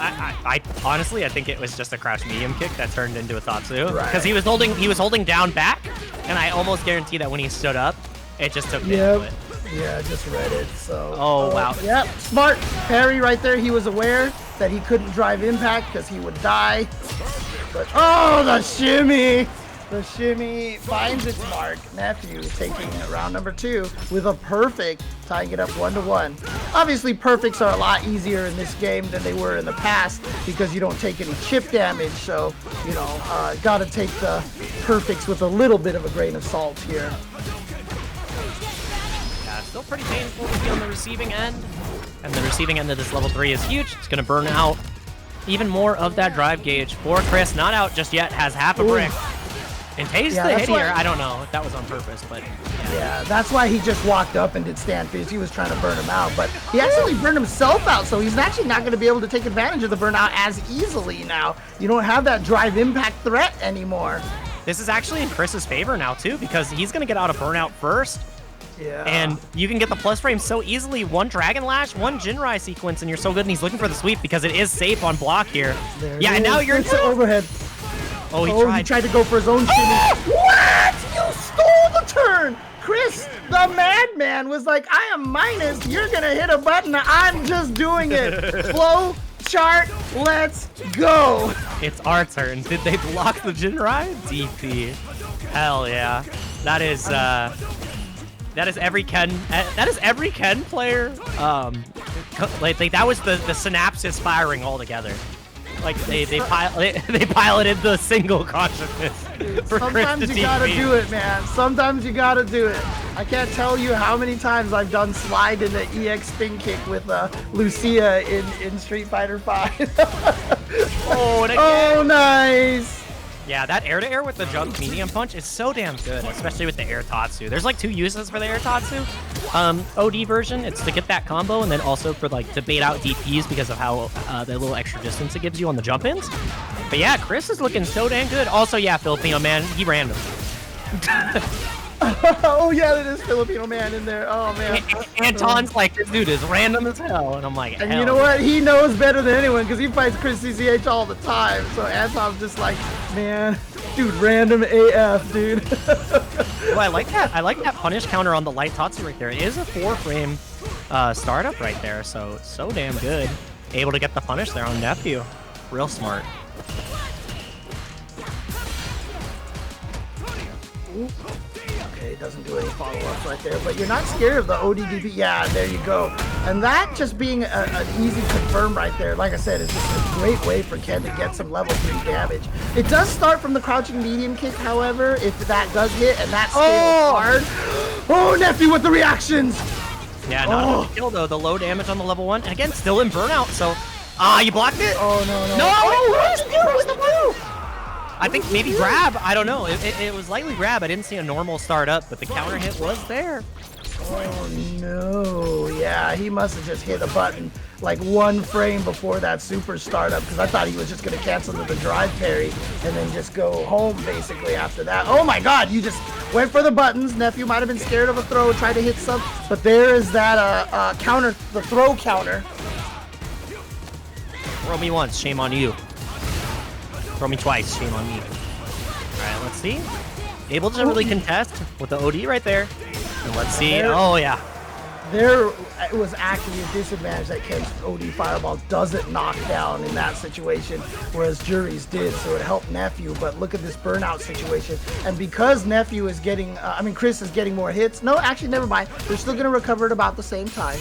B: I honestly, I think it was just a crouch medium kick that turned into a Tatsu. Because he was holding down back, and I almost guarantee that when he stood up, it just took me into it.
A: Yeah, just read it. So.
B: Oh wow.
A: Yep. Smart parry right there. He was aware that he couldn't drive impact because he would die. But oh, the shimmy! The shimmy finds its mark. Nephew taking round number 2 with a perfect, tying it up 1-1. Obviously, perfects are a lot easier in this game than they were in the past because you don't take any chip damage. So, you know, got to take the perfects with a little bit of a grain of salt here.
B: Still pretty painful to be on the receiving end. And the receiving end of this level 3 is huge. It's going to burn out even more of that drive gauge for Chris. Not out just yet. Has half a brick. And Taze the hit here. I don't know if that was on purpose, but...
A: Yeah, that's why he just walked up and did stand phase. He was trying to burn him out, but he actually burned himself out, so he's actually not going to be able to take advantage of the burnout as easily now. You don't have that drive impact threat anymore.
B: This is actually in Chris's favor now, too, because he's going to get out of burnout first.
A: Yeah.
B: And you can get the plus frame so easily. 1 Dragon Lash, 1 Jinrai sequence, and you're so good, and he's looking for the sweep because it is safe on block here. Yeah, and now you're into
A: overhead.
B: Oh, he tried
A: to go for his own shimmy. What? You stole the turn! Chris, the madman, was like, I am minus. You're going to hit a button. I'm just doing it. Flow chart. Let's go.
B: It's our turn. Did they block the Jinrai? DP. Hell yeah. That is every Ken. That is every Ken player. Like that was the synapses firing all together. Like they piloted the single consciousness. For
A: Sometimes
B: Chris
A: you gotta do it, man. Sometimes you gotta do it. I can't tell you how many times I've done slide into EX spin kick with Lucia in Street Fighter 5.
B: Oh, and again.
A: Oh, nice.
B: Yeah, that air-to-air with the jump medium punch is so damn good, especially with the air Tatsu. There's like 2 uses for the air Tatsu. OD version, it's to get that combo, and then also for like to bait out DPs because of how the little extra distance it gives you on the jump ins. But yeah, Chris is looking so damn good. Also, yeah, Filipino man, he random.
A: Oh yeah, that is Filipino man in there. Oh man.
B: Anton's like, this dude is random as hell, and I'm like,
A: and you know what? He knows better than anyone because he fights Chris CCH all the time. So Anton's just like, man, dude, random AF, dude.
B: Well, I like that. I like that punish counter on the light Tatsu right there. It is a 4-frame startup right there, so damn good. Able to get the punish there on Nephew. Real smart.
A: Ooh. Okay, it doesn't do any follow-ups right there, but you're not scared of the ODDP. Yeah, there you go. And that just being an easy confirm right there, like I said, is just a great way for Ken to get some level 3 damage. It does start from the crouching medium kick, however, if that does hit, and that scales hard. Oh, Nephew with the reactions!
B: Yeah, not a kill though. The low damage on the level 1, and again, still in burnout, so... you blocked it?
A: Oh, no.
B: No!
A: Oh, what's the move?
B: I think maybe grab. I don't know. It was likely grab. I didn't see a normal start up, but the counter hit was there.
A: Oh no. Yeah, he must have just hit a button like 1 frame before that super startup because I thought he was just going to cancel to the drive parry and then just go home basically after that. Oh my god, you just went for the buttons. Nephew might have been scared of a throw, tried to hit some, but there is that counter, the throw counter.
B: Throw me once, shame on you. Throw me twice, shame on me. Alright, let's see. Able to really contest with the OD right there. And let's see. Oh, yeah.
A: There it was actually a disadvantage that Ken's OD Fireball doesn't knock down in that situation, whereas Jury's did, so it helped Nephew. But look at this burnout situation. And because Nephew is getting, Chris is getting more hits. No, actually, never mind. They're still going to recover at about the same time.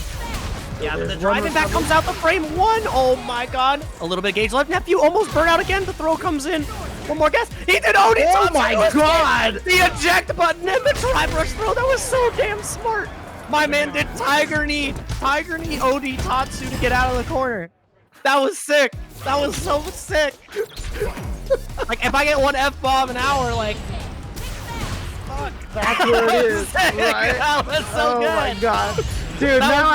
A: So
B: yeah, but the driving back comes out the frame 1. Oh my god. A little bit of gauge left. Nephew almost burnt out again. The throw comes in. One more guess. He did OD.
A: Oh my god.
B: The eject button and the try brush throw. That was so damn smart. My man did Tiger Knee OD Tatsu to get out of the corner. That was sick. That was so sick. Like, if I get 1 F-bomb an hour, like... Fuck.
A: That's where it is, right?
B: That was so good.
A: Oh my god. Dude, now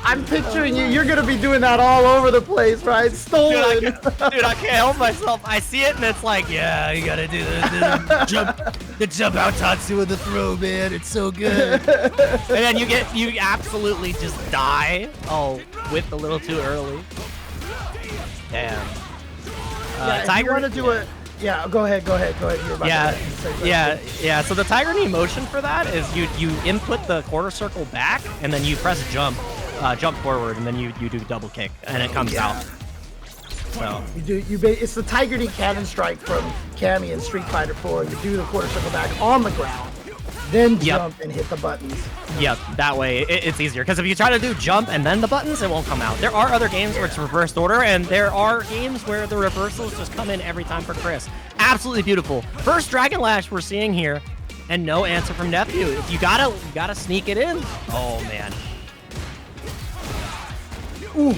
A: I'm picturing you. You're gonna be doing that all over the place, right? Stolen.
B: Dude, I can't help myself. I see it and it's like, yeah, you gotta do the jump out Tatsu with the throw, man. It's so good. And then you absolutely just die. Oh, whipped a little too early. Damn.
A: Tiger, you want to do it? Yeah, go ahead. You're about
B: yeah. So the Tiger Knee motion for that is you input the quarter circle back, and then you press jump forward, and then you do double kick, and it comes out. So
A: it's the Tiger Knee cannon strike from Cammy in Street Fighter 4. You do the quarter circle back on the ground, then jump and hit the buttons.
B: Yep, that way it's easier. Because if you try to do jump and then the buttons, it won't come out. There are other games where it's reversed order, and there are games where the reversals just come in every time for Chris. Absolutely beautiful. First Dragon Lash we're seeing here, and no answer from Nephew. If you gotta sneak it in. Oh man.
A: Ooh.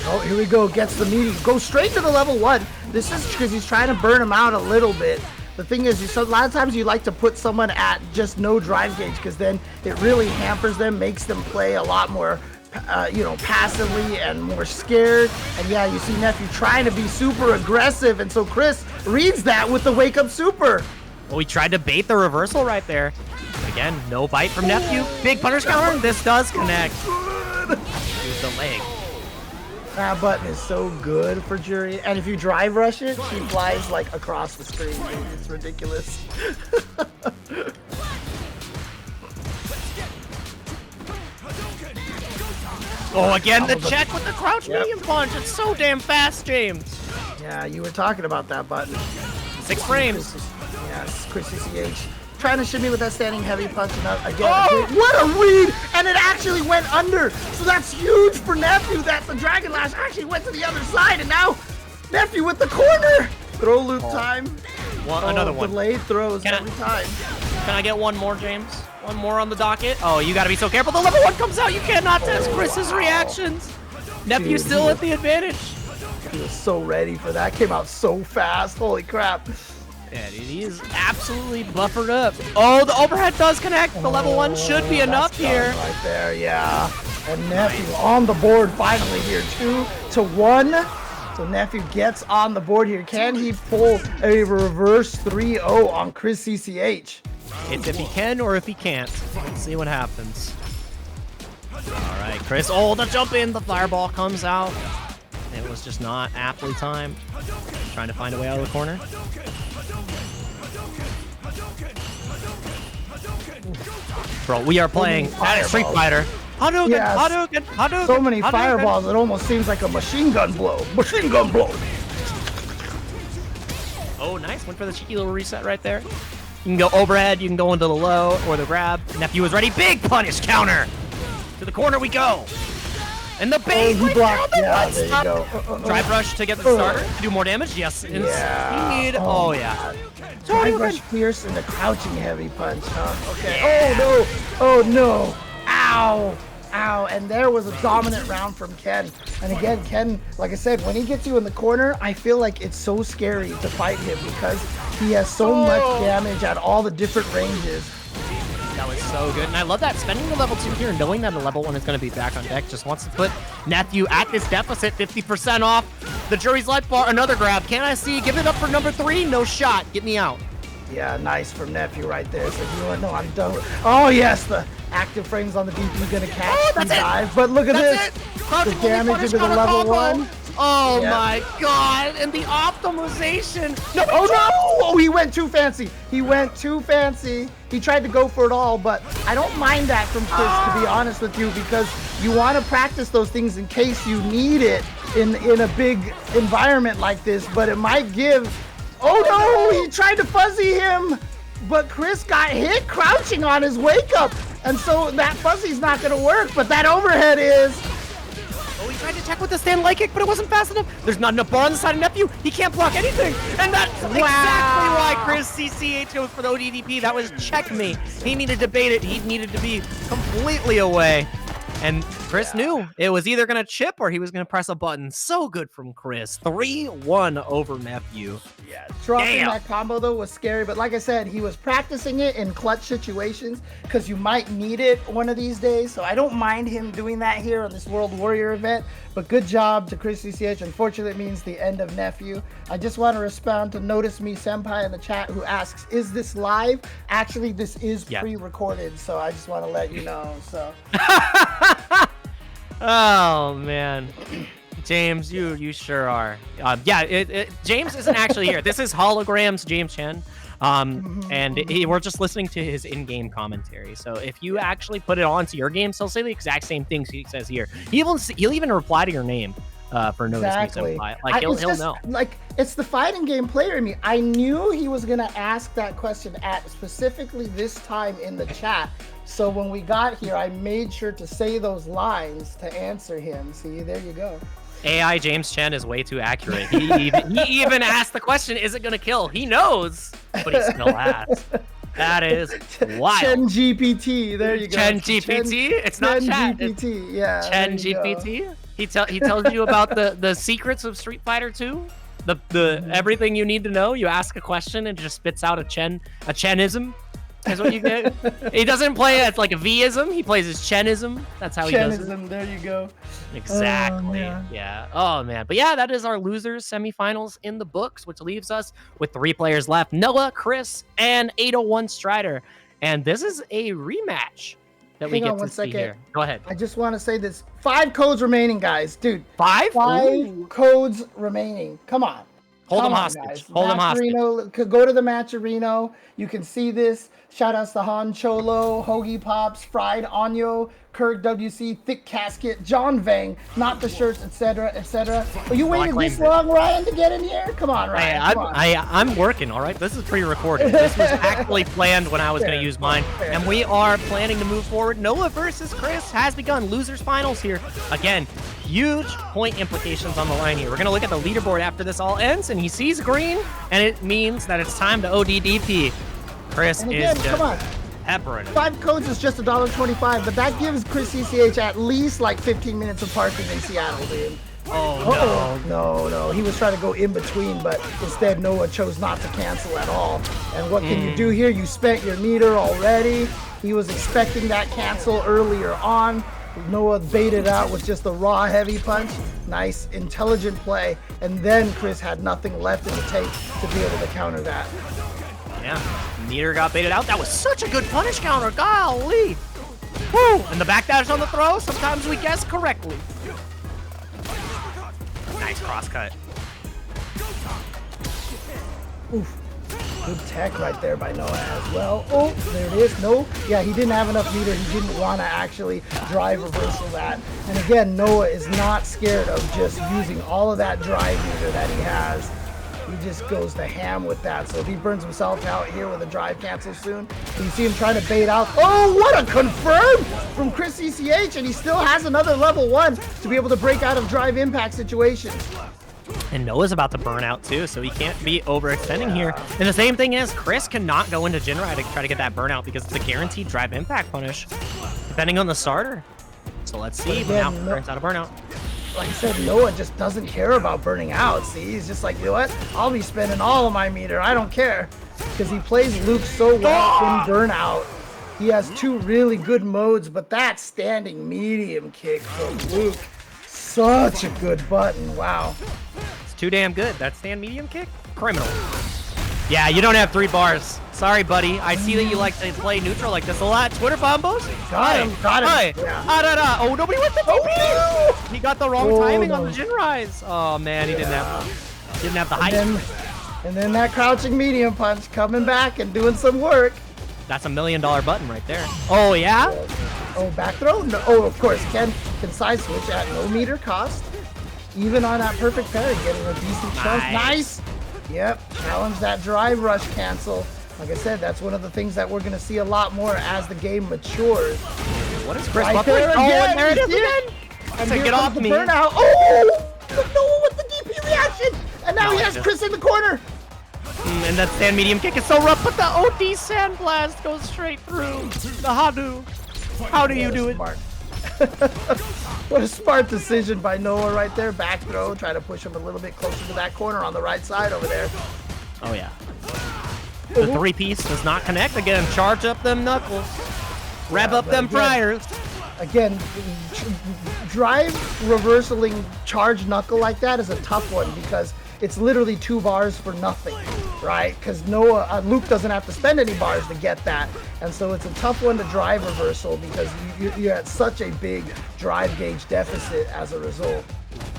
A: Oh, here we go. Gets the meaty. Go straight to the level 1. This is because he's trying to burn him out a little bit. The thing is, a lot of times you like to put someone at just no drive gauge because then it really hampers them, makes them play a lot more, passively and more scared. And yeah, you see Nephew trying to be super aggressive, and so Chris reads that with the wake up super.
B: Well, we tried to bait the reversal right there. Again, no bite from Nephew. Big punish counter. This does connect. Use the leg.
A: That button is so good for Jury, and if you drive rush it, she flies like across the screen. It's ridiculous.
B: Oh, again, the check with the crouch medium punch. It's so damn fast, James.
A: Yeah, you were talking about that button.
B: 6 frames.
A: Yes, Chris CCH. Trying to shimmy with that standing heavy punch. And again, what a read! And it actually went under. So that's huge for Nephew that the Dragon Lash actually went to the other side. And now Nephew with the corner. Throw loop time.
B: Another one.
A: Delayed throws every time.
B: Can I get one more, James? One more on the docket? Oh, you gotta be so careful. The level 1 comes out. You cannot test Chris's reactions. Nephew still at the advantage.
A: He was so ready for that. Came out so fast. Holy crap.
B: Yeah, dude, he is absolutely buffered up. Oh, the overhead does connect. The level 1 should be enough here.
A: Right there, yeah. And Nephew on the board finally here. 2-1. So Nephew gets on the board here. Can he pull a reverse 3-0 on Chris CCH?
B: It's if he can or if he can't. Let's see what happens. All right, Chris. Oh, the jump in. The fireball comes out. It was just not aptly timed. Trying to find a way out of the corner. Bro, we are playing Street Fighter. Hadouken,
A: Yes.
B: Hadouken, Hadouken.
A: So many
B: Hadouken.
A: fireballs, it almost seems like a machine gun blow. Machine gun blow.
B: Oh, nice. Went for the cheeky little reset right there. You can go overhead, you can go into the low or the grab. Nephew is ready. Big punish counter. To the corner we go. And the bait
A: he blocked. Yeah, there you
B: stop.
A: go.
B: Drive rush to get the starter. Do more damage. Yes.
A: Yeah.
B: Speed. Oh, yeah.
A: Drive rush Pierce and the crouching heavy punch, huh? Okay. Oh, no. Oh, no. Ow. Ow. And there was a dominant round from Ken. And again, Ken, like I said, when he gets you in the corner, I feel like it's so scary to fight him because he has so much damage at all the different ranges.
B: That was so good. And I love that. Spending the level 2 here, knowing that the level 1 is going to be back on deck, just wants to put Nephew at this deficit, 50% off. The jury's life bar, another grab. Can I see? Give it up for number 3. No shot. Get me out.
A: Yeah, nice from Nephew right there. So you know what? No, I'm done with. Oh, yes, the active frames on the DP going to catch the dive. But look at this. The damage into the level 1.
B: Oh my god, and the optimization.
A: No, oh no! Oh, he went too fancy. He went too fancy. He tried to go for it all, but I don't mind that from Chris, to be honest with you, because you want to practice those things in case you need it in a big environment like this, but it might give... Oh no, he tried to fuzzy him, but Chris got hit crouching on his wake up, and so that fuzzy's not going to work, but that overhead is...
B: Oh, he tried to check with the stand light kick, but it wasn't fast enough. There's not enough bar on the side of Nephew. He can't block anything. And that's exactly why Chris CCH goes for the ODDP. That was checkmate. He needed to bait it. He needed to be completely away. And Chris knew it was either going to chip or he was going to press a button. So good from Chris. 3-1 over Nephew.
A: Yeah, dropping that combo, though, was scary. But like I said, he was practicing it in clutch situations because you might need it one of these days. So I don't mind him doing that here on this World Warrior event. But good job to Chris CCH. Unfortunately, it means the end of Nephew. I just want to respond to Notice Me Senpai in the chat who asks, is this live? Actually, this is pre-recorded. So I just want to let you know. So.
B: Oh, man. James, you sure are. James isn't actually here. This is Holograms James Chen. And we're just listening to his in-game commentary. So if you actually put it onto your games, he'll say the exact same things he says here. He'll even reply to your name for Notice Me Senpai. Like he'll know.
A: Like it's the fighting game player in me. I knew he was gonna ask that question at specifically this time in the chat. So when we got here, I made sure to say those lines to answer him. See, there you go.
B: AI James Chen is way too accurate. He even asked the question, is it going to kill? He knows, but he still asks. That is wild.
A: Chen GPT, there you go.
B: Chen GPT? It's not chat.
A: Chen GPT, yeah.
B: Chen GPT? He tells you about the secrets of Street Fighter 2? The everything you need to know. You ask a question and it just spits out a Chenism. Is what you get. He doesn't play it like a V-ism. He plays his Chenism. That's how he does it.
A: There you go.
B: Exactly. Yeah. Oh, man. But yeah, that is our losers semifinals in the books, which leaves us with 3 players left. Noah, Chris, and 801 Strider. And this is a rematch that we get to see here. Go ahead.
A: I just want to say this. 5 codes remaining, guys. Dude.
B: 5?
A: 5 codes remaining. Come on.
B: Hold
A: Come
B: him
A: on,
B: hostage.
A: guys.
B: Hold him hostage.
A: Matcherino, could go to the Matcherino. You can see this. Shout outs to Han Cholo, Hoagie Pops, Fried Onyo, Kirk WC, Thick Casket, John Vang, Not the Shirts, etc., etc. But you waited this long, Ryan, to get in here? Come on, Ryan. Come on.
B: I'm working, all right? This is pre-recorded. This was actually planned when I was going to use mine. And we are planning to move forward. Noah versus Chris has begun. Losers finals here. Again, huge point implications on the line here. We're going to look at the leaderboard after this all ends, and he sees green, and it means that it's time to ODDP. Chris is just peppering it.
A: 5 codes is just $1.25, but that gives Chris CCH at least like 15 minutes of parking in Seattle, dude.
B: Oh,
A: no. He was trying to go in between, but instead Noah chose not to cancel at all. And what can you do here? You spent your meter already. He was expecting that cancel earlier on. Noah baited out with just a raw heavy punch. Nice, intelligent play. And then Chris had nothing left in the tank to be able to counter that.
B: Yeah, meter got baited out. That was such a good punish counter. Golly. Woo! And the back dash on the throw. Sometimes we guess correctly. Nice cross cut.
A: Oof. Good tech right there by Noah as well. Oh, there it is. No, yeah, he didn't have enough meter. He didn't want to actually drive reversal that. And again, Noah is not scared of just using all of that drive meter that he has. He just goes to ham with that. So if he burns himself out here with a drive cancel soon, you see him trying to bait out. Oh, what a confirm from Chris CCH, and he still has another level 1 to be able to break out of drive impact situations.
B: And Noah's about to burn out too, so he can't be overextending here. And the same thing is, Chris cannot go into Jinrai to try to get that burnout because it's a guaranteed drive impact punish, depending on the starter. So let's see, but now burns out a burnout.
A: Like I said, Noah just doesn't care about burning out. See, he's just like, you know what? I'll be spending all of my meter. I don't care. Because he plays Luke so well in burnout. He has 2 really good modes, but that standing medium kick from Luke, such a good button. Wow.
B: It's too damn good. That stand medium kick? Criminal. Yeah, you don't have 3 bars. Sorry, buddy. I see that you like to play neutral like this a lot. Twitter bombos?
A: Got him.
B: Hi.
A: Yeah.
B: Oh, nobody went the TP. He got the wrong timing on the Jin Rise. Oh, man, he didn't have the height.
A: And then that crouching medium punch coming back and doing some work.
B: That's $1 million button right there. Oh, yeah?
A: Oh, back throw? No. Oh, of course. Ken can side switch at no meter cost. Even on that perfect parry, getting a decent chunk. Nice. Yep. Challenge that drive rush cancel. Like I said, that's one of the things that we're going to see a lot more as the game matures.
B: What is Chris buckling? Oh, and there it is again.
A: And
B: get off me.
A: Burnout. Oh! Noah with the DP reaction. And now he has Chris in the corner.
B: And that stand medium kick is so rough, but the OD sand blast goes straight through. The Hadu. How do you do it?
A: What a smart decision by Noah right there. Back throw. Try to push him a little bit closer to that corner on the right side over there.
B: Oh, yeah. The 3-piece does not connect. Again, charge up them knuckles. Rev up them fryers.
A: Again, drive reversaling charge knuckle like that is a tough one because it's literally 2 bars for nothing, right? Because Luke doesn't have to spend any bars to get that. And so it's a tough one to drive reversal because you're at such a big drive gauge deficit as a result.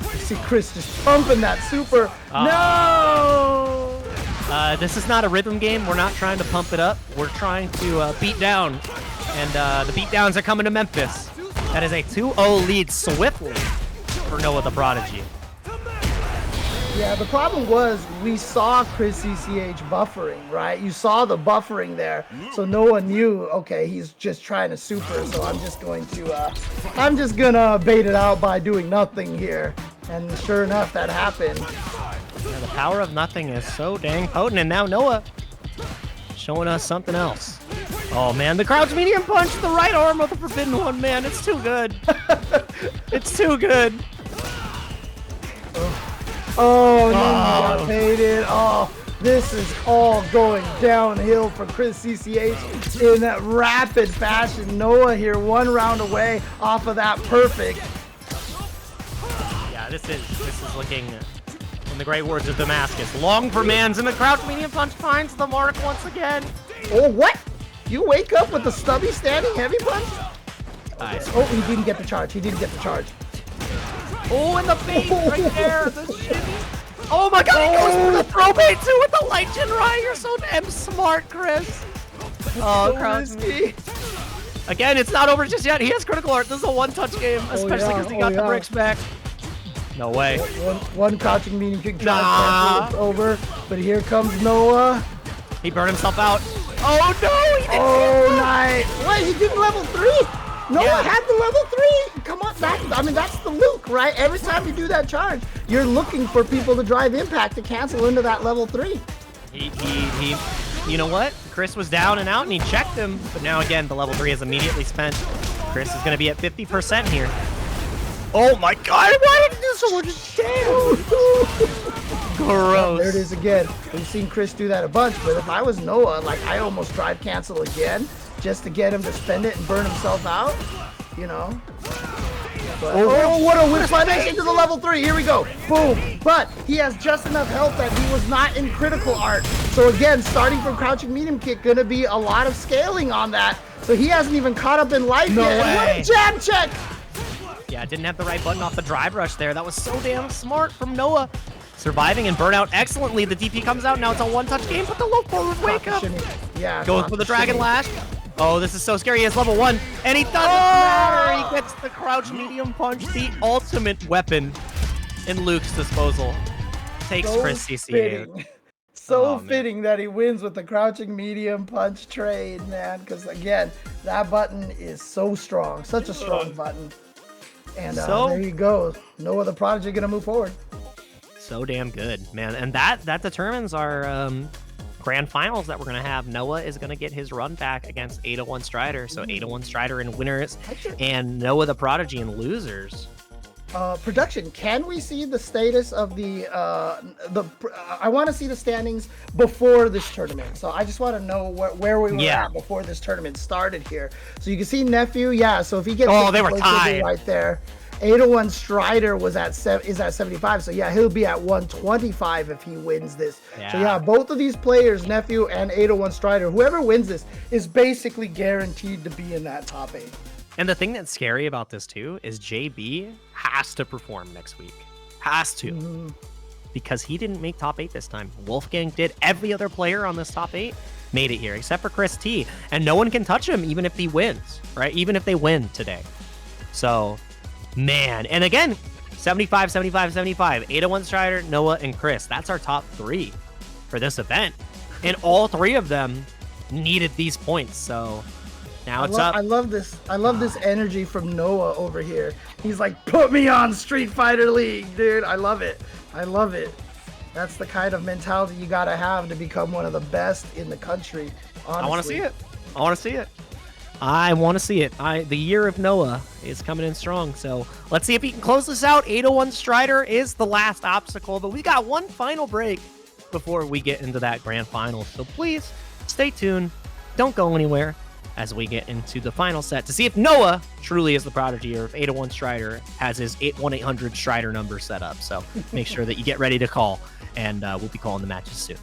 A: You see Chris just pumping that super. No!
B: This is not a rhythm game. We're not trying to pump it up. We're trying to beat down. And the beatdowns are coming to Memphis. That is a 2-0 lead swiftly for Noah the Prodigy.
A: Yeah, the problem was we saw Chris CCH buffering, right? You saw the buffering there. So Noah knew, okay, he's just trying to super, so I'm just gonna bait it out by doing nothing here. And sure enough, that happened.
B: Yeah, the power of nothing is so dang potent, and now Noah showing us something else. Oh man, the crouch medium punch, the right arm of the Forbidden One, man, it's too good. It's too good.
A: Oh, got baited. Oh, this is all going downhill for Chris CCH in that rapid fashion. Noah here 1 round away off of that perfect.
B: Yeah, this is looking, in the great words of Damascus, long for mans, and the crouch medium punch finds the mark once again.
A: Oh, what? You wake up with the stubby standing heavy punch?
B: Nice.
A: Oh, he didn't get the charge.
B: Oh, and the bait right there. The shimmy. Oh my god, he goes for the throw bait too with the light gen ride. You're so damn smart, Chris. Oh,
A: risky.
B: Again, it's not over just yet. He has critical art. This is a one-touch game, especially because he got the bricks back. No way.
A: One crouching medium kick it's over, but here comes Noah.
B: He burned himself out. Oh no! He didn't
A: nice. Wait, he did level 3? Noah had the level 3. Come on, that's the Luke, right? Every time you do that charge, you're looking for people to drive impact to cancel into that level 3.
B: He you know what? Chris was down and out and he checked him, but now again, the level 3 is immediately spent. Chris is gonna be at 50% here. Oh my god, why did he do so much damage? Gross.
A: There it is again. We've seen Chris do that a bunch, but if I was Noah, like I almost drive cancel again just to get him to spend it and burn himself out, you know? But, what a whip punish into the level 3. Here we go. Boom. But he has just enough health that he was not in critical art. So again, starting from crouching medium kick, gonna be a lot of scaling on that. So he hasn't even caught up in life yet.
B: Way.
A: What a jab check.
B: Yeah, didn't have the right button off the drive rush there. That was so damn smart from Noah. Surviving and burn out excellently. The DP comes out. Now it's a one-touch game, but the low forward wake up.
A: Yeah.
B: Goes for the Dragon Lash. Oh, this is so scary. He has level 1, and he doesn't matter. He gets the crouch medium punch, the ultimate weapon in Luke's disposal. Takes Chris CC.
A: So fitting that he wins with the crouching medium punch trade, man. Because again, that button is so strong, such a strong button. And there you go. No other prodigy gonna move forward.
B: So damn good, man. And that determines our grand finals that we're gonna have. Noah is gonna get his run back against 801 Strider. So 801 Strider in winners, and Noah the Prodigy in losers.
A: Production, can we see the status of the I want to see the standings before this tournament. So I just want to know where we were at before this tournament started here. So you can see Nephew, so if he gets
B: they were tied
A: right there. 801 Strider is at 75, so yeah, he'll be at 125 if he wins this. So yeah, both of these players, Nephew and 801 Strider, whoever wins this is basically guaranteed to be in that top 8.
B: And the thing that's scary about this too is JB has to perform next week. Has to. Because he didn't make top 8 this time. Wolfgang did. Every other player on this top 8 made it here, except for Chris T. And no one can touch him even if he wins, right? Even if they win today. So, man. And again, 75, 75, 75. 801 Strider, Noah, and Chris. That's our top 3 for this event. And all 3 of them needed these points. So now it's up.
A: I love this. I love this energy from Noah over here. He's like, put me on Street Fighter League, dude. I love it. I love it. That's the kind of mentality you got to have to become one of the best in the country, honestly.
B: I want to see it. I want to see it. I want to see it. The year of Noah is coming in strong. So let's see if he can close this out. 801 Strider is the last obstacle, but we got one final break before we get into that grand final. So please stay tuned. Don't go anywhere as we get into the final set to see if Noah truly is the prodigy or if 801 Strider has his 1-800 Strider number set up. So make sure that you get ready to call, and we'll be calling the matches soon.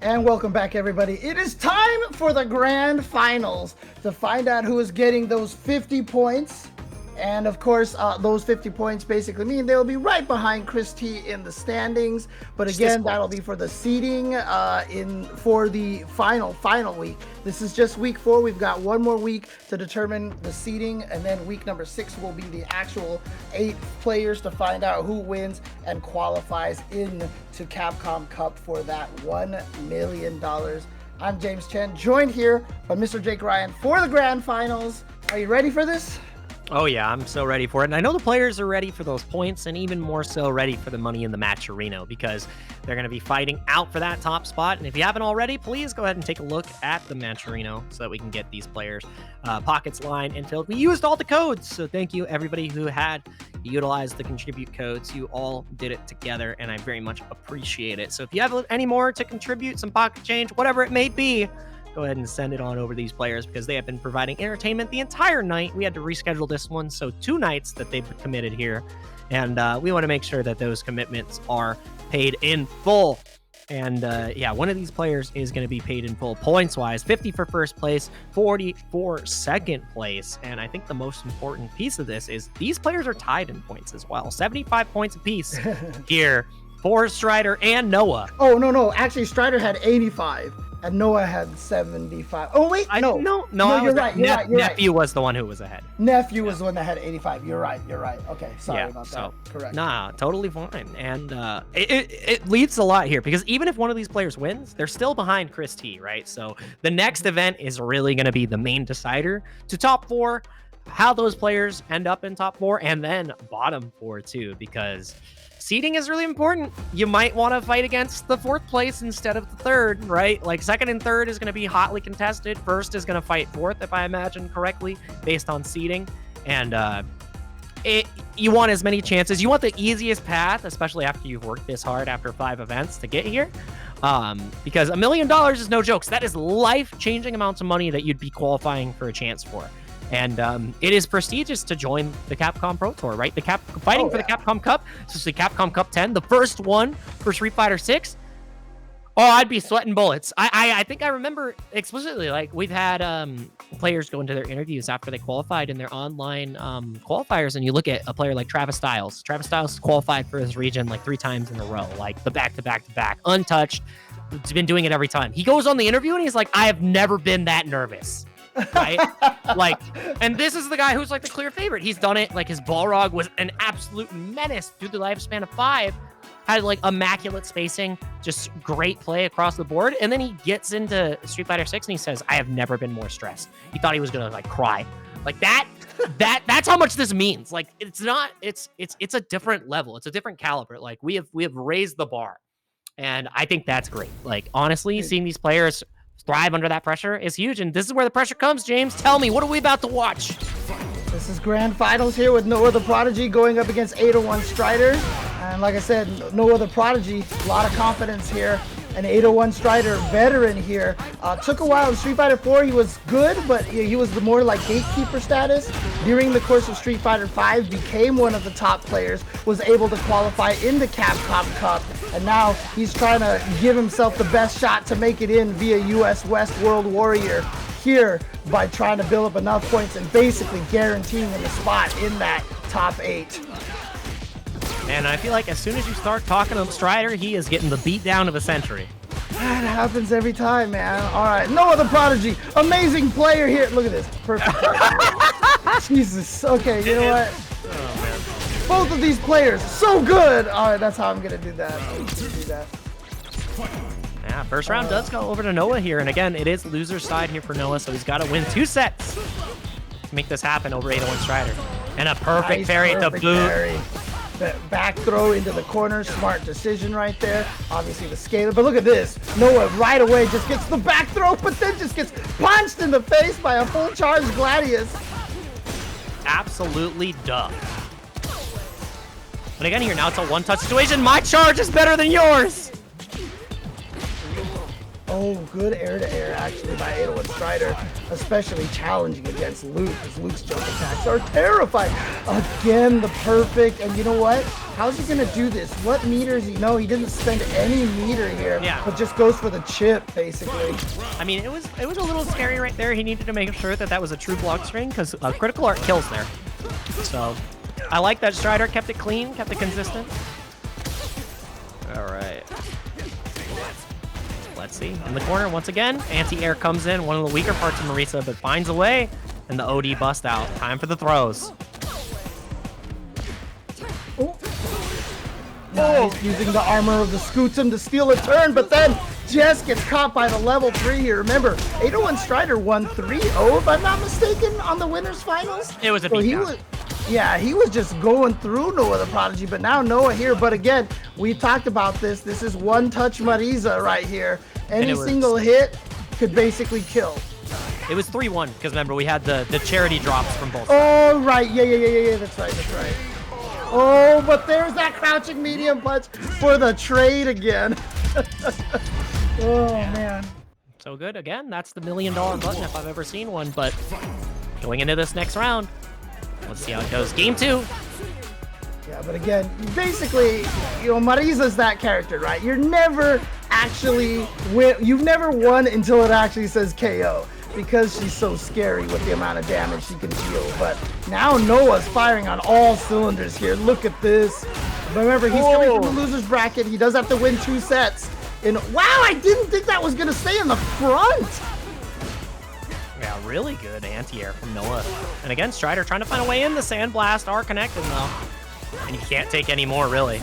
A: And welcome back, everybody. It is time for the grand finals to find out who is getting those 50 points. And of course, those 50 points basically mean they'll be right behind Chris T in the standings. But again, that'll be for the seeding for the final week. This is just week 4. We've got one more week to determine the seeding, and then week number 6 will be the actual 8 players to find out who wins and qualifies into Capcom Cup for that $1 million. I'm James Chen, joined here by Mr. Jake Ryan for the grand finals. Are you ready for this?
B: Oh yeah, I'm so ready for it. And I know the players are ready for those points, and even more so ready for the money in the match arena, because they're going to be fighting out for that top spot. And if you haven't already, please go ahead and take a look at the match arena so that we can get these players pockets lined and filled. We used all the codes, so thank you everybody who had utilized the contribute codes. You all did it together, and I very much appreciate it. So if you have any more to contribute, some pocket change, whatever it may be, go ahead and send it on over to these players, because they have been providing entertainment the entire night. We had to reschedule this one, so 2 nights that they've committed here, and we want to make sure that those commitments are paid in full. And yeah, one of these players is going to be paid in full points wise. 50 for first place, 40 for second place. And I think the most important piece of this is these players are tied in points as well, 75 points apiece here for Strider and Noah.
A: Oh, no, actually Strider had 85 and Noah had 75. Oh wait, no, you're right.
B: Nephew was the one who was ahead.
A: Nephew was the one that had 85. You're right. Okay, sorry about that. Correct.
B: Nah, totally fine. And it leads a lot here, because even if one of these players wins, they're still behind Chris T, right? So the next event is really going to be the main decider to top 4, how those players end up in top 4, and then bottom 4 too, because seeding is really important. You might want to fight against the 4th place instead of the 3rd, right? Like 2nd and 3rd is going to be hotly contested. 1st is going to fight 4th, if I imagine correctly, based on seeding. And you want as many chances. You want the easiest path, especially after you've worked this hard after 5 events to get here. Because $1 million is no joke. So that is life-changing amounts of money that you'd be qualifying for a chance for. And it is prestigious to join the Capcom Pro Tour, right? The fighting for the Capcom Cup. So it's the Capcom Cup 10, the first one for Street Fighter 6. Oh, I'd be sweating bullets. I think I remember explicitly, like, we've had players go into their interviews after they qualified in their online qualifiers, and you look at a player like Travis Styles. Travis Styles qualified for his region like 3 times in a row, like the back-to-back, untouched. He's been doing it every time. He goes on the interview and he's like, I have never been that nervous. Right? Like, and this is the guy who's like the clear favorite. He's done it. Like, his Balrog was an absolute menace through the lifespan of 5. Had like immaculate spacing, just great play across the board. And then he gets into Street Fighter 6 and he says, I have never been more stressed. He thought he was gonna like cry. Like that's how much this means. Like, it's a different level. It's a different caliber. Like, we have raised the bar. And I think that's great. Like, honestly, seeing these players thrive under that pressure is huge, and this is where the pressure comes. James, tell me, what are we about to watch?
A: This is grand finals here with Noah the Prodigy going up against 801 Strider, and like I said, Noah the Prodigy, a lot of confidence here, and 801 Strider, veteran here. Took a while in Street Fighter 4. He was good, but he was the more like gatekeeper status. During the course of Street Fighter 5, became one of the top players, was able to qualify in the Capcom Cup, and now he's trying to give himself the best shot to make it in via US West World Warrior here by trying to build up enough points and basically guaranteeing him a spot in that top 8.
B: And I feel like as soon as you start talking to Strider, he is getting the beat down of the century.
A: That happens every time, man. All right, Noah the Prodigy, amazing player here. Look at this, perfect. Jesus. Okay, you know what?
B: Oh man.
A: Both of these players, so good. All right, that's how I'm gonna do that.
B: Yeah, first round does go over to Noah here, and again, it is loser's side here for Noah, so he's got to win 2 sets to make this happen over 801 Strider. And a perfect parry to boot.
A: Parry. The back throw into the corner, smart decision right there. Obviously the scaler, but look at this. Noah right away just gets the back throw, but then just gets punched in the face by a full charge Gladius.
B: Absolutely duh. But again here, now it's a one-touch situation. My charge is better than yours.
A: Oh, good air-to-air actually by 801 Strider, especially challenging against Luke, because Luke's jump attacks are terrifying. Again, the perfect, and you know what? How's he gonna do this? What meters? He didn't spend any meter here, but just goes for the chip, basically.
B: I mean, it was a little scary right there. He needed to make sure that was a true block string, because critical art kills there. So, I like that Strider kept it clean, kept it consistent. All right. Let's see. In the corner, once again, anti-air comes in, one of the weaker parts of Marisa, but finds a way, and the OD bust out. Time for the throws.
A: Nice, using the armor of the Scootsum to steal a turn, but then just gets caught by the level 3 here. Remember, 801 Strider won 3-0, if I'm not mistaken, on the winners finals.
B: It was a beatdown.
A: Yeah, he was just going through Noah the Prodigy, but now Noah here. But again, we talked about this. This is one-touch Marisa right here. Any single hit could basically kill.
B: It was 3-1, because remember, we had the charity drops from both sides.
A: Oh, right. Yeah. That's right. Oh, but there's that crouching medium punch for the trade again. Oh, man.
B: So good. Again, that's the $1 million button if I've ever seen one. But going into this next round, let's see how it goes. Game 2.
A: Yeah, but again, basically, Marisa's that character, right? You've never won until it actually says KO, because she's so scary with the amount of damage she can deal. But now Noah's firing on all cylinders here. Look at this. Remember, he's coming from the loser's bracket. He does have to win 2 sets. And wow, I didn't think that was going to stay in the front.
B: Yeah, really good anti-air from Noah. And again, Strider trying to find a way in. The Sandblast are connected though. And you can't take any more, really.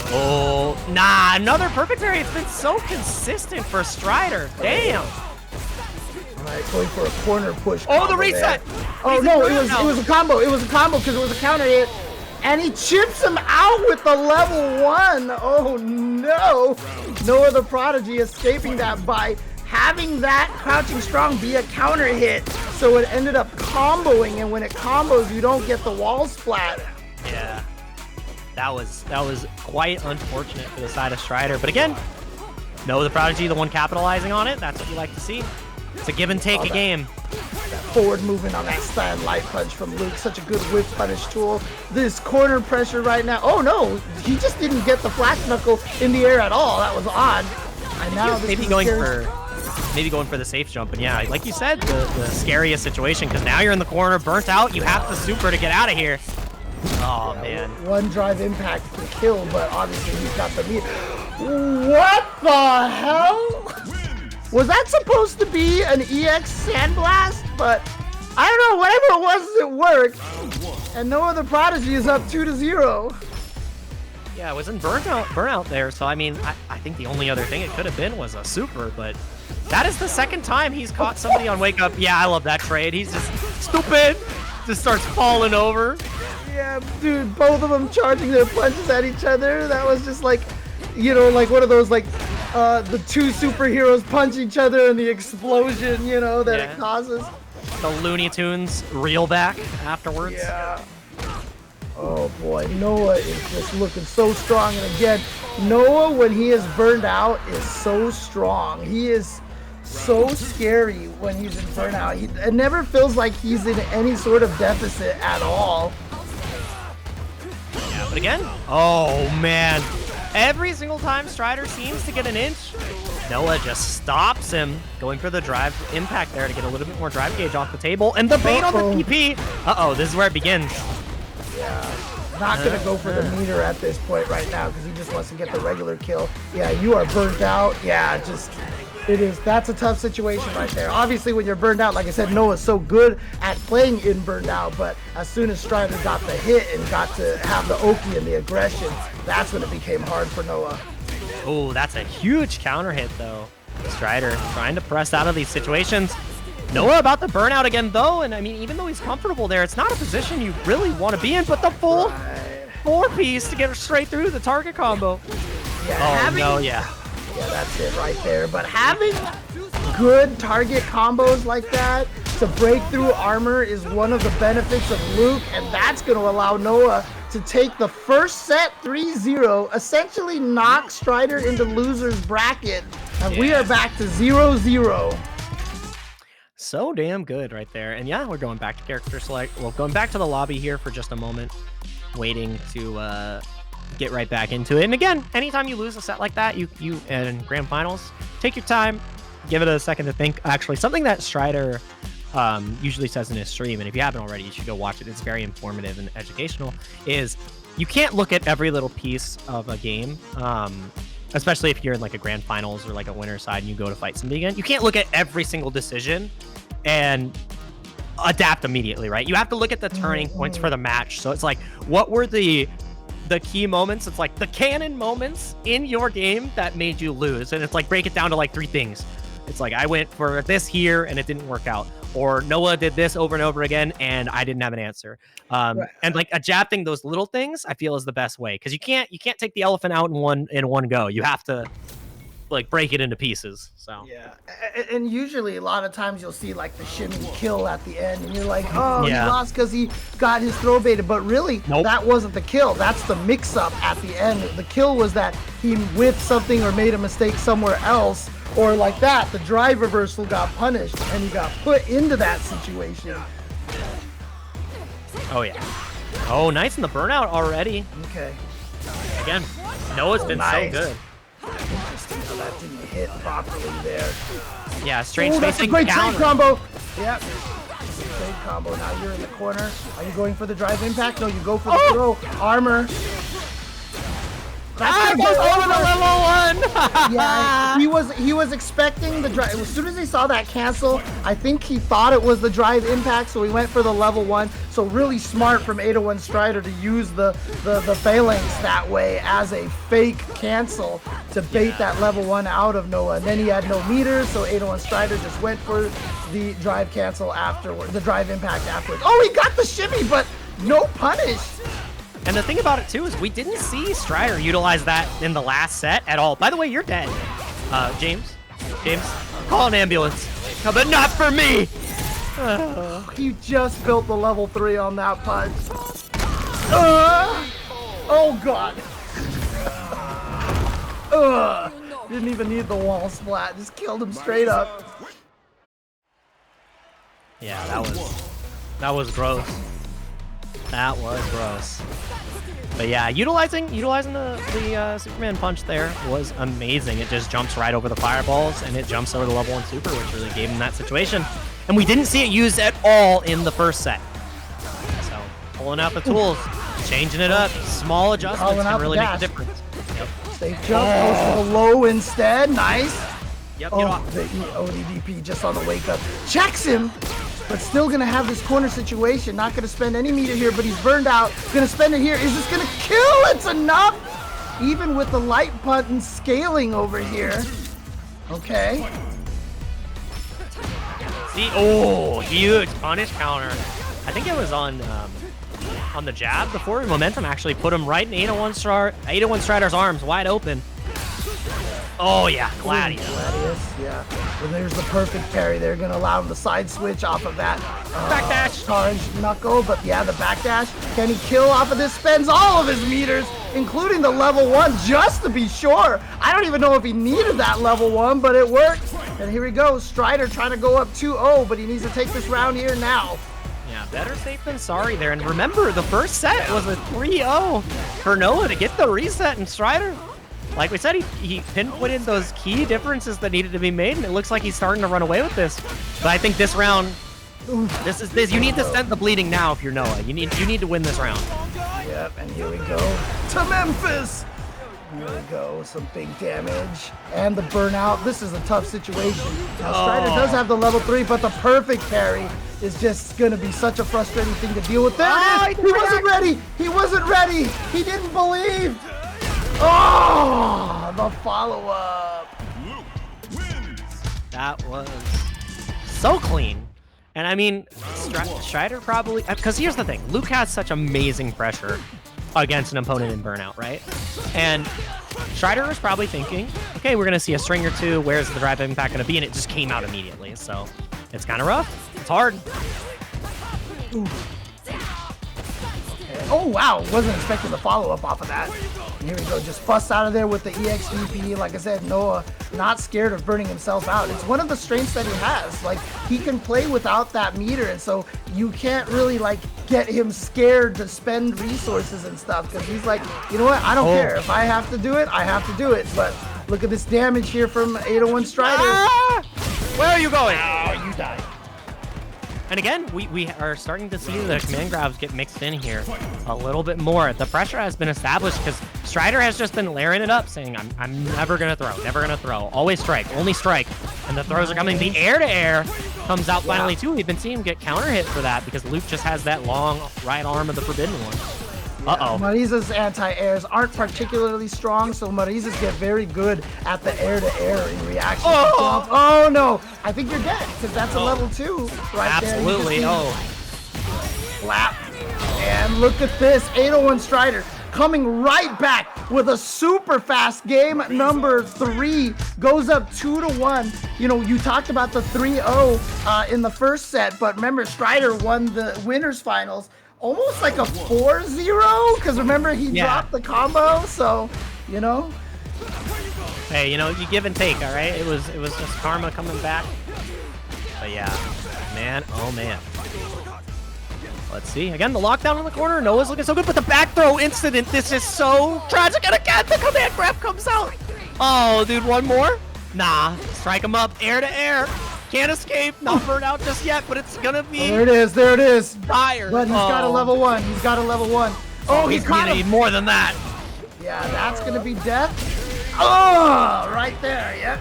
B: Oh, nah, another perfect parry. It's been so consistent for Strider. Damn.
A: All right, going for a corner push.
B: Oh, the reset.
A: Oh, no, it was a combo. It was a combo because it was a counter hit. And he chips him out with the level 1. Oh, no. Noah the Prodigy escaping that by having that crouching strong be a counter hit, so it ended up comboing, and when it combos, you don't get the wall splat.
B: Yeah, that was quite unfortunate for the side of Strider. But again, Noah the Prodigy, the one capitalizing on it. That's what you like to see. It's a give and take a game.
A: That forward movement on that stand light punch from Luke, such a good whip punish tool. This corner pressure right now. Oh no, he just didn't get the flash knuckle in the air at all. That was odd. And now
B: maybe going for the safe jump. And yeah, like you said, the scariest situation, because now you're in the corner, burnt out. You have to super to get out of here. Oh, man.
A: One drive impact can kill, but obviously he's got the meat. What the hell? Was that supposed to be an EX Sandblast? But I don't know, whatever it was, it worked. And Noah the Prodigy is up 2-0.
B: Yeah, it was in burnout there, so I mean, I think the only other thing it could have been was a super, but that is the second time he's caught somebody on Wake Up. Yeah, I love that trade. He's just stupid. Just starts falling over.
A: Yeah, dude, both of them charging their punches at each other. That was just like, like one of those, like, the two superheroes punch each other and the explosion, that it causes.
B: The Looney Tunes reel back afterwards.
A: Yeah. Oh boy, Noah is just looking so strong. And again, Noah, when he is burned out, is so strong. He is so scary when he's in burnout. It never feels like he's in any sort of deficit at all.
B: Yeah, but again, oh man. Every single time Strider seems to get an inch, Noah just stops him, going for the drive impact there to get a little bit more drive gauge off the table. And the bait on the PP. Uh-oh, this is where it begins.
A: Yeah, not going to go for the meter at this point right now because he just wants to get the regular kill. Yeah, you are burnt out. Yeah, that's a tough situation right there. Obviously, when you're burned out, like I said, Noah's so good at playing in burned out, but as soon as Strider got the hit and got to have the Oki and the aggression, that's when it became hard for Noah.
B: Oh, that's a huge counter hit, though. Strider trying to press out of these situations. Noah about to burn out again, though, and I mean, even though he's comfortable there, it's not a position you really want to be in, but the full four-piece to get straight through the target combo.
A: Yeah, Yeah, that's it right there. But having good target combos like that to break through armor is one of the benefits of Luke, and that's going to allow Noah to take the first set 3-0, essentially knock Strider into loser's bracket And we are back to 0-0.
B: So damn good right there. And yeah, we're going back to character select. Well, going back to the lobby here for just a moment, waiting to get right back into it. And again, anytime you lose a set like that, you in grand finals, take your time, give it a second to think. Actually, something that Strider usually says in his stream, and if you haven't already, you should go watch it. It's very informative and educational, is you can't look at every little piece of a game, especially if you're in like a grand finals or like a winner's side and you go to fight somebody again. You can't look at every single decision and adapt immediately, right? You have to look at the turning points for the match. So it's like, what were the key moments? It's like the canon moments in your game that made you lose. And it's like, break it down to like 3 things. It's like, I went for this here and it didn't work out. Or Noah did this over and over again and I didn't have an answer. Right. And like adapting those little things, I feel is the best way. Because you can't take the elephant out in one go. You have to like break it into pieces. So
A: yeah, and usually a lot of times you'll see like the shimmy kill at the end and you're like, oh, yeah, he lost because he got his throw baited, but really that wasn't the kill. That's the mix up at the end. The kill was that he whiffed something or made a mistake somewhere else, or like that the drive reversal got punished and he got put into that situation.
B: Oh yeah. Oh, nice in the burnout already.
A: Okay,
B: again, Noah's been so good.
A: Interesting how that didn't hit properly there.
B: Yeah, strange.
A: That's a great trade combo. Yep. Trade combo. Now you're in the corner. Are you going for the drive impact? No, you go for the throw. Armor.
B: That's level 1.
A: Yeah, he was expecting the drive. As soon as he saw that cancel, I think he thought it was the drive impact, so he went for the level 1. So really smart from 801 Strider to use the phalanx that way as a fake cancel to bait that level 1 out of Noah. And then he had no meters, so 801 Strider just went for the drive cancel afterward, the drive impact afterwards. Oh, he got the shimmy, but no punish.
B: And the thing about it, too, is we didn't see Strider utilize that in the last set at all. By the way, you're dead. James, call an ambulance. But not for me!
A: He just built the level 3 on that punch. Oh, God. Didn't even need the wall splat. Just killed him straight up.
B: Yeah, that was gross. That was gross. But yeah, utilizing the Superman punch there was amazing. It just jumps right over the fireballs and it jumps over the level 1 super, which really gave him that situation. And we didn't see it used at all in the first set. So pulling out the tools, changing it up, small adjustments can really make a difference. Yep.
A: Safe jump, goes for the low instead. Nice.
B: Yep.
A: Oh, the ODDP just on the wake up checks him. But still gonna have this corner situation. Not gonna spend any meter here, but he's burned out. Gonna spend it here. Is this gonna kill? It's enough! Even with the light button scaling over here. Okay.
B: See, oh, huge punish counter. I think it was on the jab before. Momentum actually put him right in 801 Strider's arms, wide open. Oh yeah, Gladius.
A: Yeah. Well, there's the perfect parry. They're gonna allow him to side switch off of that
B: backdash
A: orange knuckle, but yeah, the backdash. Can he kill off of this? Spends all of his meters, including the level 1, just to be sure. I don't even know if he needed that level 1, but it worked. And here he goes, Strider trying to go up 2-0, but he needs to take this round here now.
B: Yeah, better safe than sorry there. And remember, the first set was a 3-0 for Noah to get the reset, and Strider, like we said, he pinpointed those key differences that needed to be made, and it looks like he's starting to run away with this. But I think this round, you need to send the bleeding now if you're Noah. You need to win this round.
A: Yep, and here we go to Memphis. Here we go, some big damage and the burnout. This is a tough situation. Now Strider does have the level 3, but the perfect parry is just gonna be such a frustrating thing to deal with. There it is. He wasn't ready. He wasn't ready. He didn't believe. Oh, the follow-up.
B: That was so clean. And I mean, Strider probably, because here's the thing, Luke has such amazing pressure against an opponent in burnout, right? And Strider was probably thinking, okay, we're gonna see a string or two, where's the drive impact gonna be? And it just came out immediately. So it's kind of rough, it's hard.
A: Oh, wow. Wasn't expecting the follow-up off of that. And here we go. Just busts out of there with the EXVP. Like I said, Noah not scared of burning himself out. It's one of the strengths that he has. Like, he can play without that meter, and so you can't really, like, get him scared to spend resources and stuff, because he's like, you know what? I don't care. If I have to do it, I have to do it. But look at this damage here from 801 Strider.
B: Ah! Where are you going?
A: Oh, you died.
B: And again, we are starting to see the command grabs get mixed in here a little bit more. The pressure has been established because Strider has just been layering it up, saying, I'm never going to throw, never going to throw. Always strike, only strike. And the throws are coming. The air-to-air comes out finally, too. We've been seeing him get counter-hit for that because Luke just has that long right arm of the Forbidden One. Uh-oh.
A: Mariza's anti-airs aren't particularly strong, so Mariza's get very good at the air-to-air in reaction. Oh, no. I think you're dead, because that's a level 2 right
B: Absolutely.
A: there.
B: Oh.
A: Slap. And look at this. 801 Strider coming right back with a super fast game. Number 3 goes up 2-1. You know, you talked about the 3-0 in the first set, but remember, Strider won the winners finals almost like a 4-0, because remember, he dropped the combo, so, you know.
B: Hey, you know, you give and take, all right? It was just karma coming back. But yeah, man, oh man. Let's see. Again, the lockdown in the corner. Noah's looking so good, but the back throw incident, this is so tragic. And again, the command grab comes out. Oh, dude, one more? Nah, strike him up, air to air. Can't escape, not burned out just yet, but it's gonna be.
A: There it is.
B: Dire.
A: But he's got a level 1. He's got a level 1. Oh,
B: he's gonna need more than that.
A: Yeah, that's gonna be death. Oh, right there. Yeah.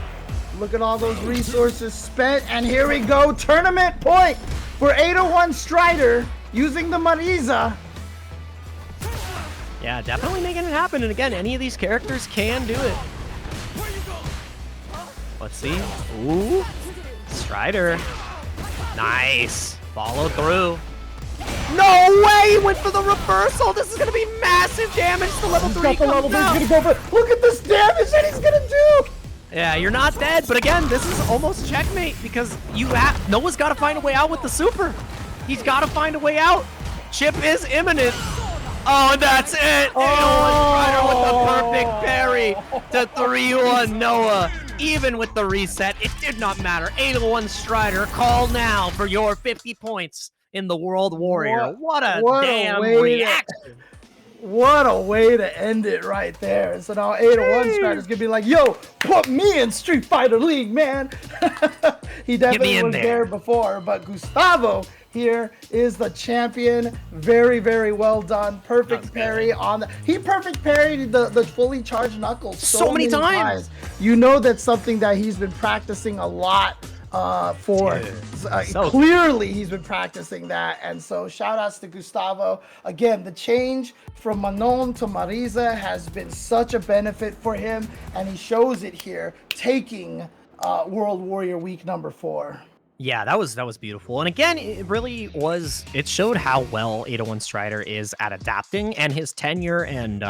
A: Look at all those resources spent, and here we go. Tournament point for 801 Strider using the Mariza.
B: Yeah, definitely making it happen. And again, any of these characters can do it. Let's see. Ooh. Strider. Nice. Follow through. No way! He went for the reversal. This is going to be massive damage to level 3.
A: He's got the level 3. He's going to go for. Look at this damage that he's going to do.
B: Yeah, you're not dead. But again, this is almost checkmate because Noah's got to find a way out with the super. He's got to find a way out. Chip is imminent. Oh, and that's it. 801 Strider with the perfect parry to 3-1 Noah. Even with the reset, it did not matter. 801 Strider, call now for your 50 points in the World Warrior. What a damn reaction.
A: What a way to end it right there. So now 801 Strider's gonna be like, yo, put me in Street Fighter League, man. He definitely was there before, but Gustavo here is the champion. Very, very well done. Perfect parry on the. He perfect parried the fully charged knuckles so many times. You know that's something that he's been practicing a lot for. Clearly he's been practicing that, and so shout outs to Gustavo. Again, the change from Manon to Mariza has been such a benefit for him, and he shows it here, taking World Warrior Week number 4.
B: Yeah, that was beautiful. And again, it showed how well 801 Strider is at adapting and his tenure and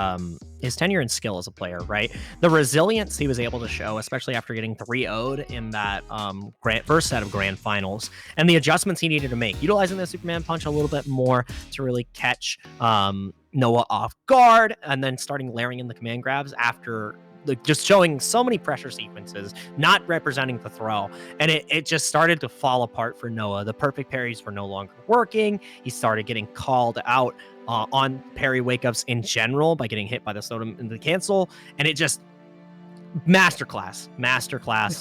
B: skill as a player, right? The resilience he was able to show, especially after getting 3-0'd in that first set of grand finals, and the adjustments he needed to make, utilizing the Superman punch a little bit more to really catch Noah off guard, and then starting layering in the command grabs after just showing so many pressure sequences, not representing the throw. And it just started to fall apart for Noah. The perfect parries were no longer working. He started getting called out on parry wake-ups in general by getting hit by the Sodom and the cancel. And it just masterclass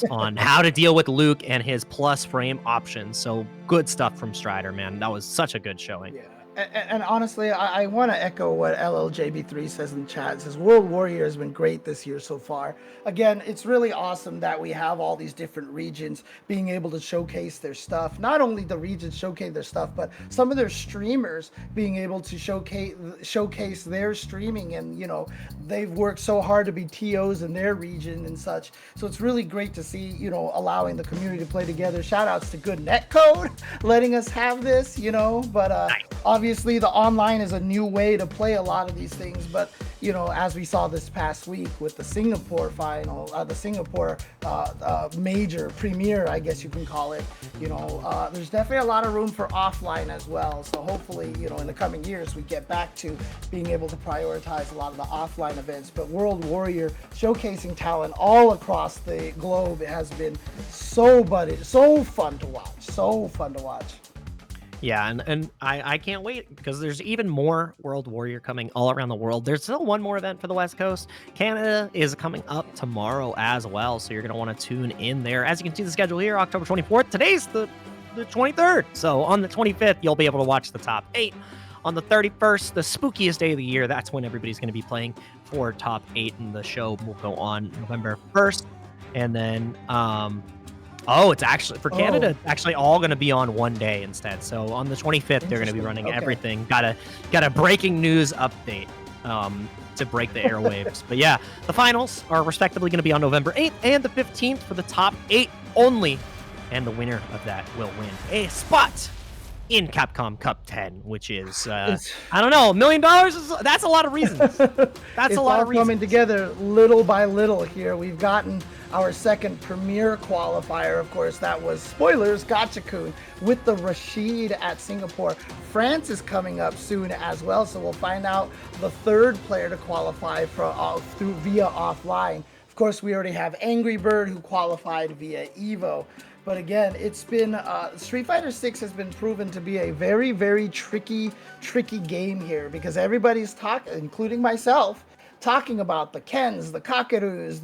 B: on how to deal with Luke and his plus frame options. So good stuff from Strider, man. That was such a good showing.
A: Yeah. And honestly, I want to echo what LLJB3 says in the chat. It says World Warrior has been great this year so far. Again, it's really awesome that we have all these different regions being able to showcase their stuff. Not only the regions showcase their stuff, but some of their streamers being able to showcase their streaming. And, you know, they've worked so hard to be TOs in their region and such. So it's really great to see, you know, allowing the community to play together. Shout outs to Good Netcode letting us have this, you know, but obviously the online is a new way to play a lot of these things, but you know, as we saw this past week with the Singapore final, the Singapore major premiere, I guess you can call it, you know, there's definitely a lot of room for offline as well. So hopefully, you know, in the coming years, we get back to being able to prioritize a lot of the offline events. But World Warrior showcasing talent all across the globe, it has been so fun to watch. So fun to watch.
B: Yeah, and I can't wait because there's even more World Warrior coming all around the world. There's still one more event for the West Coast. Canada is coming up tomorrow as well, so you're going to want to tune in there. As you can see the schedule here, October 24th. Today's the 23rd, so on the 25th, you'll be able to watch the top 8. On the 31st, the spookiest day of the year, that's when everybody's going to be playing for top 8, and the show will go on November 1st. And then... it's actually for Canada, actually all going to be on one day instead. So on the 25th, they're going to be running everything. Got a breaking news update to break the airwaves. But yeah, the finals are respectively going to be on November 8th and the 15th for the top 8 only. And the winner of that will win a spot in Capcom Cup 10, which is, I don't know, $1 million? That's a lot of reasons. That's a lot of reasons.
A: Coming together little by little here. We've gotten our second premier qualifier. Of course, that was, spoilers, Gachakun with the Rashid at Singapore. France is coming up soon as well, so we'll find out the third player to qualify via offline. Of course, we already have Angry Bird who qualified via Evo. But again, it's been, Street Fighter 6 has been proven to be a very, very tricky game here because everybody's talking, including myself, talking about the Kens, the Kakerus,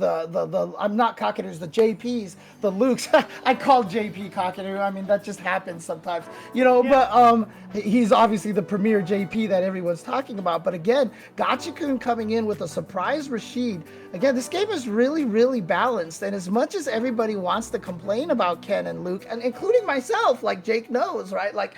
A: I'm not Kakerus, the JPs, the Lukes. I call JP Kakeru. I mean, that just happens sometimes, you know, yeah. But he's obviously the premier JP that everyone's talking about. But again, Gachakun coming in with a surprise Rashid. Again, this game is really, really balanced. And as much as everybody wants to complain about Ken and Luke, and including myself, like Jake knows, right? Like,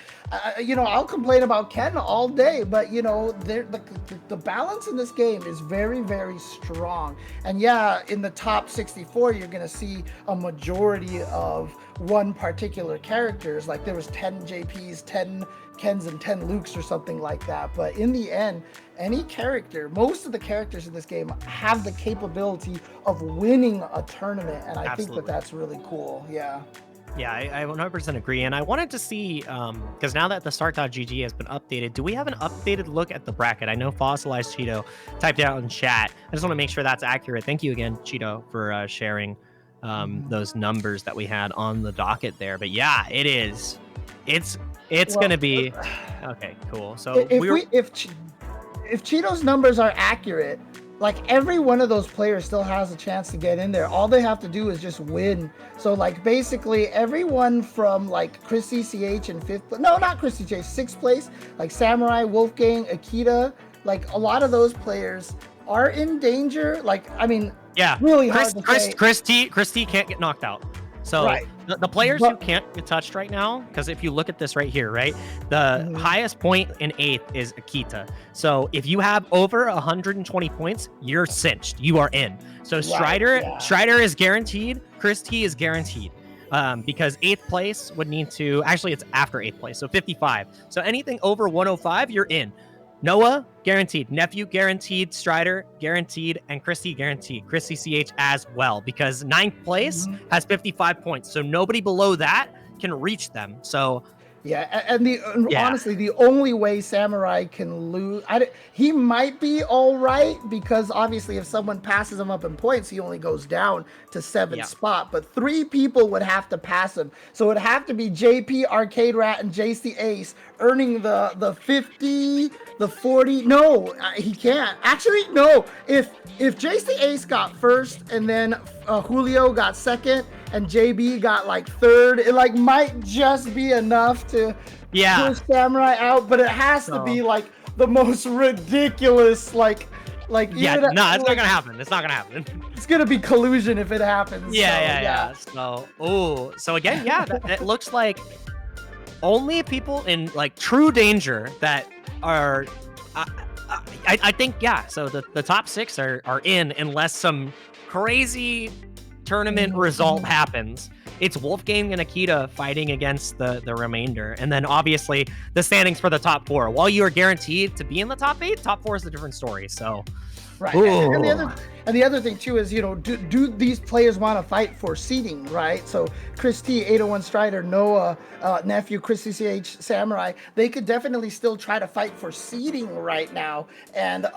A: you know, I'll complain about Ken all day, but you know, the balance in this game is very, very strong. And yeah, in the top 64, you're going to see a majority of one particular characters. Like there was 10 JPs, 10 Kens, and 10 Lukes or something like that. But in the end, any character, most of the characters in this game have the capability of winning a tournament. And I think that that's really cool. Yeah.
B: Yeah, I 100% agree. And I wanted to see, because now that the start.gg has been updated, do we have an updated look at the bracket? I know Fossilized Cheeto typed it out in chat. I just want to make sure that's accurate. Thank you again, Cheeto, for sharing those numbers that we had on the docket there. But yeah, it is. It's going to be... Okay, cool. So
A: if Cheeto's numbers are accurate, like every one of those players still has a chance to get in there. All they have to do is just win. So like basically everyone from like Chris CCH in 5th, no, not Chris CCH, 6th place, like Samurai, Wolfgang, Akita, like a lot of those players are in danger. Like, I mean,
B: yeah,
A: really hard to say.
B: Chris T can't get knocked out. So right. the players who can't get touched right now, because if you look at this right here, right, the highest point in 8th is Akita. So if you have over 120 points, you're cinched. You are in. So Strider is guaranteed. Chris T is guaranteed. Because 8th place would need to, actually it's after 8th place, so 55. So anything over 105, you're in. Noah, guaranteed. Nephew, guaranteed. Strider, guaranteed. And Christy, guaranteed. Christy CH as well, because 9th place has 55 points. So nobody below that can reach them. So
A: yeah, and honestly, the only way Samurai can lose, he might be all right, because obviously if someone passes him up in points, he only goes down to 7th spot. But 3 people would have to pass him. So it would have to be JP, Arcade Rat, and JC Ace earning the 50, the 40. No, he can't. Actually, no. If JC Ace got first and then Julio got second and JB got like third, it like might just be enough to push Samurai out, but it has to be like the most ridiculous it's not gonna happen. It's not gonna happen. It's gonna be collusion if it happens.
B: So again, it looks like only people in like true danger that are I think so the top 6 are in, unless some crazy tournament result happens. It's Wolfgang and Akita fighting against the remainder, and then obviously the standings for the top 4. While you are guaranteed to be in the top 8, top 4 is a different story. So
A: Right. And the other thing too is, you know, do these players want to fight for seeding, right? So Chris T, 801 Strider, Noah, Nephew, Chris CCH, Samurai, they could definitely still try to fight for seeding right now, and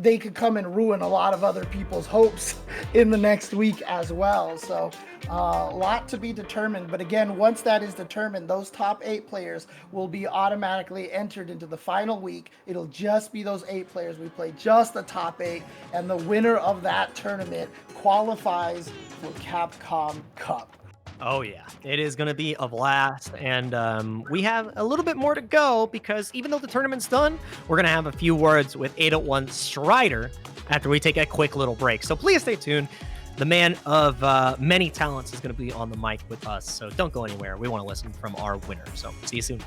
A: they could come and ruin a lot of other people's hopes in the next week as well. So a lot to be determined, but again, once that is determined, those top 8 players will be automatically entered into the final week. It'll just be those 8 players. We play just the top 8, and the winner of that tournament qualifies for Capcom Cup.
B: Oh yeah, it is going to be a blast, and we have a little bit more to go, because even though the tournament's done, we're going to have a few words with 801 Strider after we take a quick little break. So please stay tuned. The man of many talents is going to be on the mic with us, so don't go anywhere. We want to listen from our winner. So see you soon.